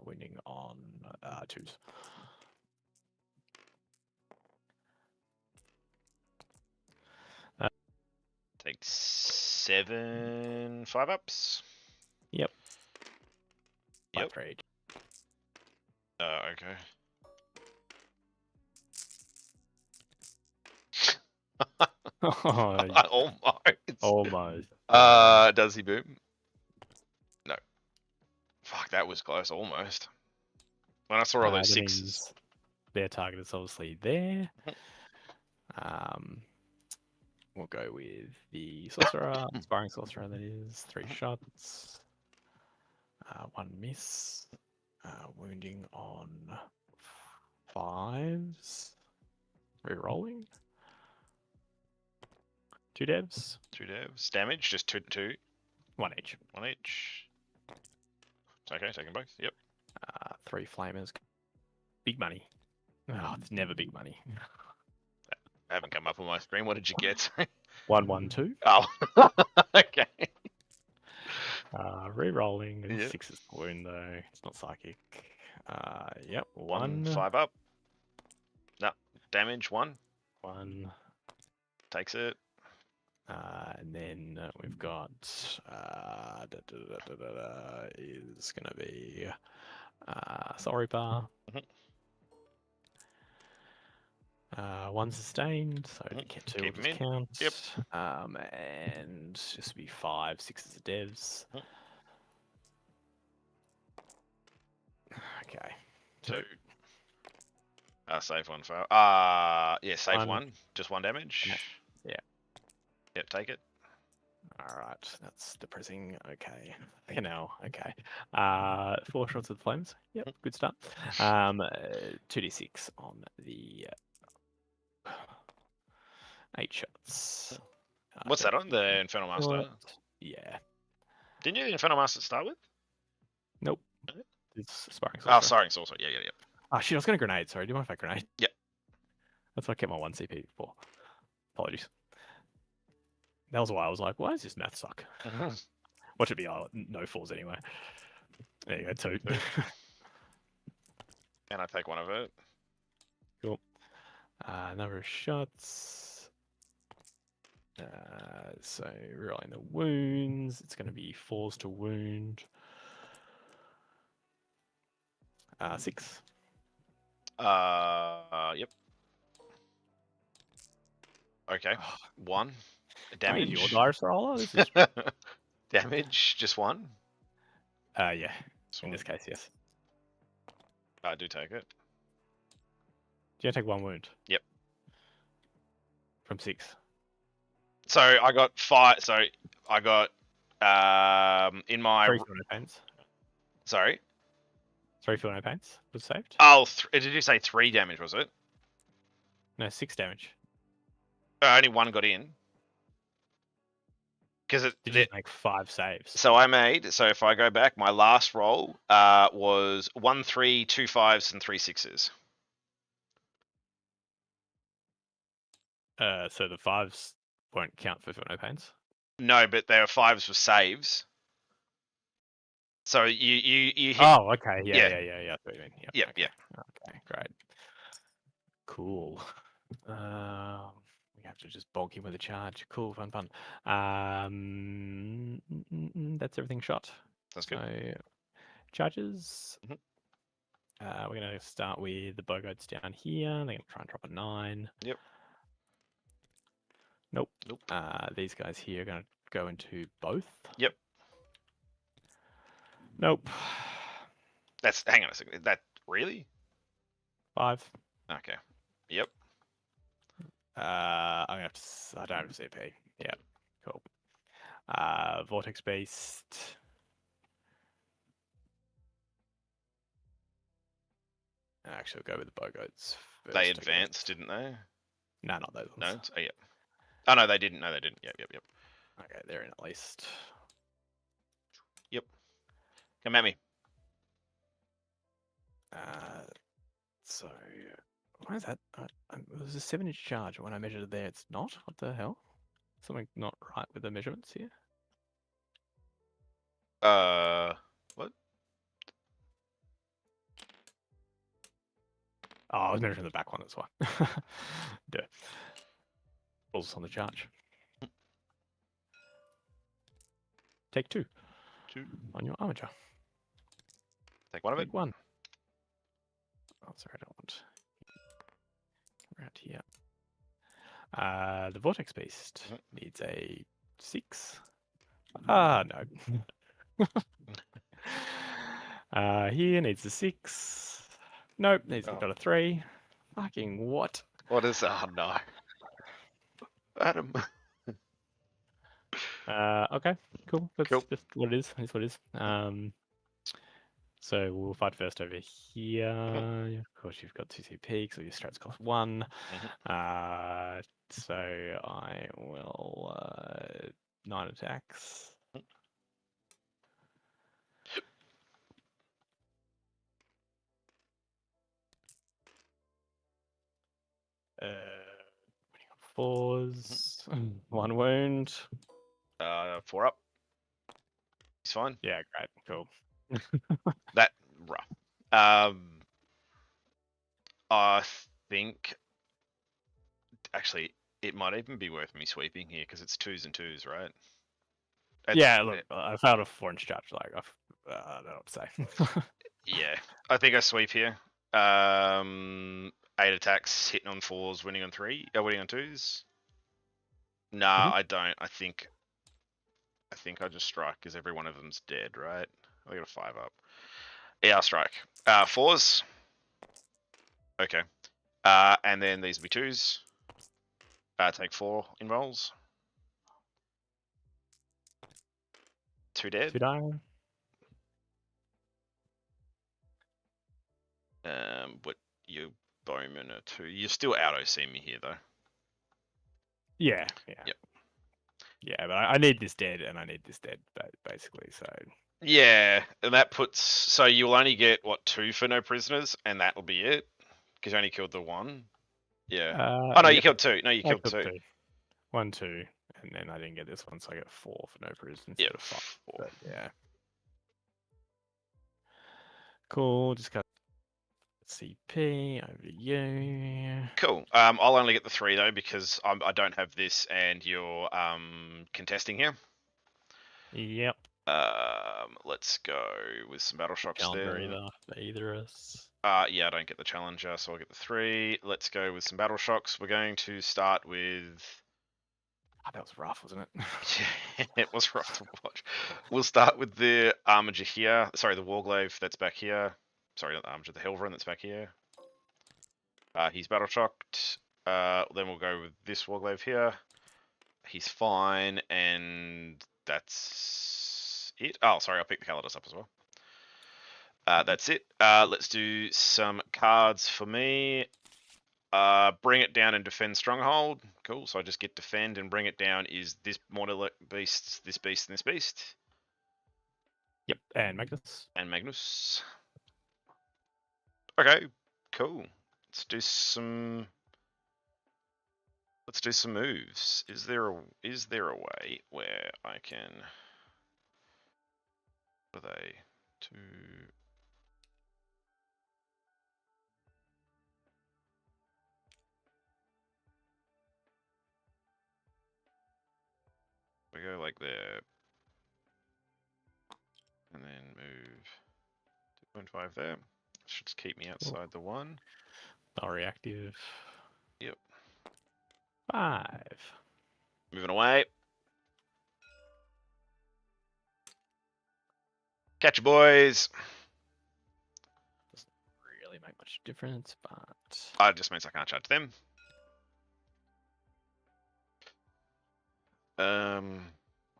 Winning on 2s. Take 7 5 ups. Yep. Yep. Trade. Okay. Almost. Does he boom? No. Fuck, that was close, almost. When I saw all those 6s. Their target is obviously there. We'll go with the Sorcerer, Sparring Sorcerer, that is. 3 shots. 1 miss. Wounding on 5s. Rerolling. 2 devs. 2 devs. Damage, just 2. 1 each. 1 each. It's okay, taking both. Yep. 3 flamers. Big money. Oh, it's never big money. I haven't come up on my screen. What did you get? 1, 1, 2. Oh, okay. Re-rolling. Yep. 6 is wound though. It's not psychic. Yep. 1, 1. 5 up. No, damage 1. 1. Takes it. And then we've got is gonna be Soul Reaper. 1 sustained, so if you get 2 Keep will 'em just in. count. Yep. And just be 5, 6 is the devs. Okay. 2. Save 1 fail. Yeah, save 1. 1. Just 1 damage. Yeah. Yep, take it. Alright, that's depressing. Okay. Now, okay. 4 shots of the flames. Yep, good start. 2d6 on the 8 shots. What's that on? The Infernal Master? Yeah. Didn't you the Infernal Master to start with? Nope. No? It's Sparring Oh, Sorcerer. sorry. Yeah. Oh shit, I was going to grenade. Sorry, do you mind if I grenade? Yep. That's what I kept my 1 CP for. Apologies. That was why I was like, why does this math suck? What should be no 4s anyway. There you go, 2. And I take 1 of it. Cool. Number of shots. So rolling the wounds. It's going to be 4s to wound. 6. Yep. Okay. 1. Damage. Your dice roller? This is... Damage, just 1. Yeah. In this case, yes. I do take it. Do you take 1 wound? Yep. From 6. So I got 5. So I got in my 3 feel no pains. Sorry. 3 feel no pains was saved. Oh, did you say 3 damage? Was it? No, 6 damage. Only 1 got in. Because it Did you make 5 saves? So I made. So if I go back, my last roll was 1 3, 2 5s, and 3 6s. So the 5s won't count for feel no pains. No, but there are 5s for saves. So you hit. Oh, okay. Yeah. That's what you mean. Yep. Okay. Okay, great. Cool. We have to just bonk him with a charge. Cool, fun. That's everything shot. That's good. So, charges. We're going to start with the Bogoats down here. They're going to try and drop a 9. Yep. Nope. These guys here are going to go into both. Yep. Nope. Hang on a second. That really? 5. Okay. Yep. I'm gonna have to. I don't have CP. Yeah. Cool. Vortex Beast. Actually, we'll go with the Bogoats first. They advanced, didn't they? No, not those ones. No. Oh, yeah. Oh no, they didn't. No, they didn't. Yep. Okay, they're in at least. Yep. Come at me. So why is that? It was a 7-inch charge. When I measured it there, it's not. What the hell? Something not right with the measurements here. What? Oh, I was measuring the back one. That's why. Duh. Balls on the charge. Take 2. 2 on your armature. Take 1 of it. Take 1. Oh, sorry, I don't want. Come around here. The Vortex Beast needs a 6. No. Here needs a 6. Nope, needs got a 3. Fucking what? What is that? Oh no. Adam. Okay, cool. That's Cool. just what it is. That's what it is. So we'll fight first over here. Of course, you've got 2 CP, so your strats cost 1. So I will 9 attacks. Fours, 1 wound. 4 up. He's fine. Yeah, great, cool. That rough. I think actually it might even be worth me sweeping here because it's 2s and 2s, right? Yeah, look, I failed a 4-inch charge. Like, I don't know what to say. Yeah, I think I sweep here. 8 attacks, hitting on 4s, winning on 3, winning on 2s. Nah, I don't. I think I just strike because every one of them's dead, right? I got a 5 up. Yeah, I'll strike. 4s. Okay. And then these will be 2s. Take 4 in rolls. 2 dead. 2 dying. But you bowman are 2. You're still out OC me here though. Yeah. Yep. Yeah, but I need this dead and I need this dead, basically. So Yeah, and that puts so you'll only get what 2 for no prisoners, and that'll be it because you only killed the 1. Yeah. Oh no, you killed 2. No, you killed 2. 1, 2, and then I didn't get this one, so I got 4 for no prisoners instead Yep, of 5. 4. But yeah. Cool. Just got CP over you. Cool. I'll only get the 3 though because I don't have this, and you're contesting here. Yep. Let's go with some battle shocks Challenger there. either for either of us. Yeah, I don't get the challenger, so I'll get the 3. Let's go with some battle shocks. We're going to start with. That was rough, wasn't it? Yeah, it was rough to watch. We'll start with the Armiger here. Sorry, the Warglaive that's back here. Sorry, not the Armiger, the Helverin that's back here. He's battle shocked. Then we'll go with this Warglaive here. He's fine, and that's it. Oh, sorry, I'll pick the Calidus up as well. That's it. Let's do some cards for me. Bring it down and defend stronghold. Cool. So I just get defend and bring it down is this Mortal Beast, this beast, and this beast. Yep. And Magnus. And Magnus. Okay. Cool. Let's do some moves. Is there a way where I can? What are they? 2. We go like there. And then move 2.5 there. Should just keep me outside the 1. Not reactive. Yep. 5. Moving away. Catch you, boys. Doesn't really make much difference, but It just means I can't charge them.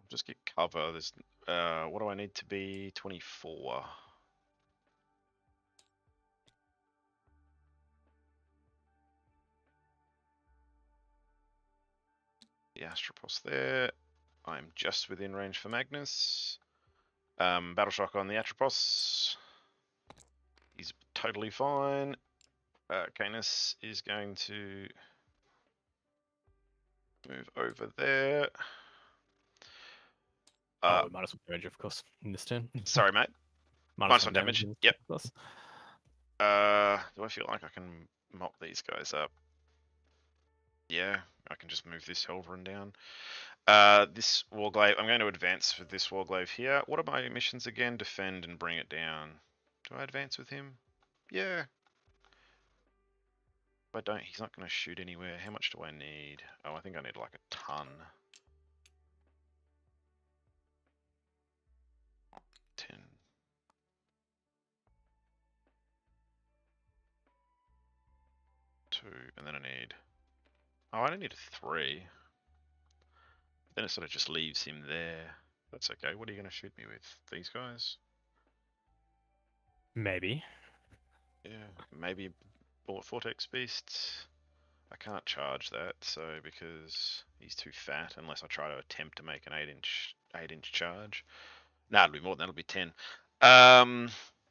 Just get cover. There's what do I need to be? 24. The Astropos there. I'm just within range for Magnus. Battle shock on the Atropos. He's totally fine. Canis is going to move over there. minus 1 damage, of course, in this turn. Sorry, mate. Minus 1 damage. Yep. Of course. Do I feel like I can mop these guys up? Yeah, I can just move this Helverin down. This Warglaive, I'm going to advance with this Warglaive here. What are my missions again? Defend and bring it down. Do I advance with him? Yeah. If I don't, he's not going to shoot anywhere. How much do I need? Oh, I think I need like a ton. 10. Two, and then I need. Oh, I only need a 3. Then it sort of just leaves him there. That's okay. What are you going to shoot me with? These guys? Maybe. Yeah, maybe Vortex Beasts. I can't charge that, so because he's too fat, unless I try to attempt to make an 8-inch charge. Nah, it'll be more than that. It'll be 10.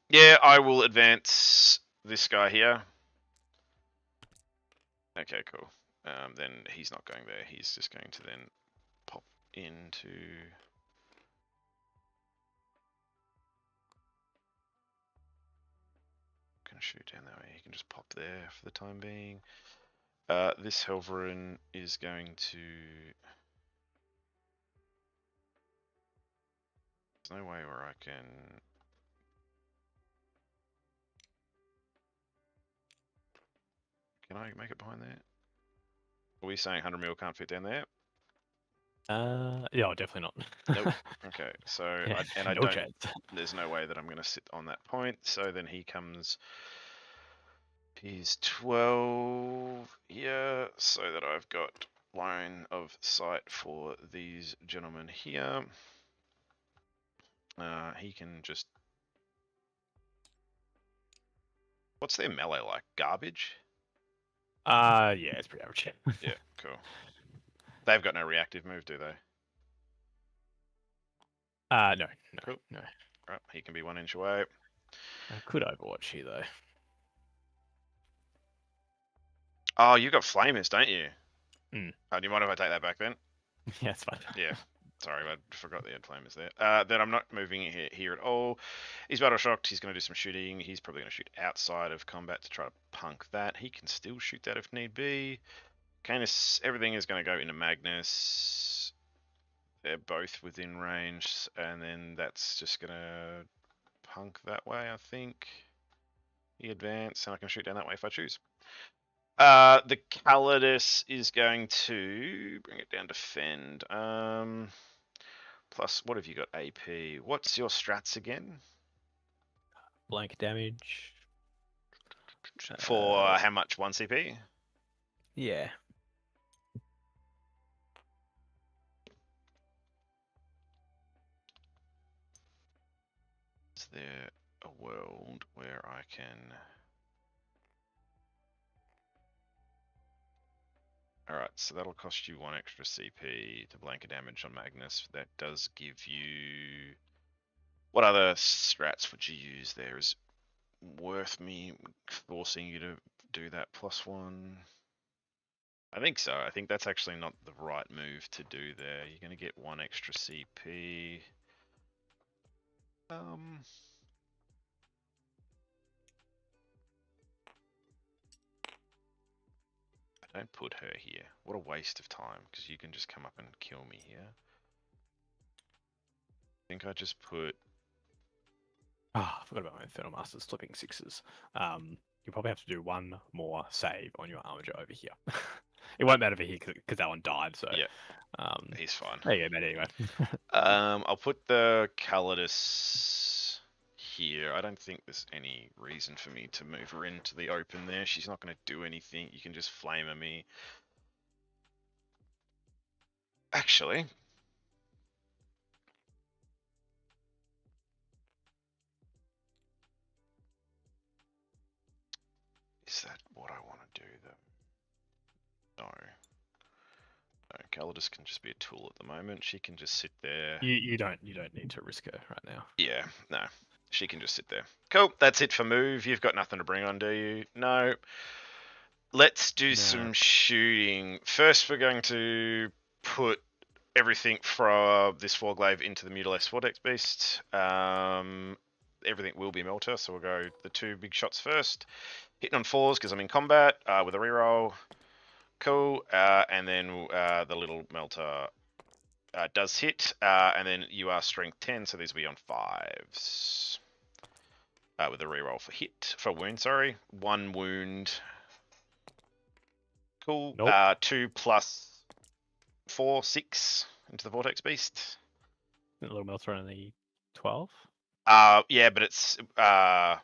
Yeah, I will advance this guy here. Okay, cool. Then he's not going there. He's just going to then pop into. Can shoot down that way. He can just pop there for the time being. This Helverin is going to. There's no way where I can. Can I make it behind there? Are we saying 100 mil can't fit down there? Yeah, definitely not. Nope. Okay, so Yeah, I no don't. chance. There's no way that I'm going to sit on that point. So then he comes. He's 12 here, so that I've got line of sight for these gentlemen here. He can just. What's their melee like? Garbage? Yeah, it's pretty average. Yeah, cool. They've got no reactive move, do they? No, Cool. no. Right, he can be 1 inch away. I could Overwatch here though. Oh, you got flamers, don't you? Mm. Do you mind if I take that back then? Yeah, it's fine. Yeah. Sorry, I forgot the flamers there. Then I'm not moving here at all. He's battle shocked. He's going to do some shooting. He's probably going to shoot outside of combat to try to punk that. He can still shoot that if need be. Canis, everything is going to go into Magnus. They're both within range, and then that's just going to punk that way, I think. He advance, and I can shoot down that way if I choose. The Calidus is going to bring it down to fend. Plus, what have you got? AP. What's your strats again? Blank damage. For how much? 1 CP? Yeah. Is there a world where I can... Alright, so that'll cost you 1 extra CP to blanket damage on Magnus. That does give you... What other strats would you use there? Is it worth me forcing you to do that +1? I think so. I think that's actually not the right move to do there. You're going to get 1 extra CP. I don't put her here. What a waste of time, because you can just come up and kill me here. I think I just put... I forgot about my Infernal Masters flipping 6s. You probably have to do 1 more save on your Armager over here. It won't matter for here because that one died, so... Yeah, he's fine. There you go, mate, anyway. I'll put the Calidus here. I don't think there's any reason for me to move her into the open there. She's not going to do anything. You can just flamer me. Actually... Is that what I want to do, though? No. No, Calidus can just be a tool at the moment. She can just sit there. You don't need to risk her right now. Yeah, no. She can just sit there. Cool, that's it for move. You've got nothing to bring on, do you? No. Let's do some shooting. First, we're going to put everything from this Warglaive into the Mutilated Vortex Beast. Everything will be Melter, so we'll go the 2 big shots first. Hitting on 4s because I'm in combat with a reroll. Cool. And then the little Melter does hit. And then you are strength 10, so these will be on 5s. With a reroll for wound, sorry. 1 wound. Cool. Nope. 2 plus 4, 6 into the Vortex Beast. A little Melter only 12? Yeah, but it's well,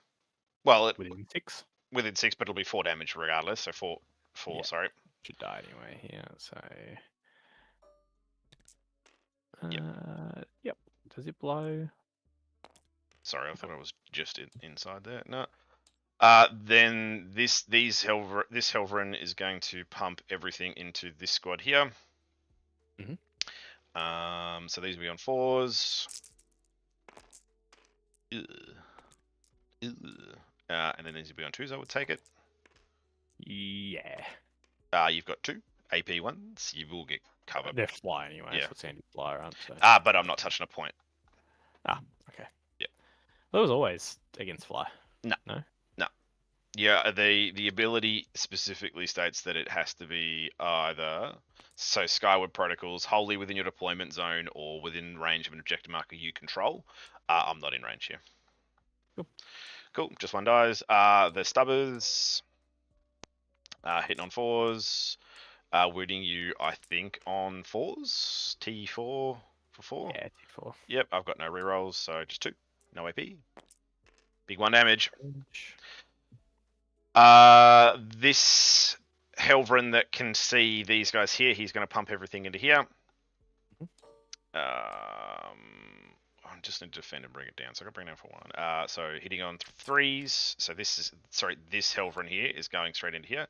Within 6? Within 6, but it'll be 4 damage regardless. So 4, Yeah. sorry. Should die anyway. Yeah. So. Yep. Does it blow? Sorry, I thought I was just inside there. No. Then this Helverin is going to pump everything into this squad here. So these will be on 4s. And then these will be on 2s, I would take it. Yeah. You've got 2 AP ones. You will get cover. They're fly anyway. Yeah. That's what Sandy fly, aren't so. But I'm not touching a point. Okay. Yeah. That was always against fly. No. No? No. Yeah, the ability specifically states that it has to be either Skyward Protocols wholly within your deployment zone or within range of an objective marker you control. I'm not in range here. Cool. Just 1 dies. The Stubbers hitting on 4s. Wounding you, I think, on 4s. T4 for 4. Yeah, T4. Yep, I've got no rerolls, so just 2. No AP. Big 1 damage. This Helverin that can see these guys here, he's going to pump everything into here. I just need to defend and bring it down, so I can bring it down for 1. So hitting on 3s. So this Helverin here is going straight into here.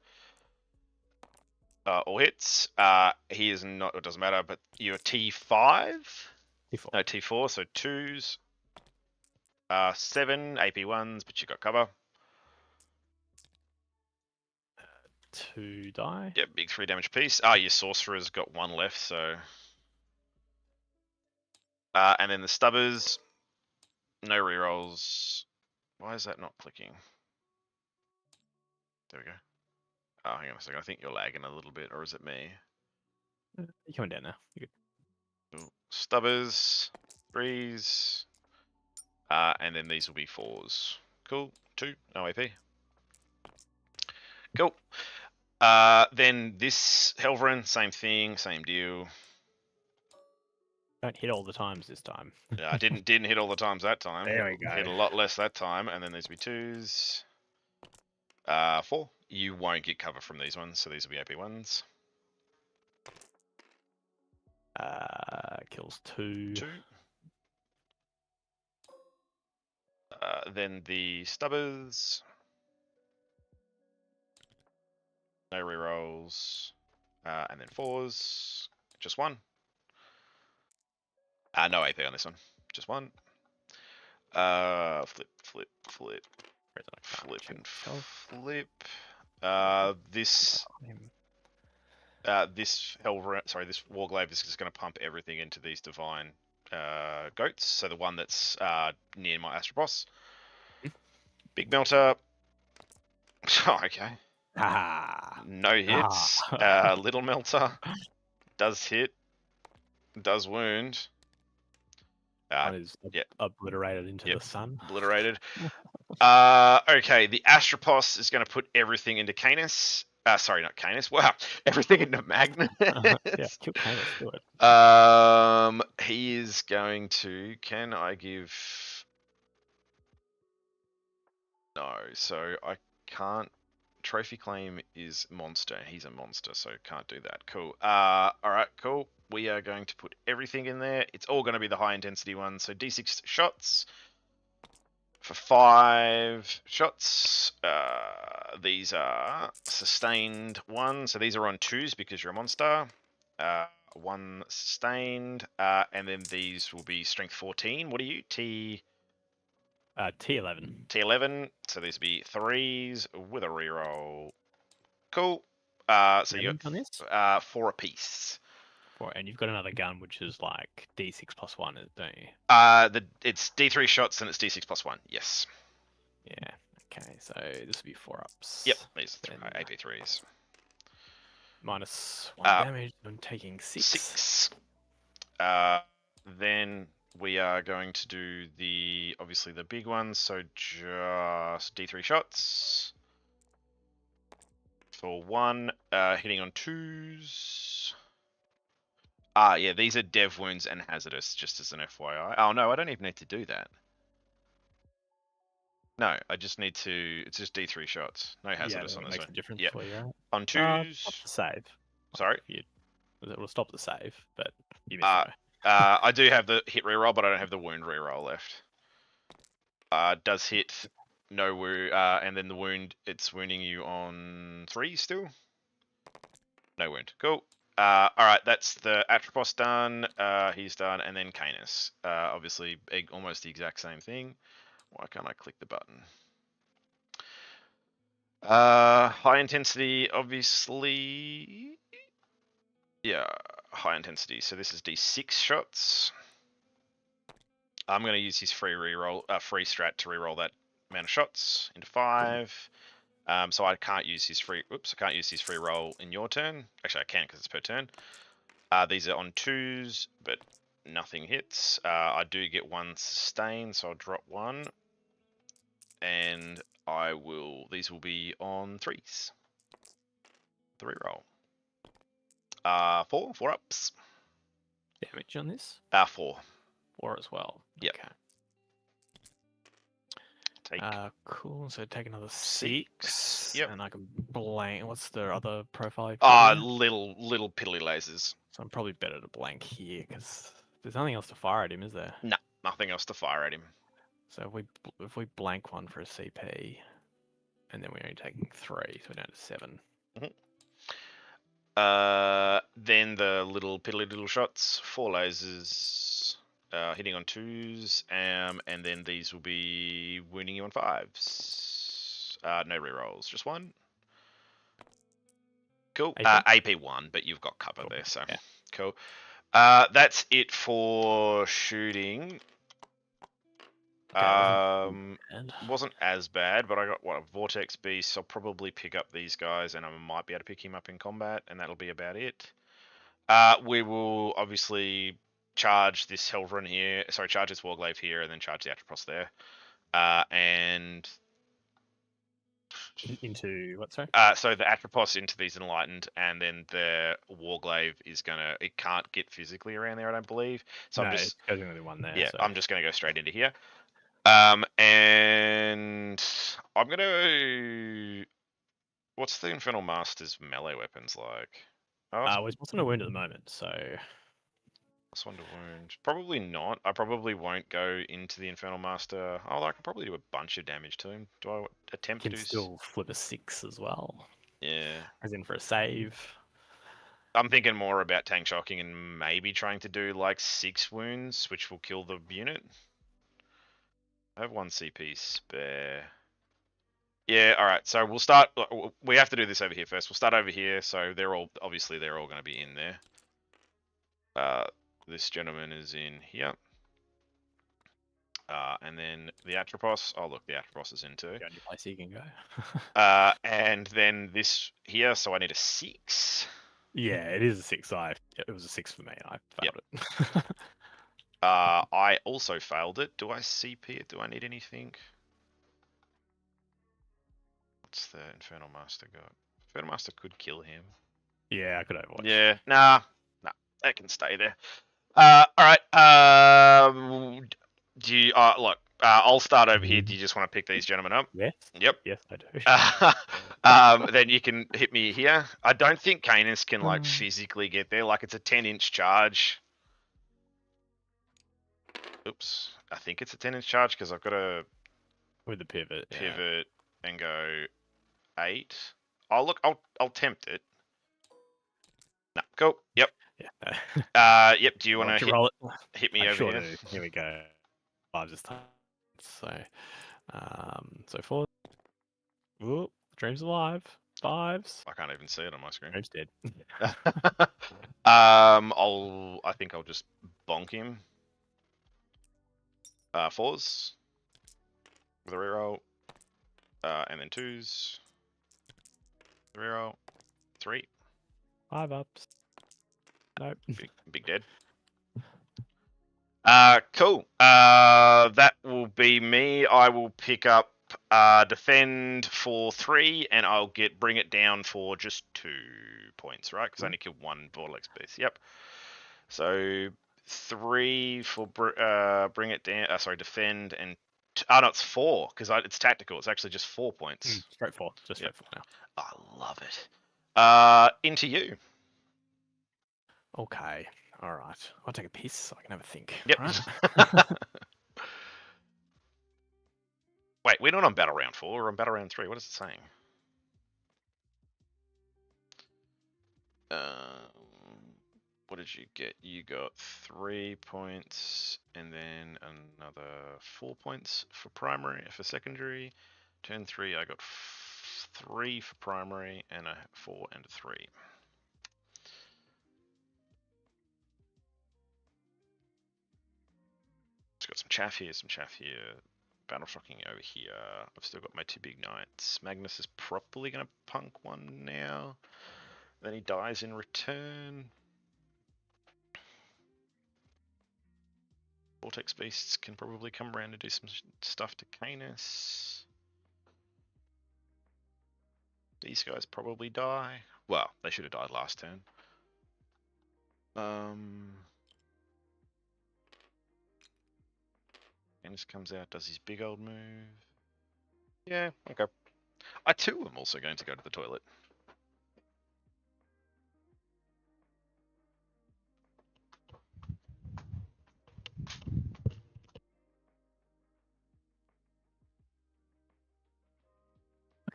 All hits. He is not. It doesn't matter. But you're T5. T4. No, T4. So 2s. 7 AP 1s, but you got cover. 2 die. Yep, big 3 damage piece. Your sorcerer's got 1 left, so. And then the Stubbers. No rerolls. Why is that not clicking? There we go. Oh, hang on a second. I think you're lagging a little bit, or is it me? You're coming down now. You're good. Cool. Stubbers, 3s, and then these will be 4s. Cool. 2, no AP. Cool. Then this Helverin, same thing, same deal. Don't hit all the times this time. I didn't hit all the times that time. There we go. Hit a lot less that time, and then these will be 2s. 4. You won't get cover from these ones, so these will be AP 1s. Kills 2. 2. Then the Stubbers. No rerolls. And then 4s. Just 1. No AP on this one. Just 1. Flip, flip, flip. Flip and flip. This this Warglaive is just going to pump everything into these divine goats. So the one that's near my Astropos. Big melter. Oh, okay. No hits. Little melter does hit. Does wound. Is obliterated into the sun. Obliterated. Okay, the Astropos is going to put everything into Canis. Sorry, not Canis. Wow, everything into Magnus. Yeah, kill Canis. Do it. He is going to. Can I give? No, so I can't. Trophy claim is monster. He's a monster, so can't do that. Cool. All right, cool. We are going to put everything in there. It's all going to be the high intensity ones. So D6 shots for 5 shots. These are sustained 1. So these are on 2s because you're a monster. 1 sustained. And then these will be strength 14. What are you? T11. T11. So these will be 3s with a reroll. Cool. So you got 4 apiece. And you've got another gun which is like D6 plus 1, don't you? It's D3 shots and it's D6 plus 1. Yes. Yeah. Okay. So this will be 4 ups. Yep. These are AP3s. Minus 1 damage. I'm taking 6. 6. Then we are going to do obviously the big ones. So just D3 shots for 1. Hitting on 2s. Yeah, these are dev wounds and hazardous, just as an FYI. Oh no, I don't even need to do that. No, I just need to. It's just D3 shots, no hazardous on this one. Difference yeah, for you, right? On 2s. Stop the save. Sorry. It will stop the save, but you missed I do have the hit reroll, but I don't have the wound reroll left. Does hit No wound, and then the wound, it's wounding you on 3 still. No wound. Cool. All right, that's the Atropos done. He's done, and then Canis. Obviously, almost the exact same thing. Why can't I click the button? High intensity, obviously. Yeah, high intensity. So this is D6 shots. I'm going to use his free strat to reroll that amount of shots into 5. So I can't use his free. Oops, I can't use his free roll in your turn. Actually, I can because it's per turn. These are on 2s, but nothing hits. I do get 1 sustain, so I'll drop 1, and I will. These will be on 3s. 3 roll. 4 ups. Damage on this? 4. 4 as well. Yep. Okay. Take Cool. So take another 6. 6. Yep. And I can blank. What's the other profile? Little piddly lasers. So I'm probably better to blank here because there's nothing else to fire at him, is there? No, nothing else to fire at him. So if we blank one for a CP, and then we're only taking 3, so we're down to 7. Then the little piddly little shots, 4 lasers, hitting on 2s, and then these will be wounding you on 5s. No rerolls, just 1. Cool. AP 1, but you've got cover there, so yeah. Cool. That's it for shooting. Wasn't as bad, but I got a Vortex Beast. I'll probably pick up these guys, and I might be able to pick him up in combat, and that'll be about it. We will obviously charge this Helvron here. Sorry, charge this Warglaive here, and then charge the Atropos there. And into what? Sorry. So the Atropos into these Enlightened, and then the Warglaive is gonna. It can't get physically around there, I don't believe. So no, I'm just there's only one there. Yeah, so. I'm just gonna go straight into here. And I'm gonna. What's the Infernal Master's melee weapons like? He's not on a wound at the moment, so. +1 to wound. Probably not. I probably won't go into the Infernal Master. Oh, I can probably do a bunch of damage to him. Do I attempt to do? Can still flip a 6 as well. Yeah. As in for a save. I'm thinking more about tank shocking and maybe trying to do like 6 wounds, which will kill the unit. I have 1 CP spare. Yeah, alright, so we'll start. We have to do this over here first. We'll start over here, so they're all going to be in there. This gentleman is in here. And then the Atropos. Oh, look, the Atropos is in too. The only place you can go. And then this here, so I need a 6. Yeah, it is a 6. It was a 6 for me. I failed it. I also failed it. Do I CP it? Do I need anything? What's the Infernal Master got? Infernal Master could kill him. Yeah, I could overwatch. Yeah, nah, that can stay there. Alright, do you, look, I'll start over here. Do you just want to pick these gentlemen up? Yes. Yep. Yes, I do. Then you can hit me here. I don't think Canis can, like, physically get there. Like, it's a 10-inch charge. Oops. I think it's a 10-inch charge because I've got to... With the pivot. And go 8. Oh, look, I'll tempt it. No, cool. Yep. Yeah. Yep. Do you want to hit me over here? Do. Here we go. 5 this time. So 4. Ooh, Dream's alive. 5s. I can't even see it on my screen. Dream's dead. I think I'll just bonk him. 4s with a reroll. And then 2s. Reroll. 3. 5 ups. Nope. Big dead. Cool. That will be me. I will pick up defend for 3, and I'll bring it down for just 2 points, right? Because I only killed 1 Vortex Beast. Yep. So 3 for bring it down. Sorry, defend, and no, it's 4 because it's tactical. It's actually just 4 points. Straight 4. Just straight 4 now. I love it. Into you. Okay. All right. I'll take a piss so I can have a think. Yep. Right? Wait, we're not on battle round 4. We're on battle round 3. What is it saying? What did you get? You got 3 points, and then another 4 points for primary, for secondary. Turn 3, I got 3 for primary, and a 4 and a 3. Just got some chaff here, battle shocking over here. I've still got my 2 big knights. Magnus is probably going to punk one now. Then he dies in return. Vortex Beasts can probably come around and do some stuff to Canis. These guys probably die. Well, they should have died last turn. Canis comes out, does his big old move. Yeah, okay. I too am also going to go to the toilet.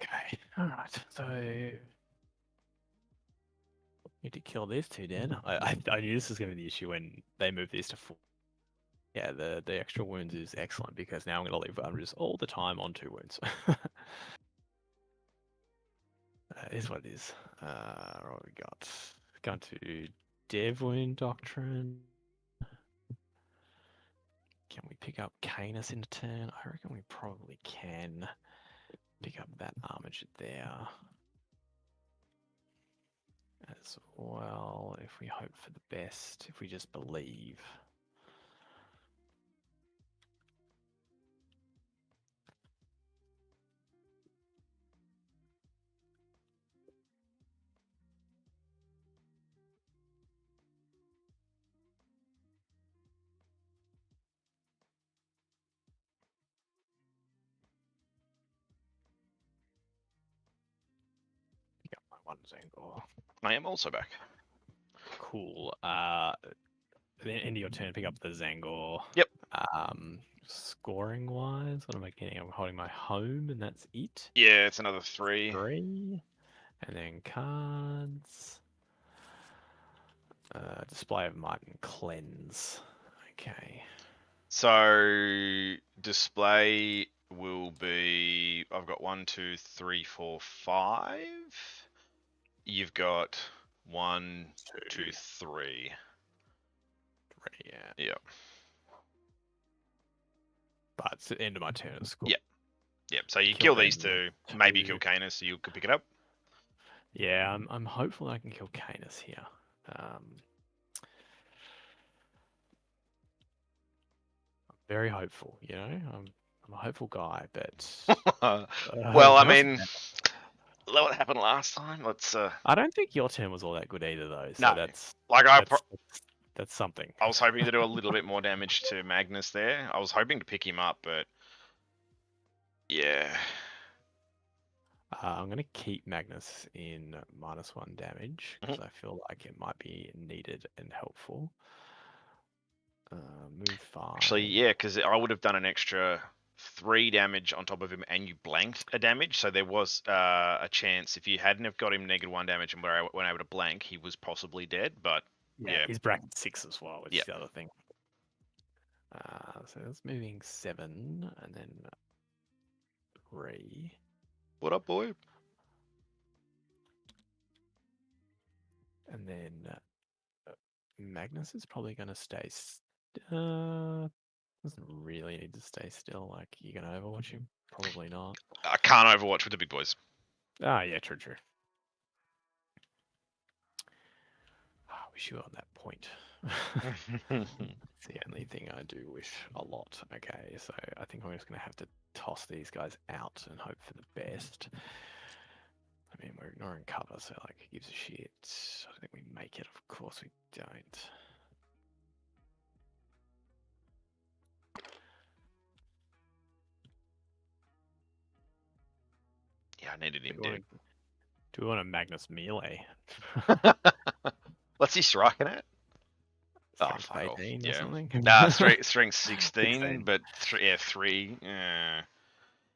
Okay, alright, so need to kill these two then. I knew this was going to be the issue when they moved this to 4. Yeah, the extra wounds is excellent because now I'm going to leave vulnerables all the time on 2 wounds. That is what it is. What we got? Going to Dev Wound Doctrine. Can we pick up Canis in a turn? I reckon we probably can pick up that Armiger there. As well, if we hope for the best, if we just believe. Pick up my 1 Zangor. I am also back. Cool. Then end of your turn, pick up the Zangor. Yep. Scoring wise, what am I getting? I'm holding my home, and that's it. Yeah, it's another 3. 3. And then cards. Display of Might and Cleanse. Okay. So display will be. I've got 1, 2, 3, 4, 5. You've got 1, 2, 3. Yeah. Yep. But it's the end of my turn at school. Yep. Yep. So you Kill kill these them, two, maybe kill Canis, so you could pick it up. Yeah, I'm hopeful I can kill Canis here. I'm very hopeful, you know. I'm a hopeful guy, but Well, I mean, what happened last time? Let's. I don't think your turn was all that good either, though. So No. that's Like that's something. I was hoping to do a little bit more damage to Magnus there. I was hoping to pick him up, but yeah. I'm going to keep Magnus in -1 damage because I feel like it might be needed and helpful. Move 5. Actually, yeah, because I would have done an extra 3 damage on top of him, and you blanked a damage. So there was a chance if you hadn't have got him -1 damage and weren't able to blank, he was possibly dead. But yeah. He's bracket 6 as well, which Yep. is the other thing. So that's moving 7 and then 3. What up, boy? And then Magnus is probably going to stay. Doesn't really need to stay still. Like, you going to overwatch him? Probably not. I can't overwatch with the big boys. Ah, yeah, true. I wish you were on that point. It's the only thing I do wish a lot. Okay, so I think I'm just going to have to toss these guys out and hope for the best. I mean, we're ignoring cover, so like, it gives a shit. I think we make it. Of course we don't. Yeah, I needed him dead. Do we want a Magnus melee? What's he striking at? Strength 18 or something? Nah, strength 16, but 3. Yeah.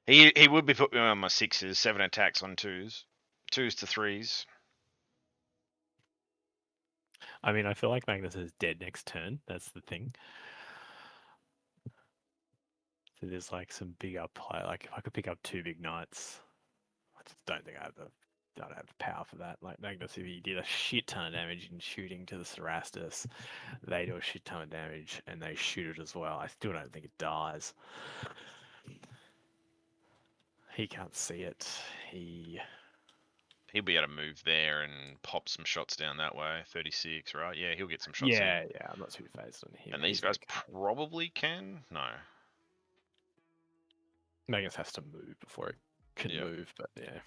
He would be putting me on my 6s, 7 attacks on 2s, 2s to 3s. I mean, I feel like Magnus is dead next turn. That's the thing. So there's like some big up play. Like if I could pick up 2 big knights, I just don't think I don't have the power for that. Like Magnus, if he did a shit ton of damage in shooting to the Cerastus, they do a shit ton of damage and they shoot it as well. I still don't think it dies. He can't see it. He'll be able to move there and pop some shots down that way. 36, right? Yeah, he'll get some shots Yeah, in. yeah. I'm not too phased on him. And these guys probably can? No. Magnus has to move before it can move, but yeah.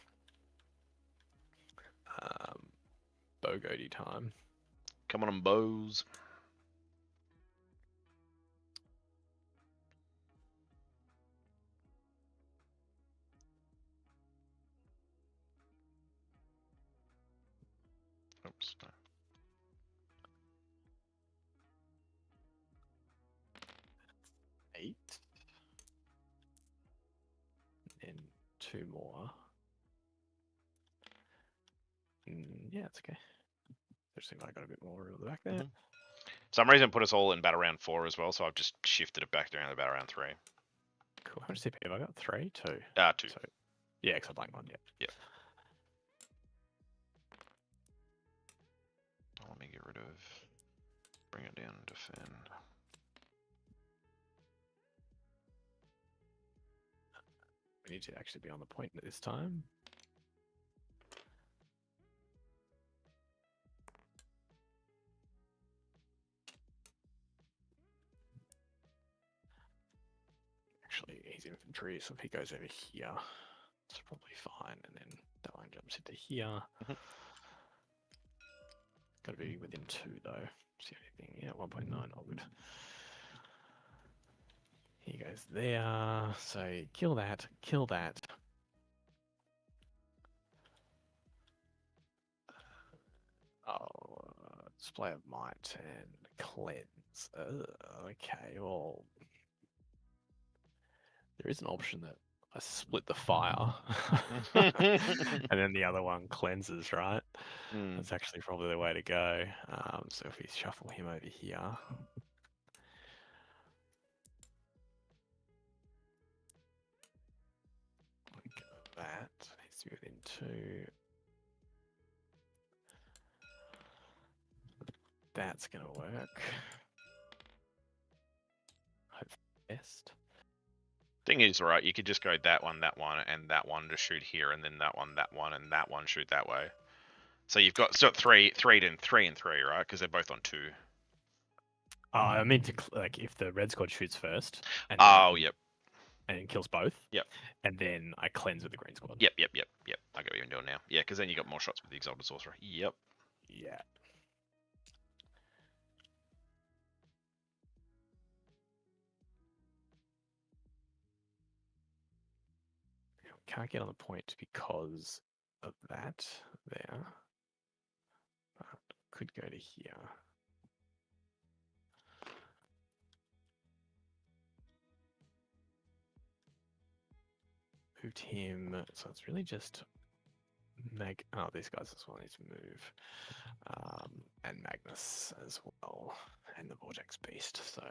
Bogody time. Come on, bows. Oops. No. Eight. And 2 more. Yeah, it's okay. I just think I got a bit more room at the back there. Some reason put us all in battle round 4 as well, so I've just shifted it back down to battle round 3. Cool. How much CP have I got? 3? 2? 2. So, yeah, because I blanked one, Yep. Let me get rid of... Bring it down and defend. We need to actually be on the point at this time. Actually, he's infantry, so if he goes over here, it's probably fine. And then that one jumps into here. Got to be within 2 though. See anything? Yeah, 1.9. All good. He goes there. So kill that. Kill that. Display of might and cleanse. Okay, well, there is an option that I split the fire, and then the other one cleanses, right? That's actually probably the way to go. So if we shuffle him over here. Like that. Needs to be within 2. That's going to work. Hope for the best. Thing is, right, you could just go that one, and that one to shoot here, and then that one, and that one shoot that way. So you've got still three and three, right? Because they're both on 2. I mean, like if the red squad shoots first. And yep. And it kills both. Yep. And then I cleanse with the green squad. Yep. I get what you're doing now. Yeah, because then you got more shots with the Exalted Sorcerer. Yep. Yeah. Can't get on the point because of that there. But could go to here. Moved him, so it's really just oh, these guys as well need to move. And Magnus as well. And the Vortex Beast. So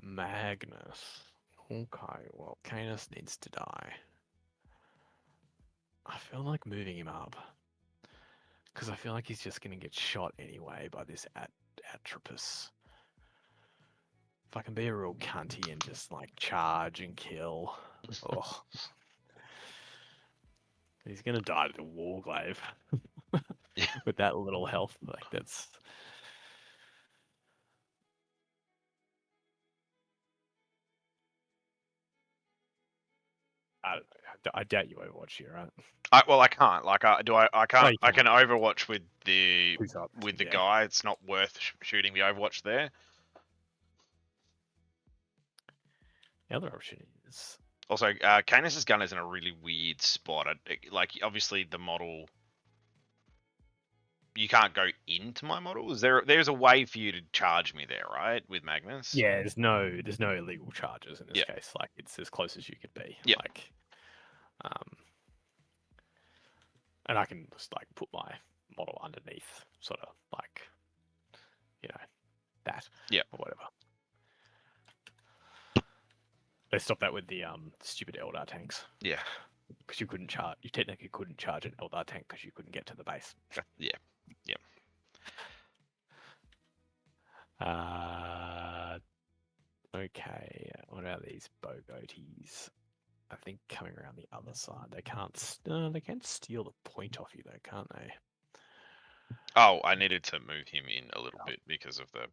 Magnus. Okay, well, Canis needs to die. I feel like moving him up. Because I feel like he's just going to get shot anyway by this Atropus. If I can be a real cunty and just like charge and kill. Oh. He's going to die to the Warglaive. With that little health. Like that's... I don't know. I doubt you Overwatch here, right? I can't. Like, I can't. Oh, I can Overwatch with the yeah. guy. It's not worth shooting the Overwatch there. The other option is also Canis' gun is in a really weird spot. Like, obviously the model. you can't go into my model. There's a way for you to charge me there, right? With Magnus. Yeah, there's no illegal charges in this Yeah. case. Like it's as close as you could be. Yeah. Like, and I can just like put my model underneath, sort of like, you know, that. Yeah. Or whatever. They stopped that with the stupid Eldar tanks. Yeah. Because you couldn't charge. You technically couldn't charge an Eldar tank because you couldn't get to the base. Yeah. Yeah. Okay. What about these Bogoties? I think coming around the other side, they can't. They can steal the point off you though, can't they? Oh, I needed to move him in a little bit because of the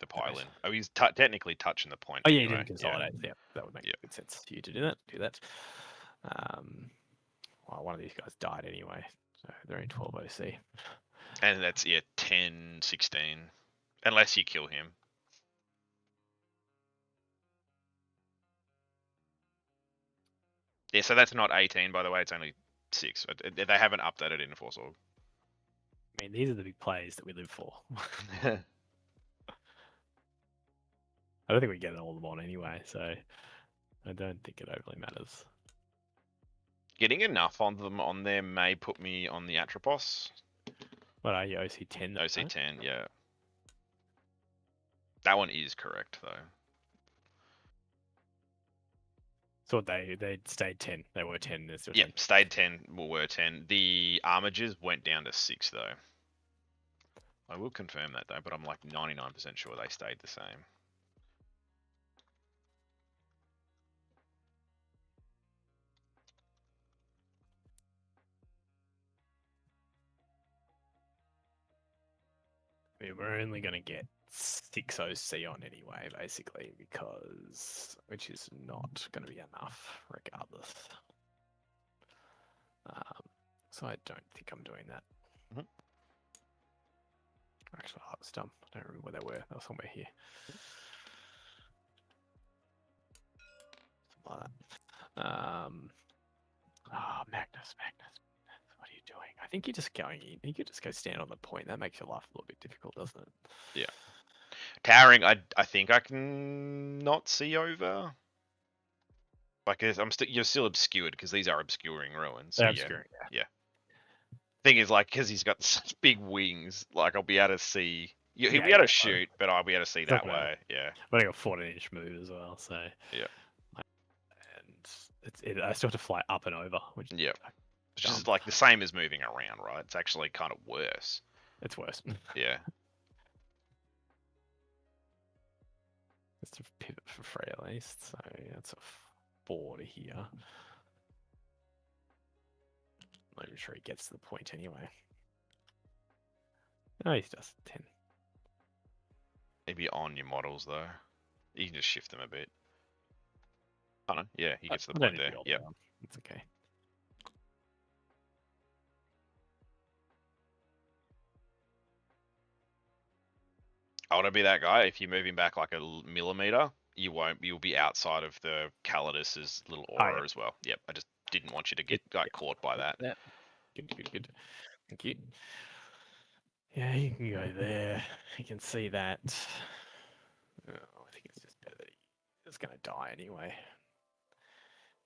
pylon. Oh, he's technically touching the point. Oh yeah, anyway. he didn't consolidate. Yeah, that would make good sense for you to do that. Well, one of these guys died anyway, so they're in 12 OC. And that's 10, 16, unless you kill him. Yeah, so that's not 18, by the way. It's only 6. They haven't updated it in Force Org. I mean, these are the big plays that we live for. I don't think we get all of them on anyway, so I don't think it overly matters. Getting enough on them on there may put me on the Atropos. What are you, OC 10? OC 10, yeah. That one is correct, though. So they stayed 10. They were 10. Yeah, stayed 10, were 10. The armagers went down to 6, though. I will confirm that, though, but I'm like 99% sure they stayed the same. We're only going to get 6 OC on anyway, basically, which is not going to be enough, regardless. So I don't think I'm doing that. Mm-hmm. Actually, I was dumb. I don't remember where they were. They were somewhere here. Something like that. Magnus. What are you doing? I think you're just going in. You could just go stand on the point. That makes your life a little bit difficult, doesn't it? Yeah. Towering, I think I can not see over. Like you're still obscured because these are obscuring ruins. They're obscuring, yeah. Thing is, like, because he's got such big wings, like I'll be able to see. He'll be able to shoot, but I'll be able to see that way. Yeah. But I got a 14-inch move as well, so yeah. And I still have to fly up and over, which is like the same as moving around, right? It's actually kind of worse. It's worse. Yeah. It's a pivot for free at least, so that's a 4 to here. I'm not even sure he gets to the point anyway. No, he does 10. Maybe on your models though. You can just shift them a bit. Oh no, yeah, he gets to the point there. Yeah, it's okay. I want to be that guy. If you move him back like a millimeter, you'll be outside of the Calidus's little aura as well. Yep, I just didn't want you to get caught by that. Yeah. Good. Thank you. Yeah, you can go there. You can see that. I think it's just better that he's going to die anyway.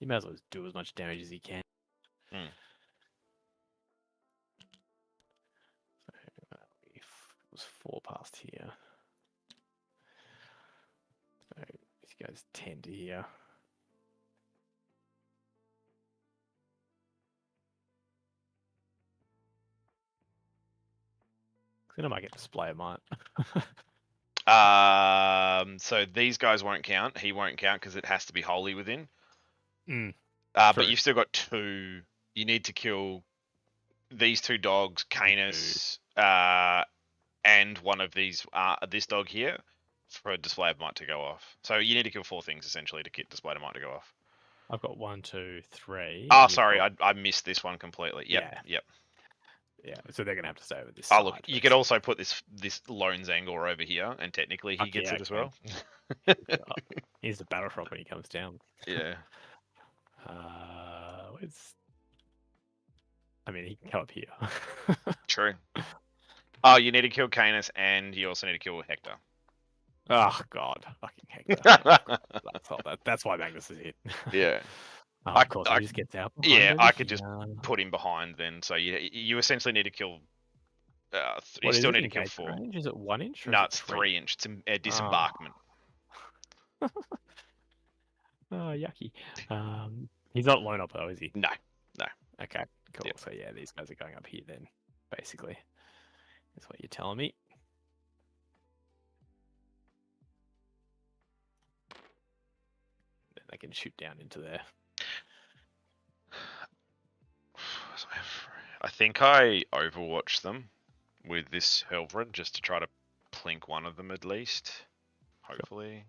You might as well do as much damage as he can. So, it was 4 past here. So this goes 10 to here. Then I might get display, might. So these guys won't count. He won't count because it has to be wholly within. But you've still got 2. You need to kill these 2 dogs, Canis, and one of these, this dog here, for a display of might to go off. So you need to kill 4 things essentially to get display of might to go off. I've got 1, 2, 3. Oh, sorry, I missed this one completely. Yep. Yeah, so they're gonna have to stay over this. Oh, look, you could also put this lone Zangor over here, and technically he gets it as well. He's the battle frog when he comes down. Yeah. I mean, he can come up here. True. Oh, you need to kill Canis, and you also need to kill Hector. Oh God, fucking Hector. That's why Magnus is hit. Yeah. Oh, I- of course, I- he just gets out. Yeah, behind I over could just here. put him behind then. So you essentially need to kill. You What is still it? need to kill Engagement 4. range? Is it 1 inch or No, is it it's 3? 3 inch. It's a disembarkment. Oh, yucky. He's not blown up though, is he? No. Okay, cool. Yep. So yeah, these guys are going up here then, basically. That's what you're telling me. Then they can shoot down into there. I think I overwatched them with this Helvrin just to try to plink one of them at least. Hopefully.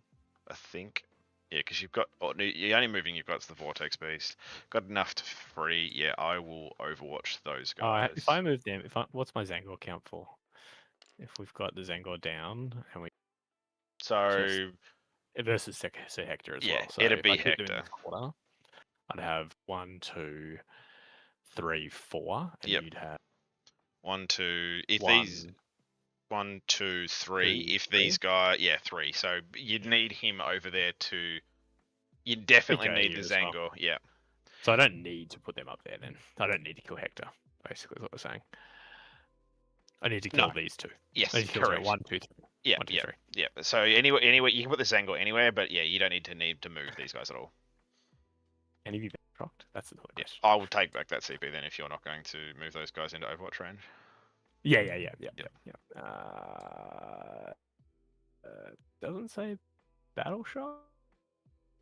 I think. Yeah, because you've got. Oh, the only moving you've got is the Vortex Beast. Got enough to free. Yeah, I will overwatch those guys. If I move them, what's my Zangor count for? If we've got the Zangor down and we So. versus Sir Hector as Yeah, well. So it'd if be I put them in Hector. this quarter, I'd have 1, 2, 3, 4, and Yep. you'd have 1, 2. If 1, these. 1, 2, 3. 2, If 3. these guys. Yeah, 3. So you'd need him over there to. You definitely need the Zangor. Well. Yeah. So I don't need to put them up there then. I don't need to kill Hector, basically, is what we're saying. I need to kill these two. Yes, I need to correct. kill 1, 2, 3. Yeah, 1, 2, yeah, 3. yeah. So anyway, you can put the Zangor anywhere, but yeah, you don't need to move these guys at all. Any of you been procced? That's another Yeah, question. I will take back that CP then if you're not going to move those guys into Overwatch range. Yeah. Doesn't say battle shot.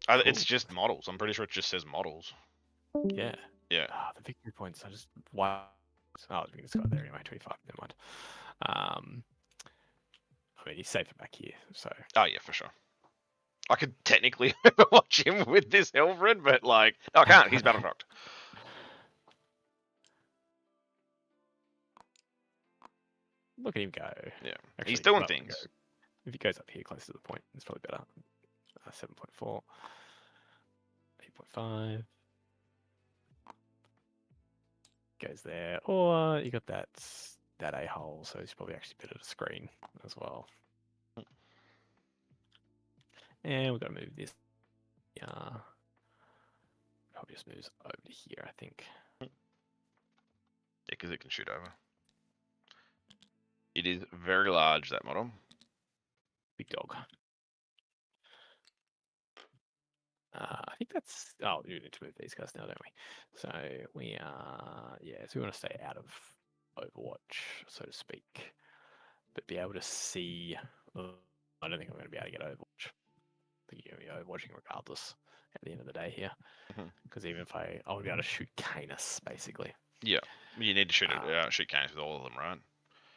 It's just models. I'm pretty sure it just says models. Yeah. Yeah. The victory points. I just wow. Oh, we can just go there anyway. 25. Never mind. I mean, he's safer back here. So. Oh yeah, for sure. I could technically Overwatch him with this Helvrin, but like, I can't. He's battle shocked. Look at him go. Yeah, actually, he's doing things. If he goes up here close to the point, it's probably better. 7.4, 8.5. Goes there. Or you got that a-hole, so he's probably actually better to screen as well. And we've got to move this. Yeah. Probably just moves over to here, I think. Yeah, because it can shoot over. It is very large, that model. Big dog. I think that's. Oh, we need to move these guys now, don't we? So we are. Yeah, so we want to stay out of Overwatch, so to speak, but be able to see. I don't think I'm going to be able to get Overwatch. I think you're going to be Overwatching regardless at the end of the day here, because even if I want to be able to shoot Canis, basically. Yeah, you need to shoot Canis with all of them, right?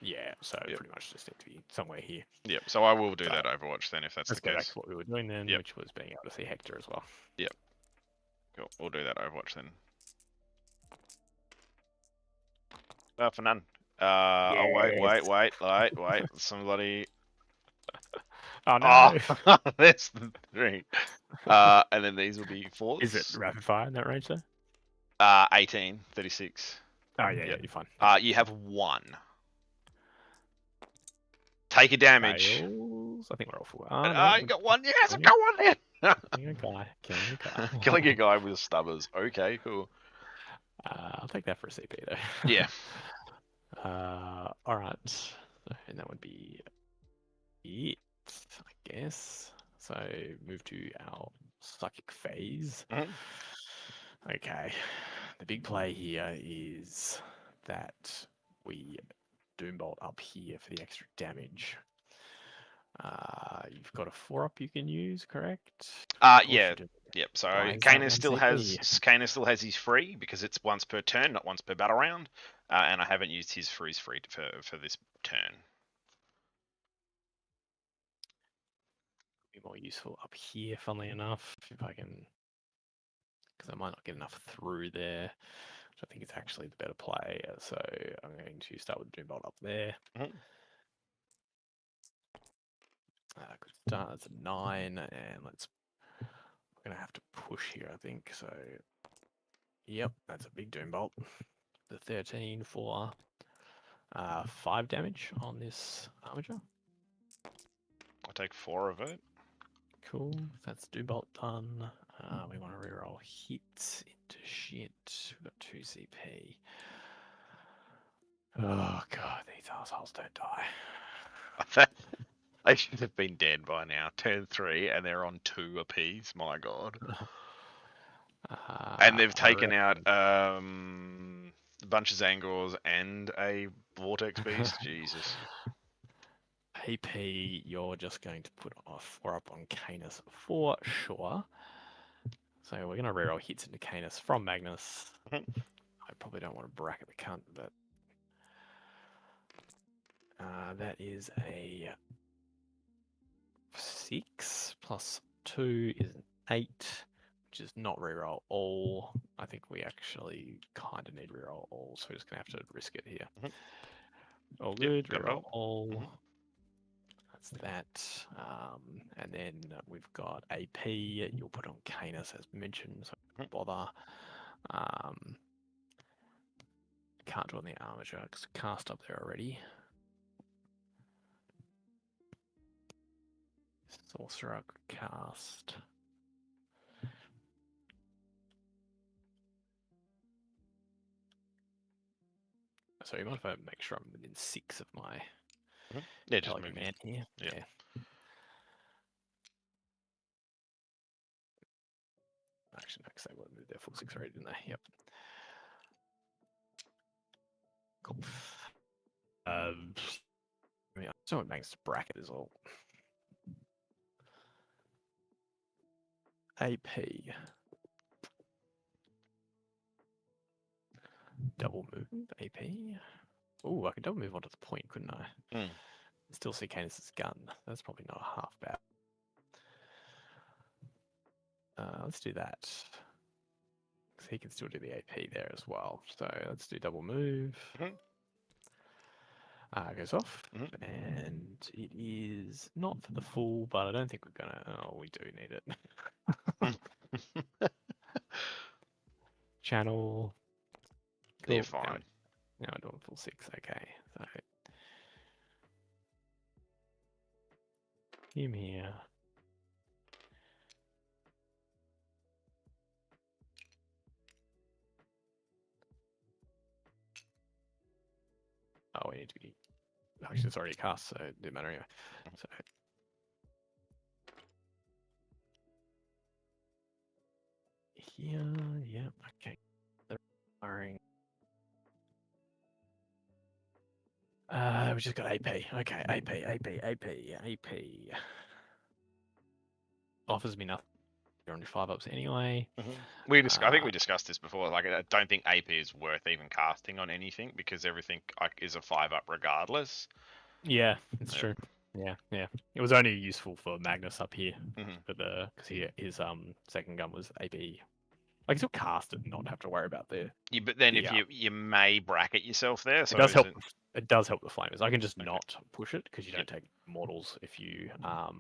Yeah, so pretty much just need to be somewhere here. Yep. So I will do that Overwatch then, if that's the case. Let's go back to what we were doing then, which was being able to see Hector as well. Yep. Cool. We'll do that Overwatch then. For none. Yes. Oh wait. Somebody. Oh no! Oh, that's the 3. And then these will be 4s. Is it rapid fire in that range though? 18, 36. Oh yeah, you're fine. You have 1. Take a damage. Fails. I think we're all full. You got 1. Yes, I've got 1 there. Killing a guy. Killing a guy with stubbers. Okay, cool. I'll take that for a CP though. Yeah. All right. And that would be it, I guess. So move to our psychic phase. Okay. The big play here is that we Doombolt up here for the extra damage. You've got a 4-up you can use, correct? Yeah. Yep. So Canis still has his free because it's once per turn, not once per battle round. And I haven't used his freeze free for this turn. Be more useful up here, funnily enough, if I can, because I might not get enough through there, which I think is actually the better play. So I'm going to start with Doombolt up there. Good start. That's a 9, and we're going to have to push here, I think. So, yep, that's a big Doombolt. The 13 for 5 damage on this armature. I'll take 4 of it. Cool. That's do bolt done. We want to reroll hits into shit. We've got 2 CP. Oh god, these assholes don't die. They should have been dead by now. Turn 3 and they're on 2 apiece. My god. And they've taken out a bunch of Zangors and a Vortex Beast. Jesus. AP, you're just going to put off 4 up on Canis for sure. So we're going to reroll hits into Canis from Magnus. I probably don't want to bracket the cunt, but that is a 6 plus 2 is an 8, which is not reroll all. I think we actually kind of need reroll all, so we're just going to have to risk it here. All good, reroll all. That's that. And then we've got AP, you'll put on Canis as mentioned, so don't bother. Can't do on the armature because cast up there already. Sorcerer cast. Sorry, you mind if I make sure I'm within 6 of my Yeah, just move man here? Yeah. Actually, no, because they would move their full 6 already, didn't they? Yep. Cool. I mean, I just know what makes bracket is all. AP. Double move, AP. Oh, I could double move onto the point, couldn't I? Still see Canis' gun. That's probably not half bad. Let's do that. Because he can still do the AP there as well. So let's do double move. Goes off. And it is not for the full, but I don't think we're going to... Oh, we do need it. Channel. Cool. They're fine. Now we're doing full 6. Okay. So... him here. Oh, we need to be... Actually, it's already cast, so it didn't matter anyway. So... here, yeah, okay. They're firing. We just got AP. Okay, AP. Offers me nothing. You're on your 5-ups anyway. I think we discussed this before. Like, I don't think AP is worth even casting on anything because everything is a 5-up regardless. Yeah, it's true. Yeah. It was only useful for Magnus up here, but because his second gun was AP. I can still cast it and not have to worry about the... Yeah, but then if you may bracket yourself there. So it does help. It does help the flamers. I can just not push it because you don't take mortals if you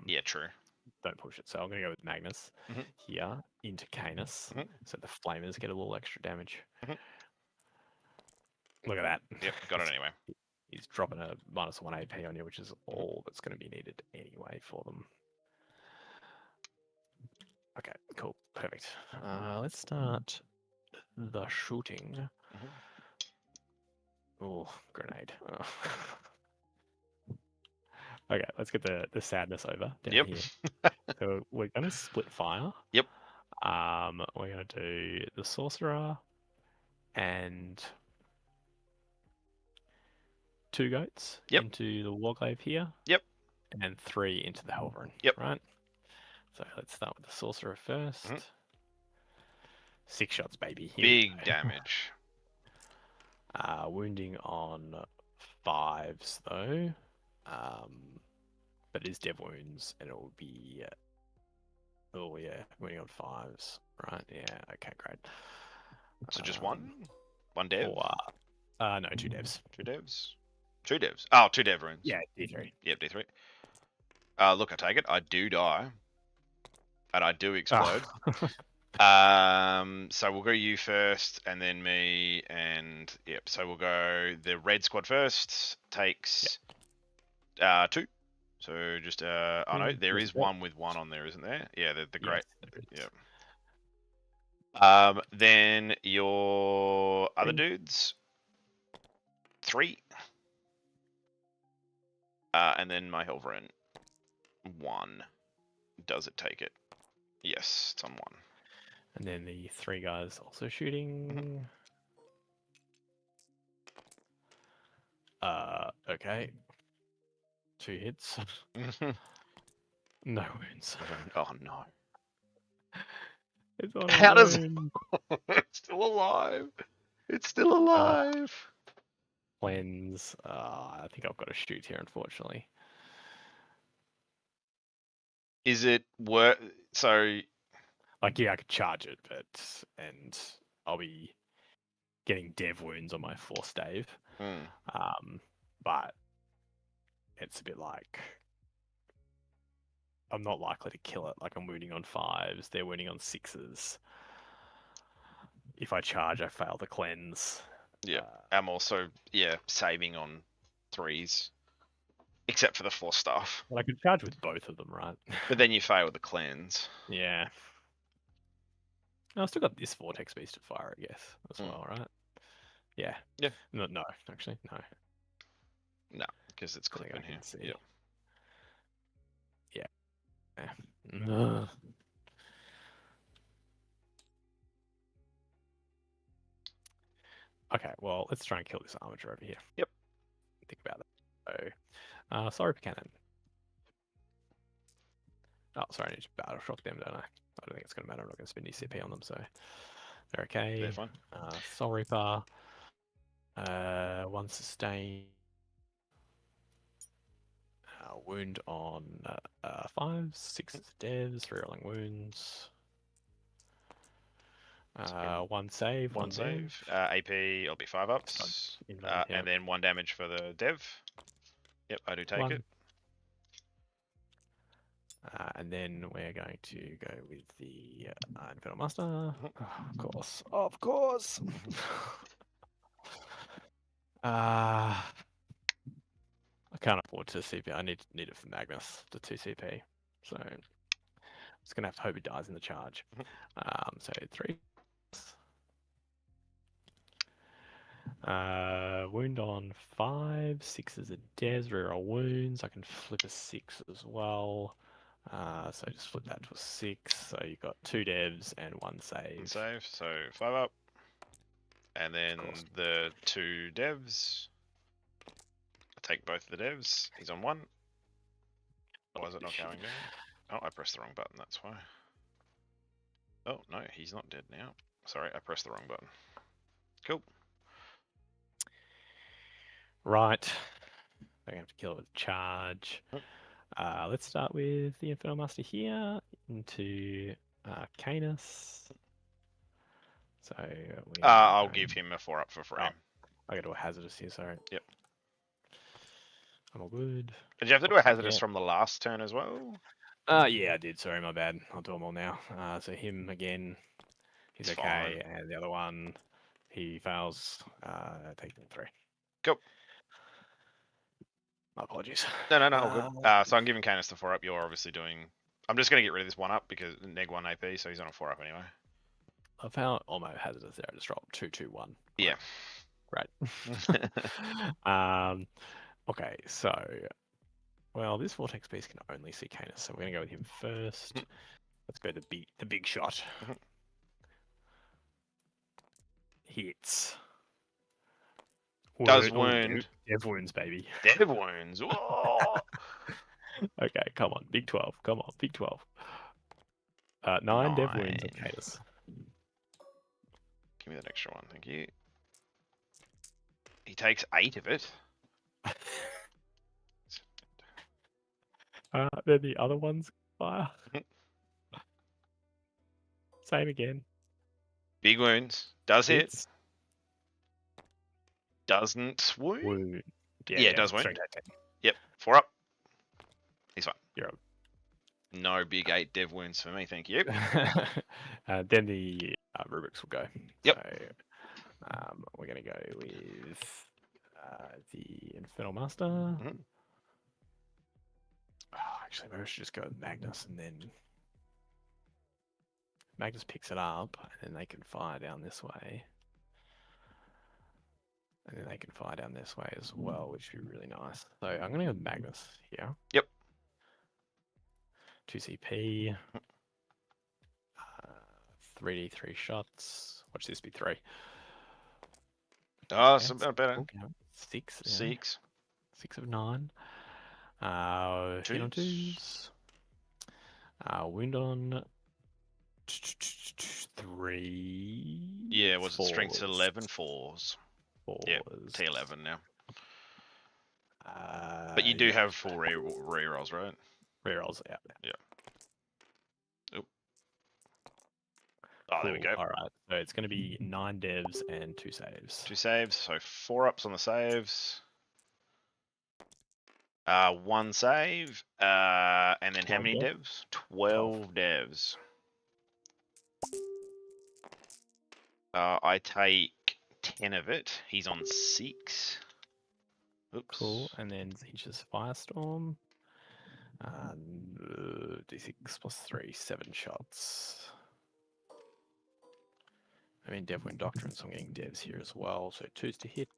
yeah, true. Don't push it. So I'm going to go with Magnus here into Canis, so the flamers get a little extra damage. Look at that. Yep, got it anyway. He's dropping a -1 AP on you, which is all that's going to be needed anyway for them. Okay, cool, perfect. Let's start the shooting. Oh, grenade. Oh. Okay, let's get the sadness over down here. So we're going to split fire. Yep. We're going to do the sorcerer and 2 goats into the warglaive here. Yep. And 3 into the Helverin. Yep. Right. So let's start with the sorcerer first. 6 shots, baby. Here big damage. Wounding on 5s though. But it is dev wounds, and it will be. Oh yeah, wounding on 5s. Right. Yeah. Okay. Great. So just one dev. No, 2 devs. 2 devs. 2 devs. Oh, 2 dev wounds. Yeah, D3. Yep, D3. Look, I take it. I do die, and I do explode. So we'll go you first, and then me, and yep. So we'll go the red squad first. Takes 2. So just oh no, there is one with 1 on there, isn't there? Yeah, the great. Yes, Yep. Then your other 3. dudes 3. And then my Helverin 1. Does it take it? Yes, it's on 1. And then the 3 guys also shooting. Okay. 2 hits. No wounds. Oh no. It's on How does wound. it's still alive? It's still alive. Cleanse. I think I've got to shoot here, unfortunately. Is it worth? So Like, yeah, I could charge it, and I'll be getting dev wounds on my 4th stave. But it's a bit like I'm not likely to kill it. Like, I'm wounding on 5s, they're wounding on 6s. If I charge, I fail the cleanse. yeah, I'm also saving on 3s, except for the 4 stuff. Well, I could charge with both of them, right? But then you fail with the cleanse. Yeah. I've still got this vortex beast to fire, I guess, as well, right? Yeah. Yeah. No, actually, no. No, because it's clipping here. Yeah. Yeah. Okay, well, let's try and kill this armature over here. Yep. Think about it. So, sorry, cannon. Oh, sorry, I need to battle shock them, don't I? I don't think it's going to matter. I'm not going to spend ECP on them, so they're okay. They're fine. Soul Reaper. 1 sustain. Wound on 5, 6 devs, 3 rolling wounds. 1 save, 1 save. AP, I'll be 5 ups. And then 1 damage for the dev. Yep, I do take 1. it. And then we're going to go with the Infernal Master. Of course. I can't afford to CP. I need it for Magnus, the 2 CP. So I'm just gonna have to hope he dies in the charge. So 3. Wound on 5, 6 is a des, reroll wounds. I can flip a 6 as well. So just flip that to a 6. So you've got 2 devs and 1 save. 1 save, so 5 up. And then the 2 devs. I take both of the devs. He's on 1. Why is it not going down? Oh, I pressed the wrong button, that's why. Oh, no, he's not dead now. Sorry, I pressed the wrong button. Cool. Right. I'm going to have to kill it with charge. Let's start with the Infernal Master here into Canis. So I'll give him a 4 up for free. I got to do a hazardous here, sorry. Yep. I'm all good. Did you have to do a hazardous from the last turn as well? Yeah, I did. Sorry, my bad. I'll do them all now. So him again, he's it's okay, fine. and the other one, he fails. Taking 3. Cool. My apologies. No, all good. So I'm giving Canis the 4 up. You're obviously doing. I'm just going to get rid of this 1 up because neg 1 AP, so he's on a 4 up anyway. I found all my hazardous there. I just rolled 2, 2, 1. Yeah. Great. Okay, so well, this vortex beast can only see Canis, so we're gonna go with him first. Let's go the big shot. Hits. Does wound. Dev wounds, baby. Dev wounds. Okay, come on, big 12. Come on, big 12. 9 dev wounds on Canis. Give me that extra 1, thank you. He takes 8 of it. Then the other ones fire. Same again. Big wounds. Does hit. Doesn't wound. Yeah, it does wound. Yep, 4 up. He's fine. You're up. No big 8 dev wounds for me, thank you. Then the rubrics will go. Yep. So we're going to go with the Infernal Master. Mhm. Oh, actually, maybe I should just go with Magnus, and then Magnus picks it up, and then they can fire down this way. And then they can fire down this way as well, which would be really nice. So I'm going to go with Magnus here. Yep. 2 CP. 3D, 3 shots. Watch this be 3. Oh, Okay, so better. okay. 6. Yeah. 6. 6 of 9. Hit on 2s. Wound on 3. Yeah, was it strength 4s. 11 4s? 4s. Yeah, T11 now. But you do have 4 rerolls, right? Rerolls, yeah. Oop. Oh, there we go. All right, so it's going to be 9 devs and 2 saves. 2 saves, so 4 ups on the saves. 1 save, and then how many devs? 12 devs. I take 10 of it. He's on 6. Oops. Cool, and then Zeech's Firestorm. D6 plus 3, 7 shots. I mean, Dev Wind Doctrine, so I'm getting devs here as well. So 2s to hit.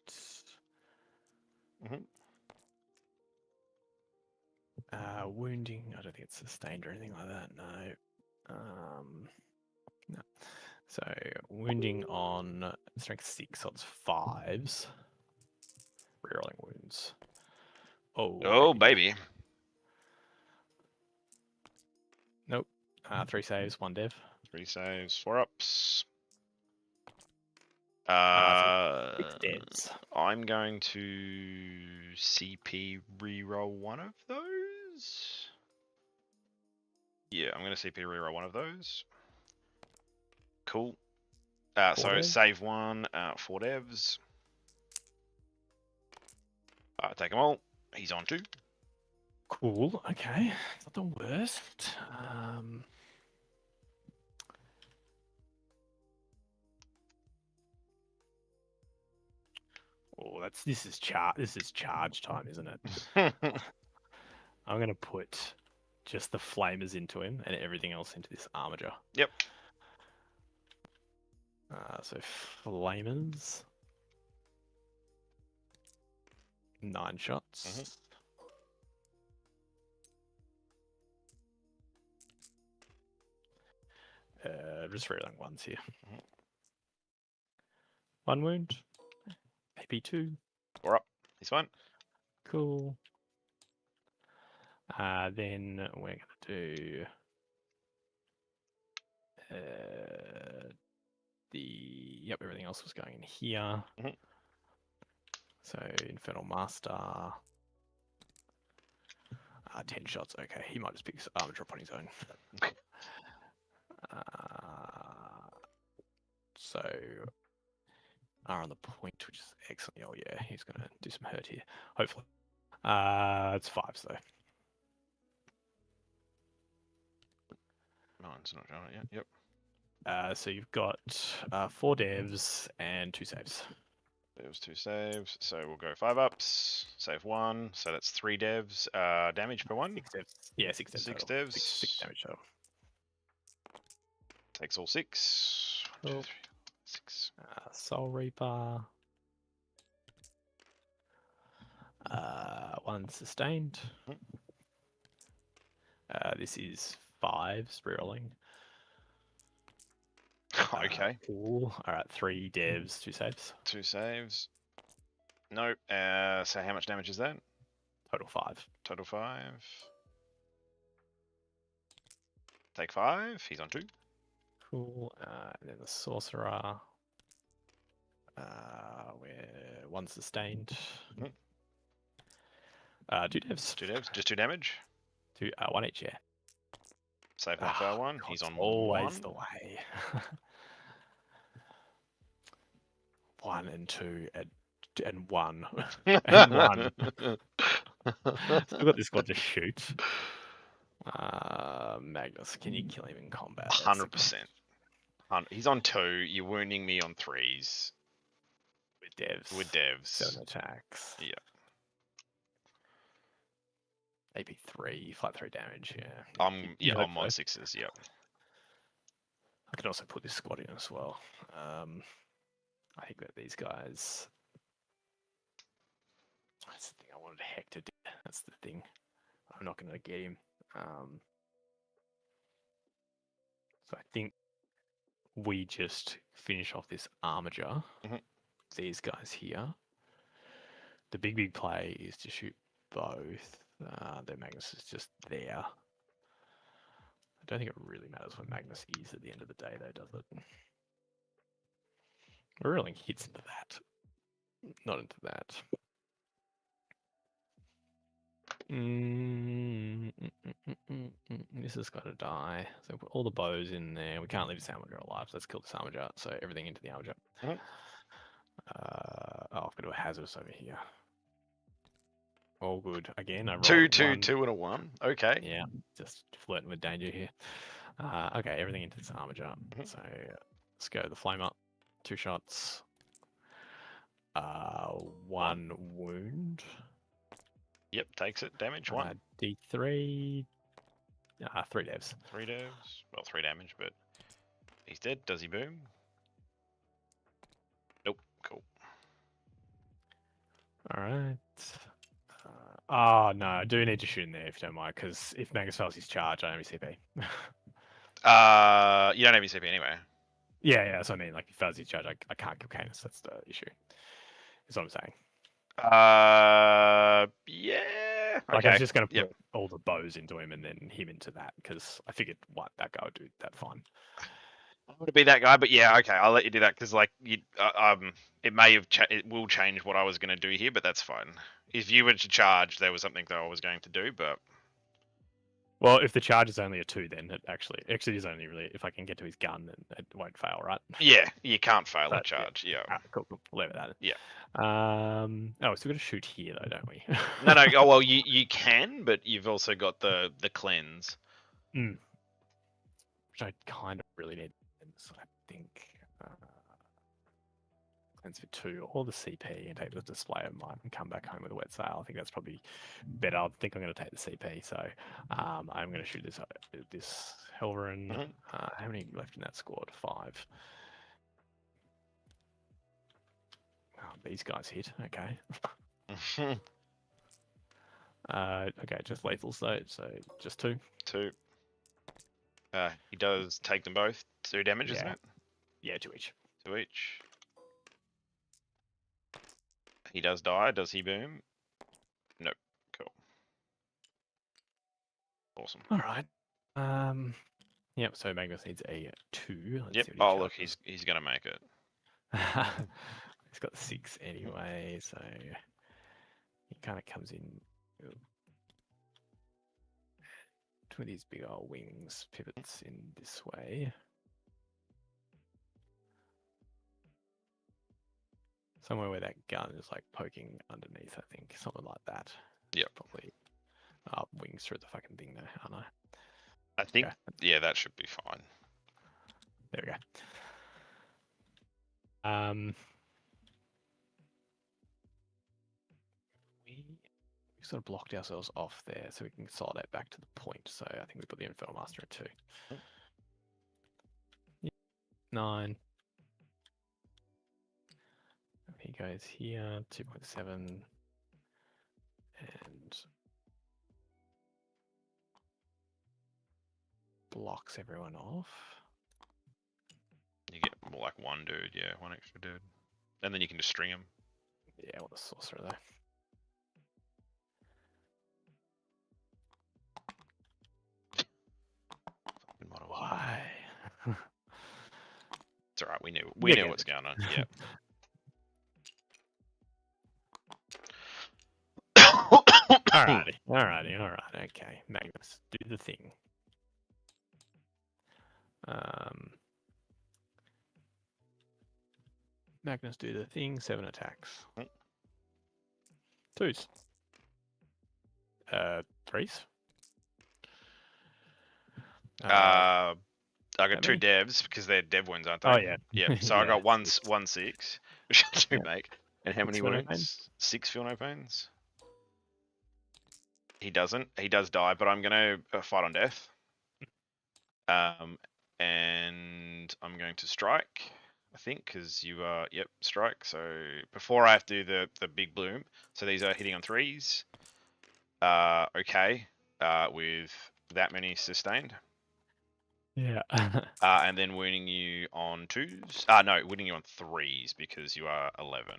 Wounding, I don't think it's sustained or anything like that, no. No. So wounding on strength 6, so it's 5s. Rerolling wounds. Oh, baby. Nope. 3 saves, 1 dev. 3 saves, 4 ups. 6 devs. I'm going to CP reroll one of those. Yeah, I'm going to CP reroll one of those. Cool. So devs? save 1, 4 devs. Take them all. He's on 2. Cool. Okay. It's not the worst. Oh, this is charge time, isn't it? I'm gonna put just the flamers into him and everything else into this armager. Yep. So flamers. 9 shots. Just rolling ones here. 1 wound. Maybe 2. 4 up. He's fine. Cool. Then we're gonna do everything else was going in here. So Infernal Master. 10 shots. Okay, he might just pick armor drop on his own. So are on the point, which is excellent. Oh yeah, he's gonna do some hurt here. Hopefully. It's 5s though. Mine's not showing it yet. Yep. So you've got 4 devs and 2 saves. There was 2 saves, so we'll go 5 ups. Save 1, so that's 3 devs. Damage per 1. 6 devs. Yeah, 6 devs. 6 total. devs. 6 damage total. Takes all 6. Cool. 2, 3, 6. Soul Reaper. 1 sustained. This is 5s rerolling. Okay. Cool. All right, 3 devs, 2 saves. 2 saves. Nope. So how much damage is that? Total 5. Total 5. Take 5. He's on 2. Cool. And then the Sorcerer. We're 1 sustained. 2 devs. 2 devs. Just 2 damage. 1 each, yeah. Save that for 1. God, He's on always 1. the way. 1 and 2 and 1 and 1. Still got this guy to shoot. Magnus, can you kill him in combat? 100%. He's on 2. You're wounding me on 3s. With devs. 7 attacks. Yeah. AP 3, flat 3 damage. Yeah. I'm on 6s. Yep. I can also put this squad in as well. I think that these guys. That's the thing. I wanted Hector. That's the thing. I'm not going to get him. So I think we just finish off this Armiger. These guys here. The big play is to shoot both. Their Magnus is just there. I don't think it really matters what Magnus is at the end of the day, though, does it? We're rolling hits into that, not into that. This has got to die. So put all the bows in there. We can't leave this Armiger alive, so let's kill this Armiger. So everything into the Armiger. I've got to do a hazardous over here. All good. Again, I rolled 2, 1. 2, and a 1. Okay. Yeah, just flirting with danger here. Okay, everything into this Armiger. So let's go the flame up. 2 shots. 1 wound. Yep, takes it. Damage 1. D3. 3 devs. 3 devs. Well, 3 damage, but he's dead. Does he boom? Nope. Cool. All right. Oh no, I do need to shoot in there if you don't mind, because if Magnus fails his charge, I don't have his CP. You don't have your CP anyway. Yeah, that's what I mean. Like, if he fails his charge, I can't kill Canis. That's the issue. Is what I'm saying. Yeah. Like, Okay. I was just going to put all the bows into him and then him into that, because I figured that guy would do that fine. I want to be that guy, but yeah, okay, I'll let you do that because like it may have it will change what I was going to do here, but that's fine. If you were to charge, there was something that I was going to do, but well, if the charge is only a 2, then it actually is only really if I can get to his gun, then it won't fail, right? Yeah, you can't fail a charge. Yeah. Cool. Leave it at it. Yeah. Oh, so we've got to shoot here though, don't we? No. Oh well, you can, but you've also got the cleanse. Which I kind of really need. So I think cleanse for 2 or the CP and take the display of mine and come back home with a wet sail. I think that's probably better. I think I'm going to take the CP. So I'm going to shoot this Helverin. How many left in that squad? 5. Oh, these guys hit. Okay. Okay, just lethals though. So just 2. 2. He does take them both. 2 damage, isn't it? Yeah, 2 each. 2 each. He does die. Does he boom? Nope. Cool. Awesome. All right. Yep. So Magnus needs a 2. Yep. Oh look, he's gonna make it. He's got 6 anyway, so he kind of comes in with these big old wings, pivots in this way. Somewhere where that gun is like poking underneath, I think. Something like that. Yep. Probably wings through the fucking thing there, aren't I think, yeah, that should be fine. There we go. We sort of blocked ourselves off there so we can consolidate back to the point. So I think we put the Infernal Master at 2. Yep. 9. He goes here, 2.7, and blocks everyone off. You get more like 1 dude, yeah, 1 extra dude. And then you can just string him. Yeah, what a sorcerer though. Why? It's alright, we knew what's going on. Yeah. Alrighty. Okay, Magnus, do the thing. Magnus, do the thing. 7 attacks. 2s. 3s. I got that 2 many? devs because they're dev wounds, aren't they? Oh yeah. Yeah. So I Yeah, got one 6. 1 6, which I do Yep. make. And how 6 many feel no pain. wounds? 6 feel no pains. He doesn't. He does die, but I'm gonna fight on death. And I'm going to strike. I think because you are strike. So before I have to do the big bloom. So these are hitting on 3s. Okay. With that many sustained. Yeah. And then wounding you on 2s. No, wounding you on 3s because you are 11.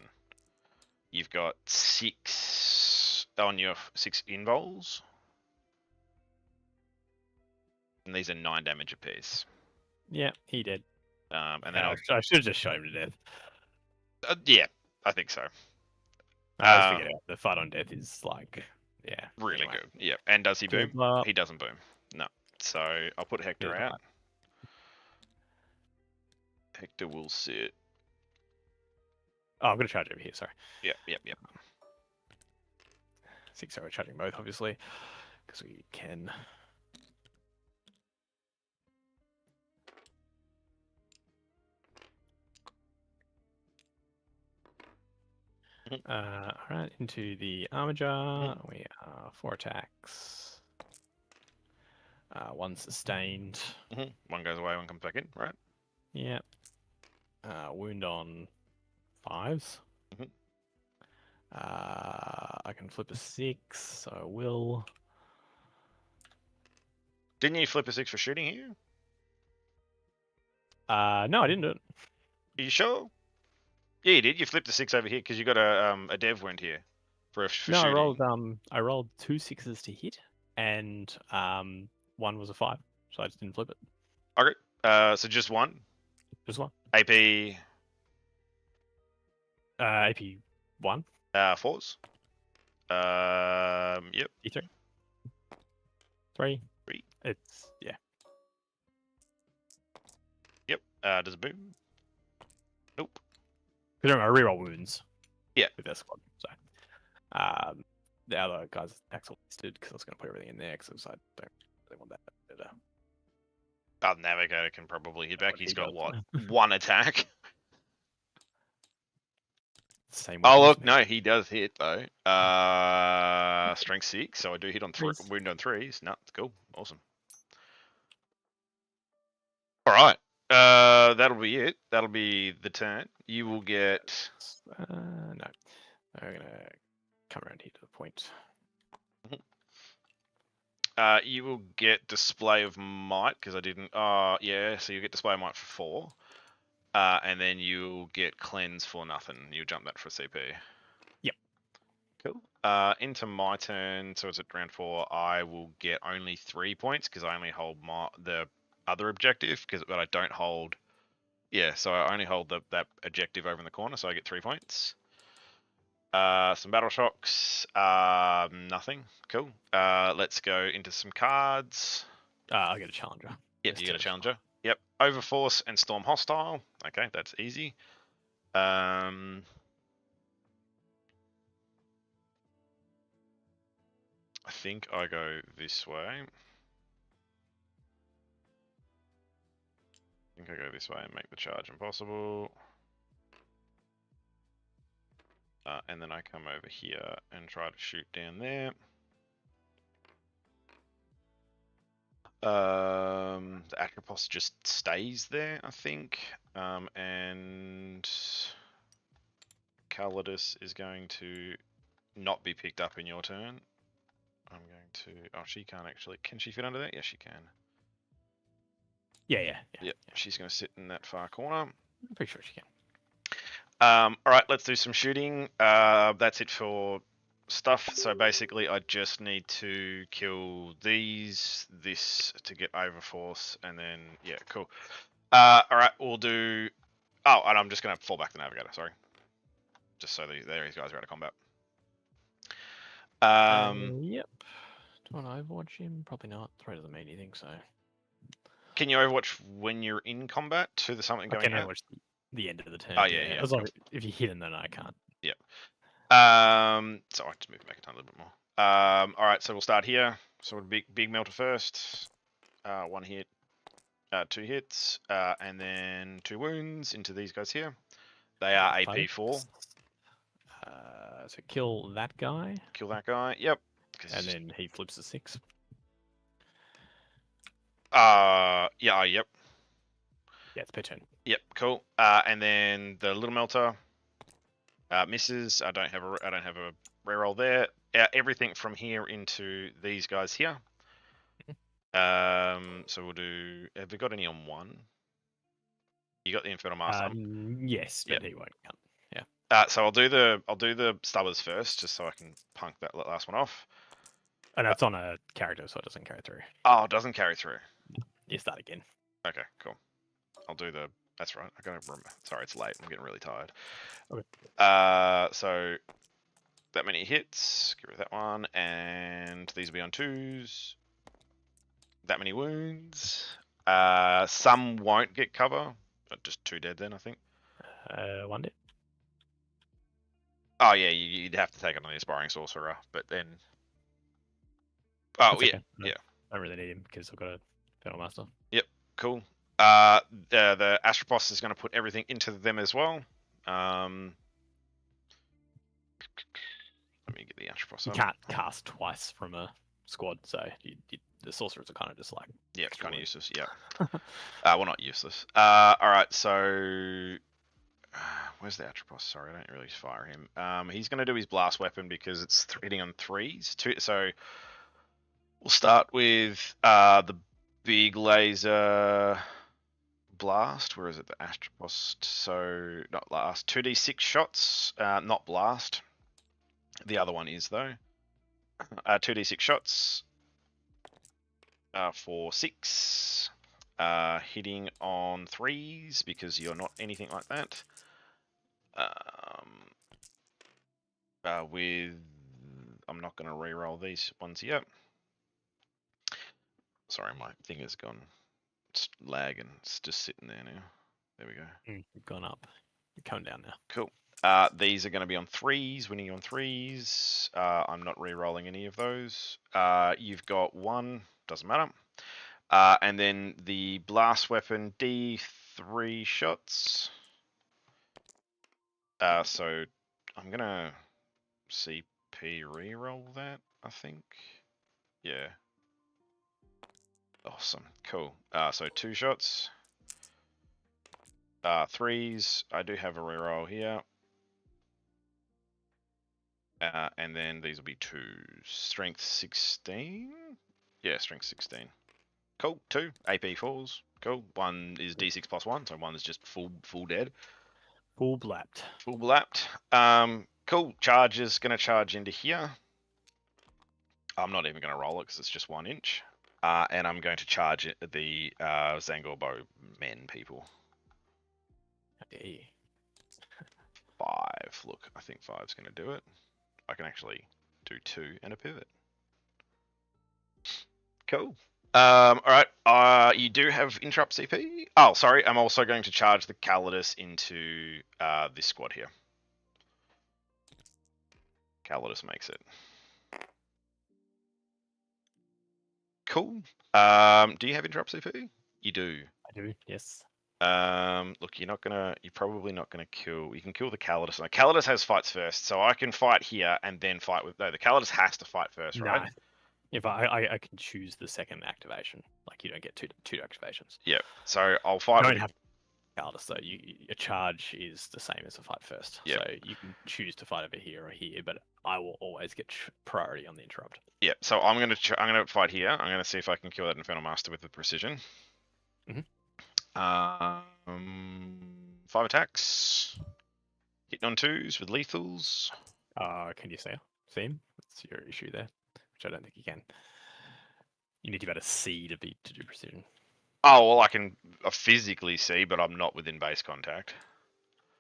You've got 6 on your 6 invols. And these are 9 damage apiece. Yeah, he did. And then I should have just shot him to death. yeah, I think so. I always figured out the fight on death is like, yeah. Really anyway. good. Yeah. And does he boom? Good luck. He doesn't boom. No. So I'll put Hector Good out. luck. Hector will sit. Oh, I'm gonna charge over here. Sorry. Yep. 6 we're charging both, obviously, because we can. All right, into the armor jar. We are 4 attacks. 1 sustained. One goes away, one comes back in, right? Yeah. Wound on 5s. I can flip a 6, so I will. Didn't you flip a 6 for shooting here? No, I didn't do it. Are you sure? Yeah, you did. You flipped a 6 over here because you got a dev wound here for No, shooting. I rolled 2 6s to hit, and 1 was a 5, so I just didn't flip it. Okay. So just 1. Just 1. AP. AP 1. 4s. Yep. E3. 3. 3. It's yeah. Yep. Does it boom? Nope. Because I reroll wounds. Yeah. With their squad. So, the other guys' attacks are listed because I was going to put everything in there because I don't really want that. But, Navigator can probably hit back. what He's he got does. what? 1 attack. Same. Oh weapons, look, man. no, he does hit though. Strength 6, so I do hit on wound on 3s. No, it's cool, awesome. All right, that'll be it. That'll be the turn. You will get. No, we're gonna come around here to the point. You will get display of might because I didn't. Yeah, so you get display of might for 4. And then you'll get cleanse for nothing. You'll jump that for CP. Yep. Cool. Into my turn, so it's at round 4. I will get only 3 points because I only hold the other objective, but I don't hold. Yeah, so I only hold that objective over in the corner, so I get 3 points. Some battle shocks. Nothing. Cool. Let's go into some cards. I'll get a challenger. Yep, you get a challenger. Yep, Overforce and Storm Hostile. Okay, that's easy. I think I go this way. I go this way and make the charge impossible. And then I come over here and try to shoot down there. The Atropos just stays there, I think. And Calidus is going to not be picked up in your turn. I'm going to. Oh, she can't actually. Can she fit under that? Yes, she can. Yeah. Yep, she's going to sit in that far corner. I'm pretty sure she can. All right, let's do some shooting. That's it for stuff. So basically, I just need to kill this to get Overforce, and then yeah, cool. All right, we'll do. Oh, and I'm just going to fall back the Navigator. Sorry, just so these guys are out of combat. Yep. Do you want to Overwatch him? Probably not. Throw doesn't mean anything, so. Can you Overwatch when you're in combat to the something going I can out? Overwatch the end of the turn. Oh yeah. As long as if you hit him, then I can't. Yep. So I'll just move it back a little bit more. All right, so we'll start here. So big melter first. 1 hit, 2 hits, and then 2 wounds into these guys here. They are AP 4. So kill that guy. Kill that guy. Yep. And then he flips a 6. Yeah. Yep. Yeah, it's per turn. Yep. Cool. And then the little melter misses. I don't have a reroll there. Everything from here into these guys here. So we'll do. Have we got any on 1? You got the Infernal Master. Yes, but he won't count. So I'll do the stubbers first, just so I can punk that last one off. And that's on a character, so it doesn't carry through. Oh, it doesn't carry through. You start again. Okay, cool. I'll do the. That's right. I gotta remember. Sorry, it's late. I'm getting really tired. Okay. So that many hits. Get rid of that one, and these will be on 2s. That many wounds. Some won't get cover. Just 2 dead then, I think. 1 dead. Oh yeah, you'd have to take it on the Aspiring Sorcerer, but then. Oh yeah, yeah. I don't really need him because I've got a Infernal Master. Yep, cool. The Astropos is going to put everything into them as well. Let me get the Astropos. You can't cast twice from a squad, so the sorcerers are kind of just like. Yeah, it's kind of useless. Yeah. Well, not useless. All right, so. Where's the Atropos? Sorry, I don't really fire him. He's going to do his blast weapon because it's hitting on 3s. So we'll start with the big laser blast. Where is it? The Atropos. So not blast. 2d6 shots, not blast. The other one is though. 2d6 shots for 6. Hitting on 3s because you're not anything like that. I'm not going to re-roll these ones yet. Sorry, my thing has gone lag and it's just sitting there now. There we go. You've gone up. You're coming down now. Cool. These are going to be on 3s, winning on 3s. I'm not re-rolling any of those. You've got 1, doesn't matter. And then the blast weapon, D3 shots. So I'm gonna CP reroll that, I think. Yeah. Awesome. Cool. So 2 shots. 3s. I do have a reroll here. And then these will be 2s. Strength 16? Yeah, strength 16. Cool. 2. AP 4s. Cool. 1 is D6 plus 1, so 1 is just full dead. Full blapped. Full blapped. Cool. Charge is going to charge into here. I'm not even going to roll it because it's just 1 inch. And I'm going to charge it the Zangorbo men people. Okay. 5. Look, I think 5's going to do it. I can actually do 2 and a pivot. Cool. All right. You do have interrupt CP. Oh, sorry. I'm also going to charge the Calidus into this squad here. Calidus makes it. Cool. Do you have interrupt CP? You do. I do. Yes. Look, you're probably not gonna kill. You can kill the Calidus. No, Calidus has fights first, so I can fight here and then fight with. No, the Calidus has to fight first, right? No. If I can choose the second activation, like you don't get two activations. Yeah. So I'll fight. You don't have Calidus, so a charge is the same as a fight first. Yep. So you can choose to fight over here or here, but I will always get priority on the interrupt. Yeah. So I'm gonna fight here. I'm gonna see if I can kill that Infernal Master with the precision. 5 attacks. Hitting on 2s with lethals. Can you see him? That's your issue there, which I don't think you can. You need to be able to see to do precision. Oh well, I can physically see, but I'm not within base contact.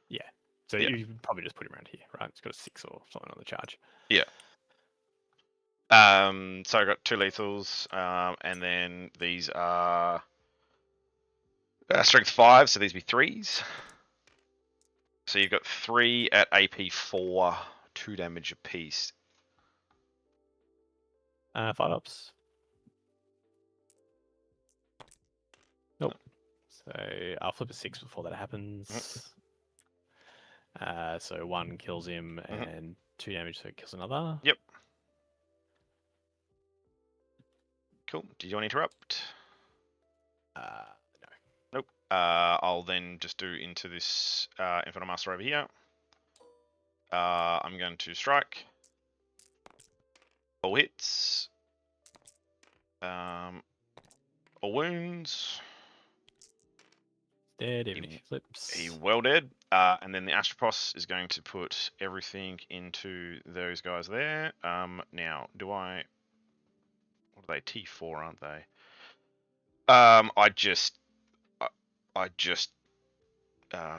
Yeah. So you probably just put him around here, right? It's got a 6 or something on the charge. Yeah. So I got 2 lethals, and then these are strength 5, so these be 3s. So you've got 3 at AP 4, 2 damage apiece. 5 ups. So I'll flip a 6 before that happens. So 1 kills him and 2 damage, so it kills another. Yep. Cool. Did you want to interrupt? No. Nope. I'll then just do into this Infinite Master over here. I'm going to strike. All hits. All wounds. Dead, even if he flips. He well dead. And then the Astropos is going to put everything into those guys there. Now, do I... What are they? T4, aren't they? I just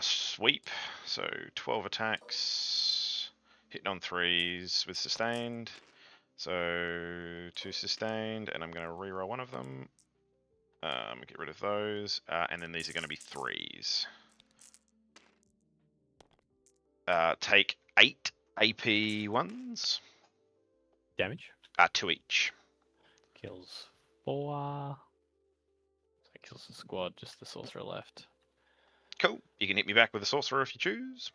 sweep. So 12 attacks, hitting on 3s with sustained. So 2 sustained, and I'm going to reroll one of them. Get rid of those, and then these are going to be 3s. Take 8 AP ones. Damage? 2 each. Kills 4. So it kills the squad, just the sorcerer left. Cool. You can hit me back with a sorcerer if you choose.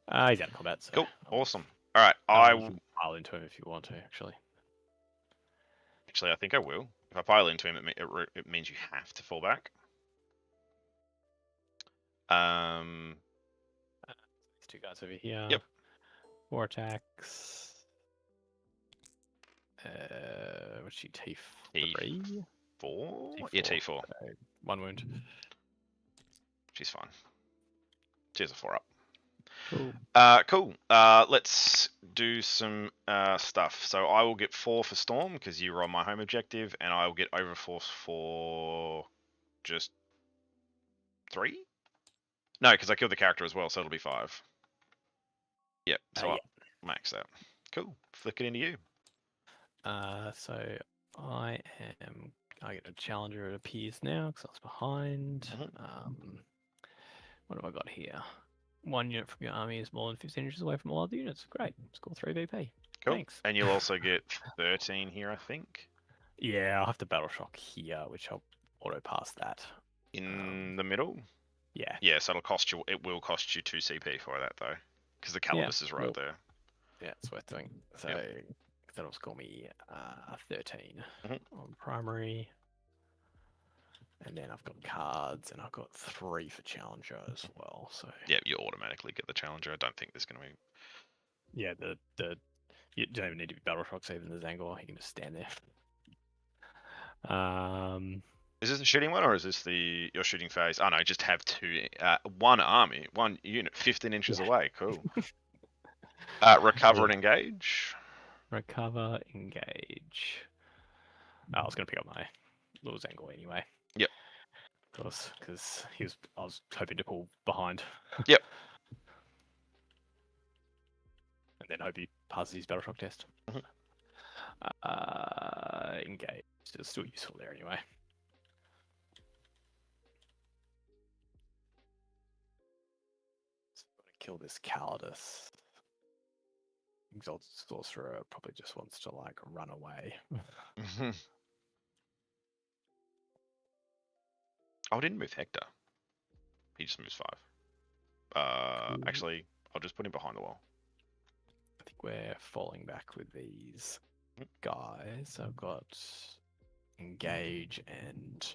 He's out of combat, so... Cool. Awesome. All right. You can pile into him if you want to, actually. Actually, I think I will. If I pile into him, it means you have to fall back. These 2 guys over here. Yep. 4 attacks. What's she, T3? T4? Yeah, T4. 1 wound. She's fine. She's a 4-up. Cool. Cool. Let's do some stuff. So I will get 4 for Storm because you were on my home objective, and I will get Overforce for just 3? No, because I killed the character as well, so it'll be 5. Yep. So yeah. I'll max that. Cool. Flick it into you. So I get a challenger. It appears now because I was behind. What have I got here? 1 unit from your army is more than 15 inches away from all other units. Great. Score 3 VP. Cool. Thanks. And you'll also get 13 here, I think. Yeah, I'll have to battle shock here, which I'll auto pass that. In the middle? Yeah. Yeah, so it will cost you 2 CP for that though. Because the Calibus is right there. Yeah, it's worth doing. So that'll score me 13 on primary. And then I've got cards, and I've got 3 for challenger as well. So yeah, you automatically get the challenger. I don't think there's going to be. Yeah, you don't even need to be battle shocks even the Zangor. You can just stand there. Is this the shooting one, or is this your shooting phase? Oh no, just have 2, 1 army, 1 unit, 15 inches away. Cool. Recover and engage. Recover, engage. I was going to pick up my little Zangor anyway. Yep. Because I was hoping to pull behind. Yep. And then hope he passes his battle shock test. Engage. It's still useful there anyway. So I'm going to kill this Calidus. Exalted Sorcerer probably just wants to like run away. Oh, I didn't move Hector. He just moves 5. Actually, I'll just put him behind the wall. I think we're falling back with these guys. I've got engage and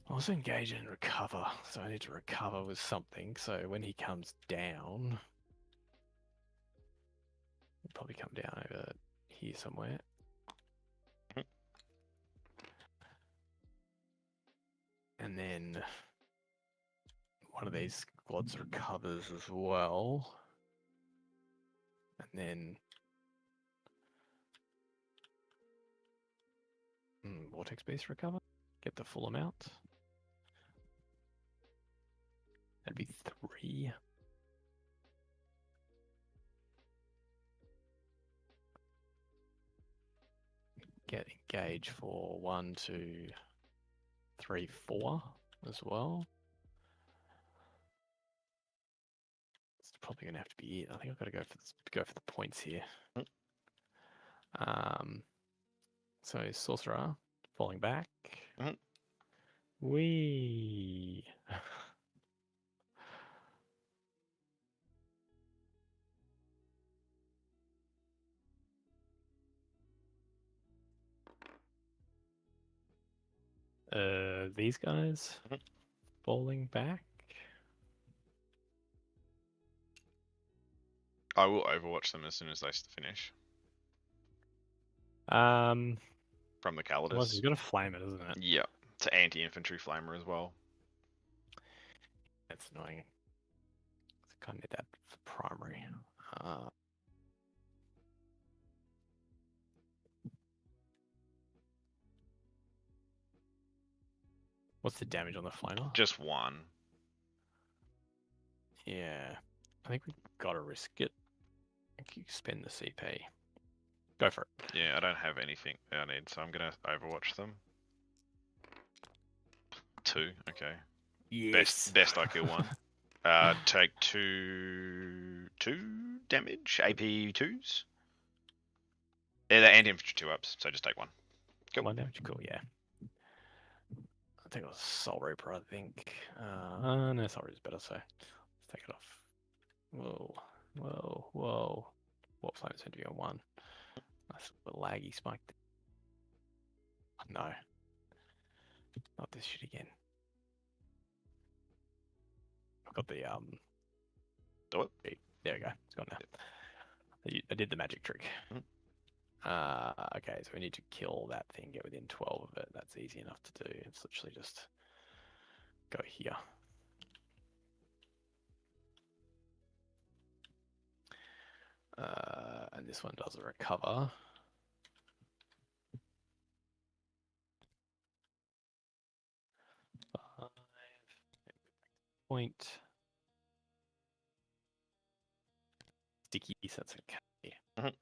also engage and recover. So I need to recover with something. So when he comes down, he'll probably come down over here somewhere. And then one of these squads recovers as well. And then Vortex Beast recover. Get the full amount. That'd be 3. Get engage for 1, 2, 3, 4 as well. It's probably gonna have to be it. I think I've got to go for the points here. So Sorcerer falling back. Wee. These guys Mhm. falling back. I will overwatch them as soon as they finish Um, from the well, Calidus. he's got to flame it, isn't it? Yeah, it's an anti-infantry flamer as well. That's annoying. I kind of need that for primary. What's the damage on the flamer? Just one. Yeah, I think we gotta risk it. I think you spend the CP. Go for it. Yeah, I don't have anything I need, so I'm gonna overwatch them. 2, okay. Yes. Best I kill one. Take 2 damage, AP 2s. Yeah, they're anti-infantry 2-ups, so just take 1. Cool. 1 damage, cool, yeah. I think it was Soul Reaper, I think. No, Soul Reaper's better, so let's take it off. Whoa, whoa, whoa. What flame's meant to be on 1? Nice little laggy spike. No. Not this shit again. I've got the Do it. There we go. It's gone now. I did the magic trick. Mhm. Okay, so we need to kill that thing, get within 12 of it. That's easy enough to do. It's literally just go here. And this one does a recover. Point. Sticky, so that's okay. Mhm.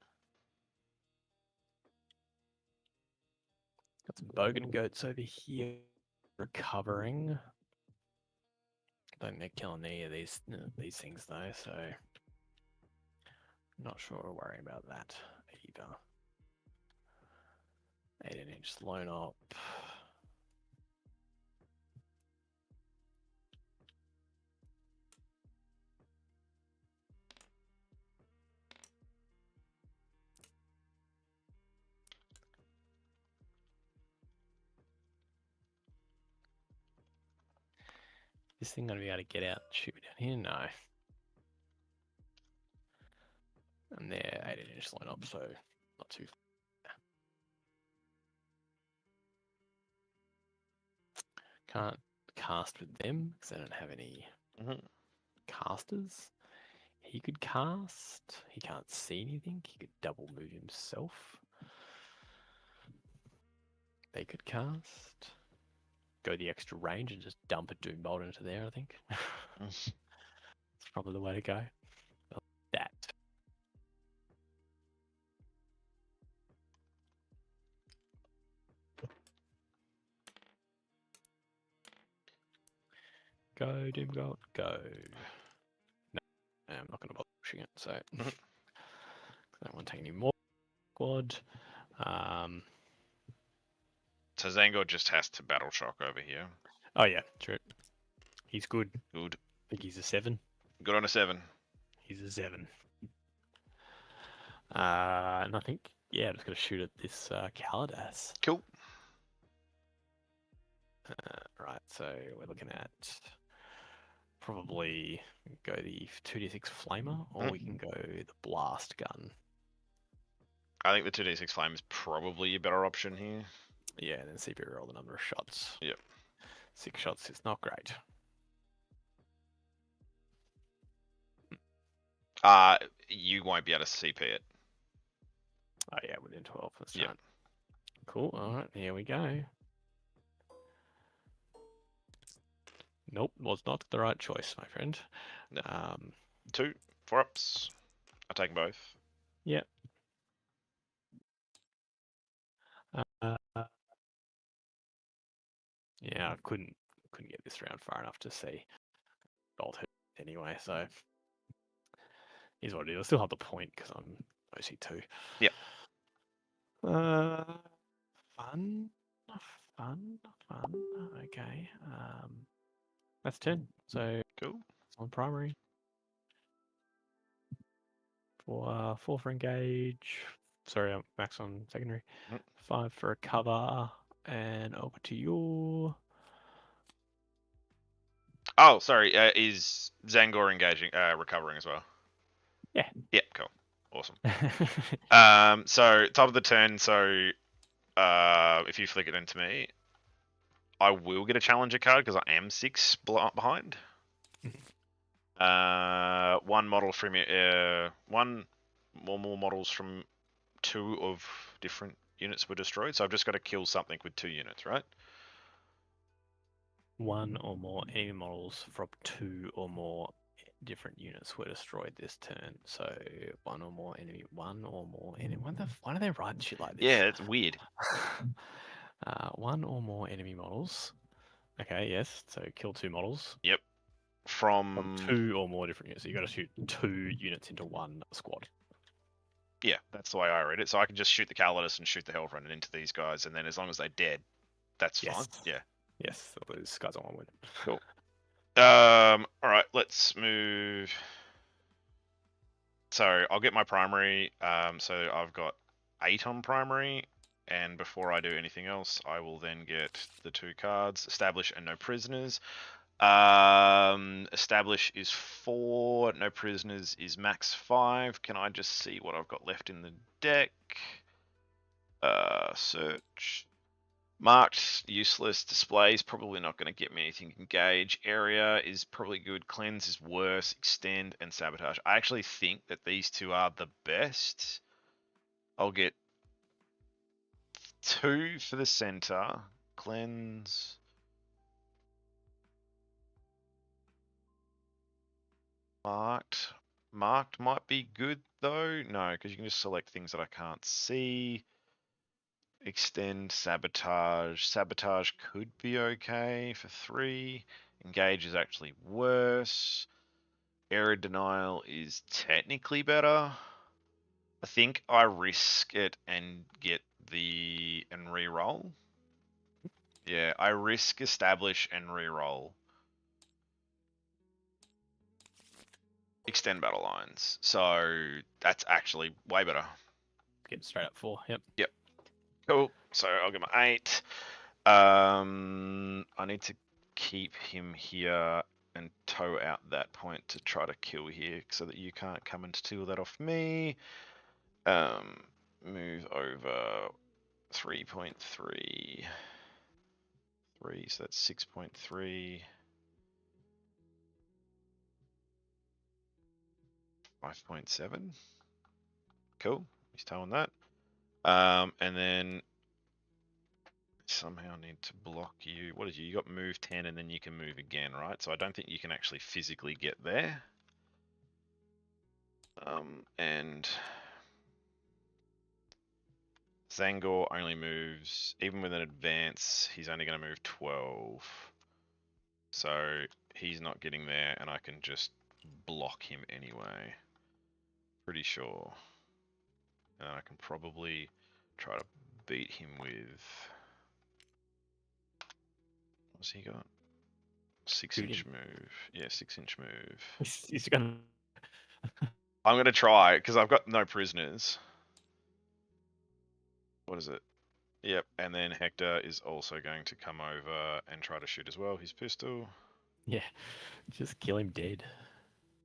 Got some bogan goats over here recovering. Don't think they're killing any of these things though, so not sure we're worrying about that either. 18-inch loan up. This thing gonna be able to get out and shoot me down here? No. And they're 18-inch line up, so not too far. Can't cast with them because they don't have any casters. He could cast. He can't see anything. He could double move himself. They could cast. Go the extra range and just dump a Doom Bolt into there, I think. It's probably the way to go. That. Go, Doom Bolt, go. No, I'm not going to bother pushing it, so I don't want to take any more squad. So Zango just has to battle shock over here. Oh yeah, true. He's good. Good. I think he's a 7. Good on a 7. He's a 7. And I think, yeah, I'm just going to shoot at this Calidus. Cool. Right, so we're looking at probably go the 2d6 flamer, or we can go the blast gun. I think the 2d6 flame is probably a better option here. Yeah, and then see if you roll the number of shots. Yep. 6 shots is not great. You won't be able to CP it. Oh yeah, within 12. That's Yep. right. Cool. All right, here we go. Nope, was not the right choice, my friend. No. 2 4-ups. I take them both. Yep. Yeah, I couldn't get this round far enough to see Bolt hit anyway, so here's what I do. I still have the point because I'm OC2. Yep. Fun. Fun. Okay. That's 10. So Cool. it's on primary. For 4 for engage. Sorry, I'm max on secondary. Mm. 5 for a cover. And over to you. Oh, sorry. Is Zangor engaging, recovering as well? Yeah. Yep. Cool. Awesome. So top of the turn. So, if you flick it into me, I will get a challenger card because I am 6 behind. One model from one or more models from 2 of different units were destroyed. So I've just got to kill something with 2 units, right? 1 or more enemy models from 2 or more different units were destroyed this turn. So 1 or more enemy. Why do they write shit like this? Yeah, it's weird. 1 or more enemy models. Okay, yes. So kill 2 models. Yep. From 2 or more different units. So you got to shoot 2 units into 1 squad. Yeah, that's the way I read it. So I can just shoot the Calidus and shoot the Hellrunner into these guys, and then as long as they're dead, that's fine. Yeah. Yes, those guys are on win. Cool. All right, let's move. So I'll get my primary. So I've got 8 on primary, and before I do anything else, I will then get the 2 cards: establish and no prisoners. Establish is 4. No prisoners is max 5. Can I just see what I've got left in the deck? Search. Marked, useless. Displays, probably not going to get me anything. Engage. Area is probably good. Cleanse is worse. Extend and sabotage. I actually think that these 2 are the best. I'll get 2 for the center. Cleanse. Marked. Marked might be good though. No, because you can just select things that I can't see. Extend, sabotage. Sabotage could be okay for 3. Engage is actually worse. Error denial is technically better. I think I risk it and get and re-roll. Yeah, I risk establish and re-roll. Extend battle lines. So that's actually way better. Get straight up 4. Yep. Yep. Cool. So I'll get my 8. I need to keep him here and tow out that point to try to kill here so that you can't come and steal that off me. Move over 3.3. 3, so that's 6.3. 5.7. Cool. He's towing that. And then somehow need to block you. What is you? You got move 10 and then you can move again, right? So I don't think you can actually physically get there. And Zangor only moves, even with an advance, he's only going to move 12. So he's not getting there, and I can just block him anyway. Pretty sure. And I can probably try to beat him with... What's he got? 6-inch move. Yeah, 6-inch move. He's gonna... I'm going to try, because I've got no prisoners. What is it? Yep, and then Hector is also going to come over and try to shoot as well, his pistol. Yeah, just kill him dead.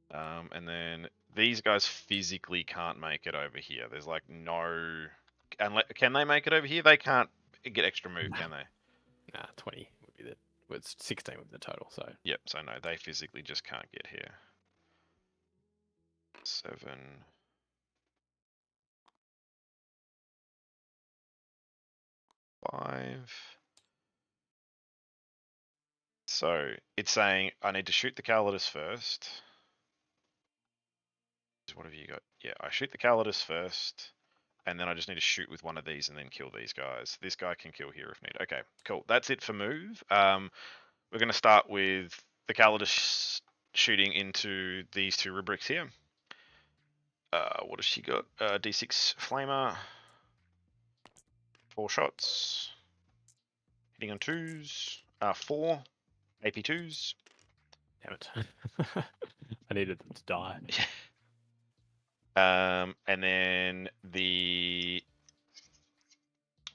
And then these guys physically can't make it over here. There's like no... Can they make it over here? They can't get extra move, can they? Nah, 20 would be the... Well, it's 16 would be the total, so... Yep, so no, they physically just can't get here. 7... 5... So, it's saying I need to shoot the Calidus first. What have you got? Yeah, I shoot the Calidus first, and then I just need to shoot with one of these and then kill these guys. This guy can kill here if need. Okay, cool. That's it for move. We're going to start with the Calidus shooting into these 2 rubrics here. What has she got? D6 Flamer. 4 shots. Hitting on 2s. 4 AP2s. Damn it. I needed them to die. And then the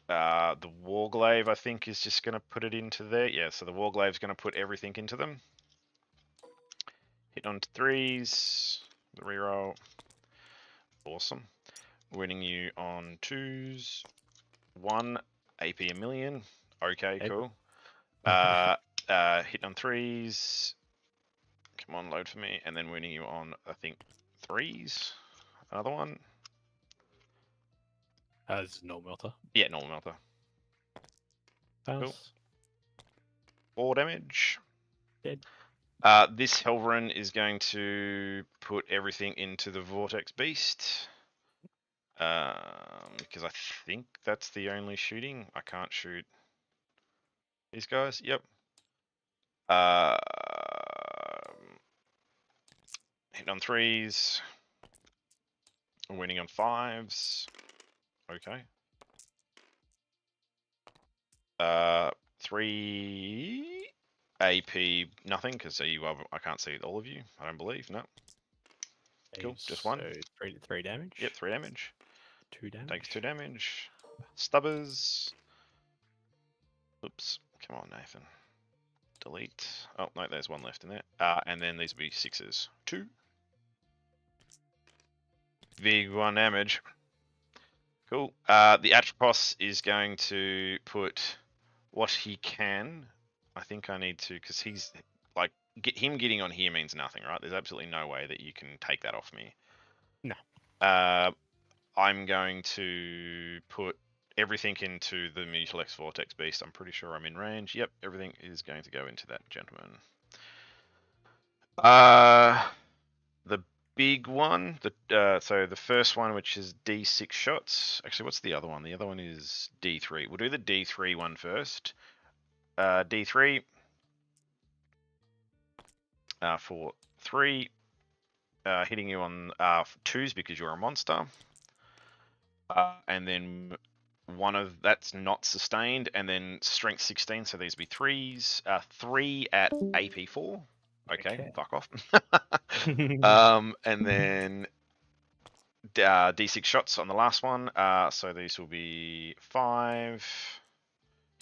Warglaive, I think, is just going to put it into there. Yeah, so the Warglaive's going to put everything into them. Hit on 3s. The reroll. Awesome. Winning you on 2s. 1 AP a million. Okay, cool. Hitting on 3s. Come on, load for me. And then winning you on, I think, 3s. Another one. As normal melter. Yeah, normal melter. Pass. Cool. 4 damage. Dead. This Helverin is going to put everything into the Vortex Beast. Because I think that's the only shooting. I can't shoot these guys. Yep. Hit on 3s. Winning on 5s. Okay. 3 AP nothing because I can't see all of you. I don't believe. No. Cool. Just 1. So 3 damage. Yep, 3 damage. 2 damage. Takes 2 damage. Stubbers. Oops. Come on, Nathan. Delete. Oh no, there's 1 left in there. And then these will be 6s. 2. Big 1 damage. Cool. The Atropos is going to put what he can. I think I need to, because he's like, him getting on here means nothing, right? There's absolutely no way that you can take that off me. No. I'm going to put everything into the Mutilex Vortex Beast. I'm pretty sure I'm in range. Yep, everything is going to go into that gentleman. The big one, so the first one, which is D6 shots. Actually, what's the other one? The other one is D3. We'll do the D3 one first. D3 for 3, hitting you on 2s because you're a monster. And then one of that's not sustained, and then strength 16, so these would be 3s. 3 at AP4. Okay, fuck off. And then D6 shots on the last one. So these will be 5.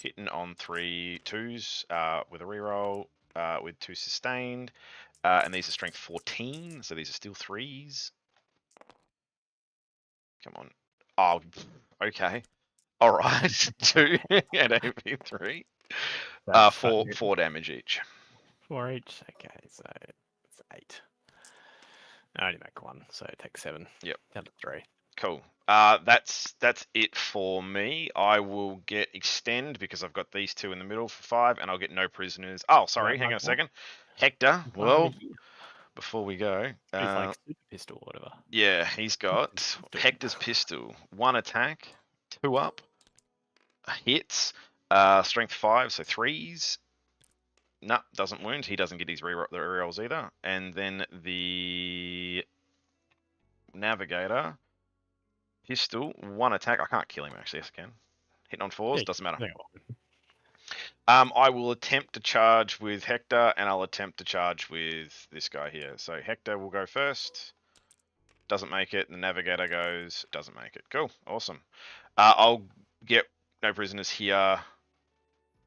Hitting on 3 2s with a reroll with 2 sustained. And these are strength 14, so these are still 3s. Come on. Oh, okay. All right. 2 at AP3. 4 damage each. 4 each. Okay, so it's 8. I only make 1, so it takes 7. Yep. Down to 3. Cool. That's it for me. I will get extend because I've got these 2 in the middle for 5, and I'll get no prisoners. Oh, sorry. Hang on a second. Hector. Well, before we go, he's like super pistol or whatever. Yeah, he's got Hector's pistol. 1 attack, 2 up, hits, strength 5, so 3s. No, doesn't wound. He doesn't get his rerolls either. And then the Navigator pistol, 1 attack. I can't kill him actually. Yes, I can. Hitting on 4s, doesn't matter. I will attempt to charge with Hector, and I'll attempt to charge with this guy here. So Hector will go first. Doesn't make it. The Navigator goes. Doesn't make it. Cool. Awesome. I'll get no prisoners here,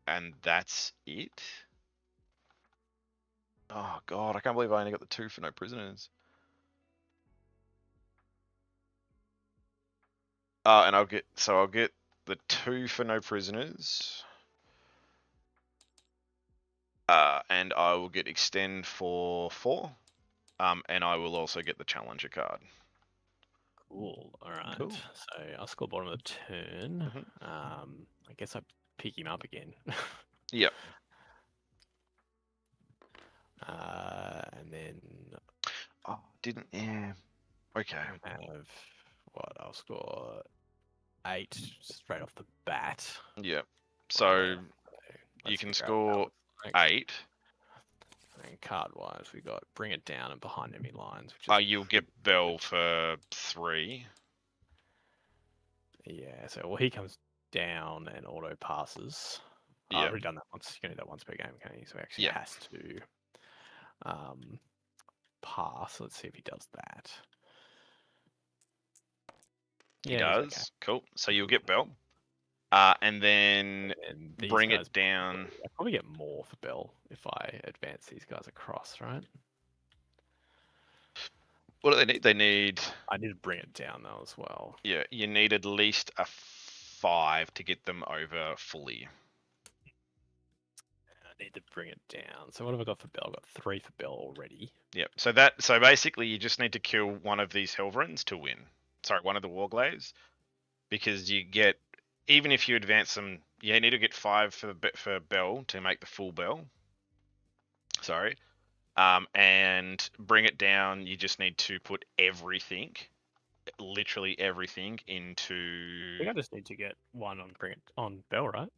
and that's it. Oh god, I can't believe I only got the 2 for no prisoners. And I'll get the 2 for no prisoners. And I will get extend for 4. And I will also get the challenger card. Cool. All right. Cool. So I'll score bottom of the turn. I guess I pick him up again. Yep. And then Oh, didn't. Yeah. Okay. I have what? I'll score 8 straight off the bat. Yep. So you can score 8. And card wise, we got bring it down and behind enemy lines. Which is you'll get Bell for 3. Yeah. So well, he comes down and auto passes. I've Yeah. already done that once. You can do that once per game, can you? So he actually Yeah. has to pass. Let's see if he does that. He Yeah, he's does. okay. Cool. So you'll get Bell. And then And these bring guys it down. I probably get more for Bell if I advance these guys across, right? What do they need? They need. I need to bring it down though as well. Yeah, you need at least a 5 to get them over fully. I need to bring it down. So what have I got for Bell? I've got 3 for Bell already. Yep. So basically, you just need to kill one of these Helverins to win. Sorry, one of the Warglaives, because you get, even if you advance them, you need to get 5 for Bell to make the full Bell. Sorry. And bring it down. You just need to put everything, literally everything, I into. think I just need to get 1 on bring it on Bell, right?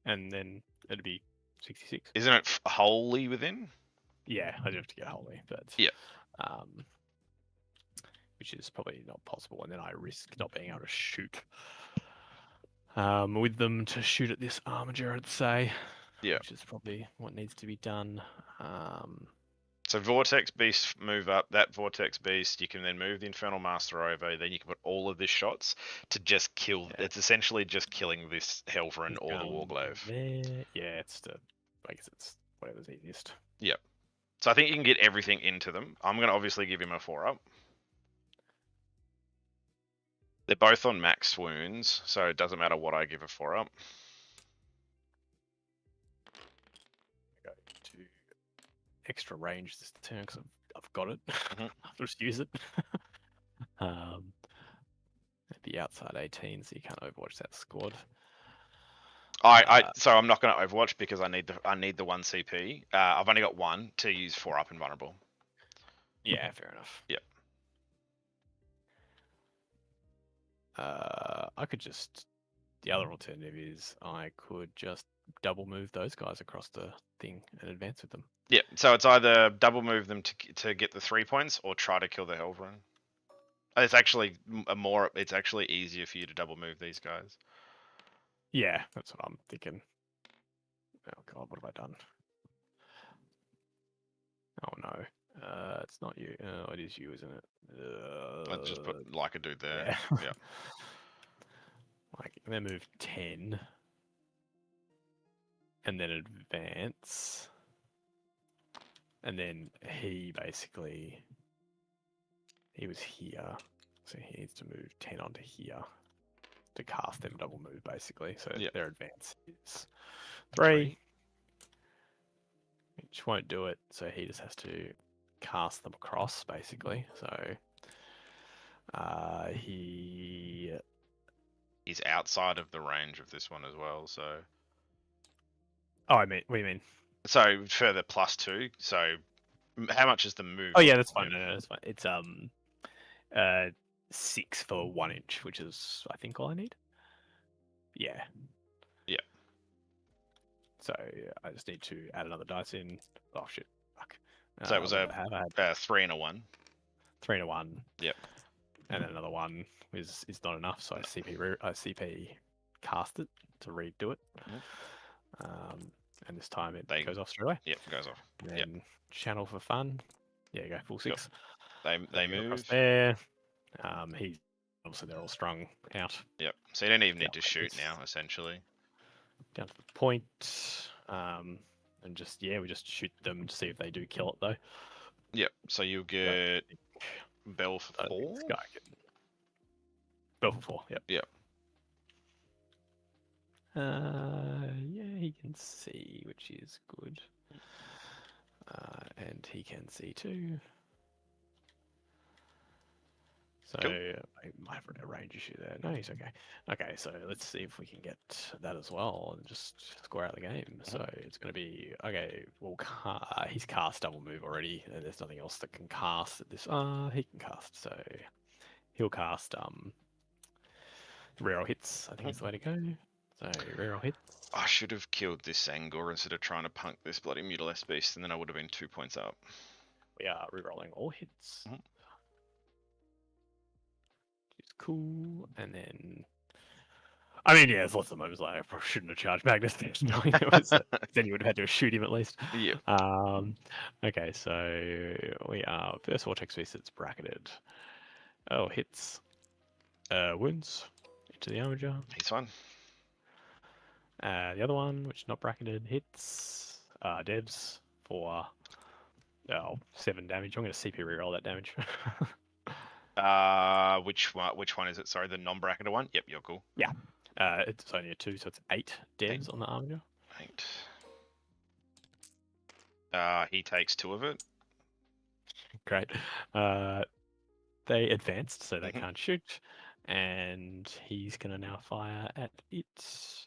And then it'd be 66. Isn't it wholly within? Yeah, I do have to get Holy, but Yeah. Which is probably not possible, and then I risk not being able to shoot with them to shoot at this armiger, I'd say. Yeah. Which is probably what needs to be done. So Vortex Beast move up. That Vortex Beast, you can then move the Infernal Master over. Then you can put all of these shots to just kill. Yeah. It's essentially just killing this Helverin or the Warglaive. There. Yeah, I guess it's whatever's easiest. Yep. So I think you can get everything into them. I'm going to obviously give him a 4-up. They're both on max wounds, so it doesn't matter what I give a 4-up. Go to extra range this turn because I've got it. Mhm. I'll just use it. At the outside 18, so you can't overwatch that squad. So I'm not going to Overwatch because I need the 1 CP. I've only got 1 to use 4-up invulnerable. Yeah, fair enough. Yep. I could just. The other alternative is I could just double move those guys across the thing and advance with them. Yeah, so it's either double move them to get the 3 points or try to kill the Helverin. It's actually it's actually easier for you to double move these guys. Yeah, that's what I'm thinking. Oh god, what have I done? Oh no, it's not you. Oh, it is you, isn't it? I just put like a dude there. Yeah. Yeah. Like, and then move 10. And then advance. And then he was here. So he needs to move 10 onto here to cast them double move, basically. So Yep. their advance is 3. Which won't do it. So he just has to cast them across, basically. So He's outside of the range of this one as well, so. Oh, I mean, what do you mean? So for the +2, so how much is the move? Oh yeah, that's fine. No, that's fine. It's 6 for 1 inch, which is I think all I need. Yeah. Yeah. So I just need to add another dice in. Oh shit! Fuck. So it was I had 3 and a 1. 3 and a 1. Yep. And then another 1 is not enough, so I CP cast it to redo it. And this time it goes off straight away. Yep, goes off. And then channel for fun. Yeah, you go full 6. They move there. He obviously they're all strung out. Yep. So you don't even need to shoot now, essentially. Down to the point. And just we just shoot them to see if they do kill it though. Yep. So you'll get Bell for 4. Bell for 4. Yep. Yep. Yeah, he can see, which is good. And he can see too. So Cool. I might have a range issue there. No, he's okay. Okay, so let's see if we can get that as well and just score out the game. So it's going to be okay. Well, he's cast double move already, and there's nothing else that can cast at this. He can cast, so he'll cast reroll hits. I think is the way to go. So reroll hits. I should have killed this Angor instead of trying to punk this bloody Mutilace Beast, and then I would have been 2 points up. We are rerolling all hits. Which is cool. And then I mean, yeah, there's lots of moments like I probably shouldn't have charged Magnus there, knowing it was. Then you would have had to shoot him at least. Yeah. Okay, so we are first vortex beast. It's bracketed. Oh, hits. Wounds into the armature. He's fine. The other one, which is not bracketed, hits. Devs for 7 damage. I'm going to CP reroll that damage. Which one is it? Sorry, the non-bracketed one. Yep, you're cool. Yeah. It's only a 2, so it's 8 devs on the armature. 8. He takes 2 of it. Great. They advanced, so they can't shoot, and he's gonna now fire at it.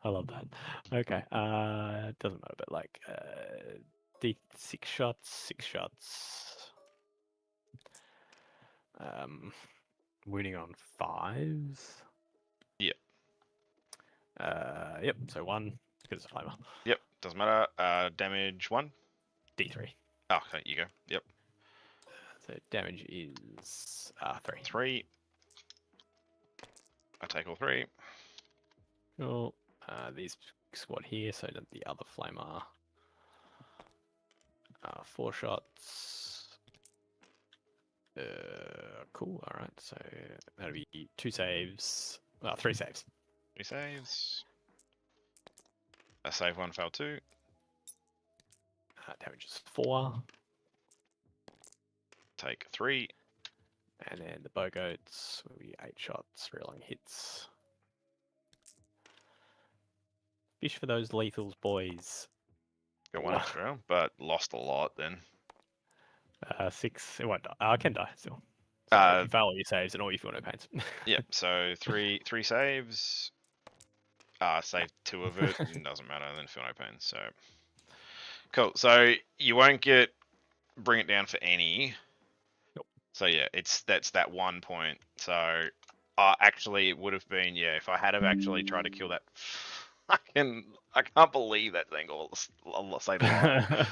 I love that. Okay. Doesn't matter, but like D6 shots, 6 shots. Wounding on 5s. Yep. Yep. So 1 because it's a flamer. Yep. Doesn't matter. Damage 1. D3. Oh, okay, you go. Yep. So damage is 3. 3. I take all 3. Cool. These squad here, so that the other flamer. 4 shots. Cool. All right. So that'll be 2 saves. 3 saves. 3 saves. I save 1, fail 2. Damage is 4. Take 3. And then the bow goats will be 8 shots, rerolling hits. Fish for those lethals, boys. Got 1 extra, but lost a lot then. 6. It won't die. I can die still. So if you fail all your saves and all you feel no pains. Yep. So 3 saves. Save 2 of it. It doesn't matter. Then feel no pain. So cool. So you won't bring it down for any. Nope. So yeah, that's that 1 point. So actually, it would have been if I had have actually tried to kill that. I can't believe that thing. I'll say the line.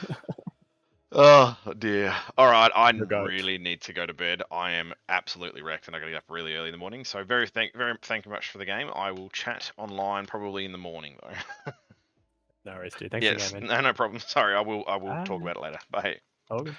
Oh dear. All right, I really need to go to bed. I am absolutely wrecked, and I got to get up really early in the morning. So thank you much for the game. I will chat online probably in the morning though. No worries, dude. Thanks again, man. No problem. Sorry, I will talk about it later. Bye. Okay.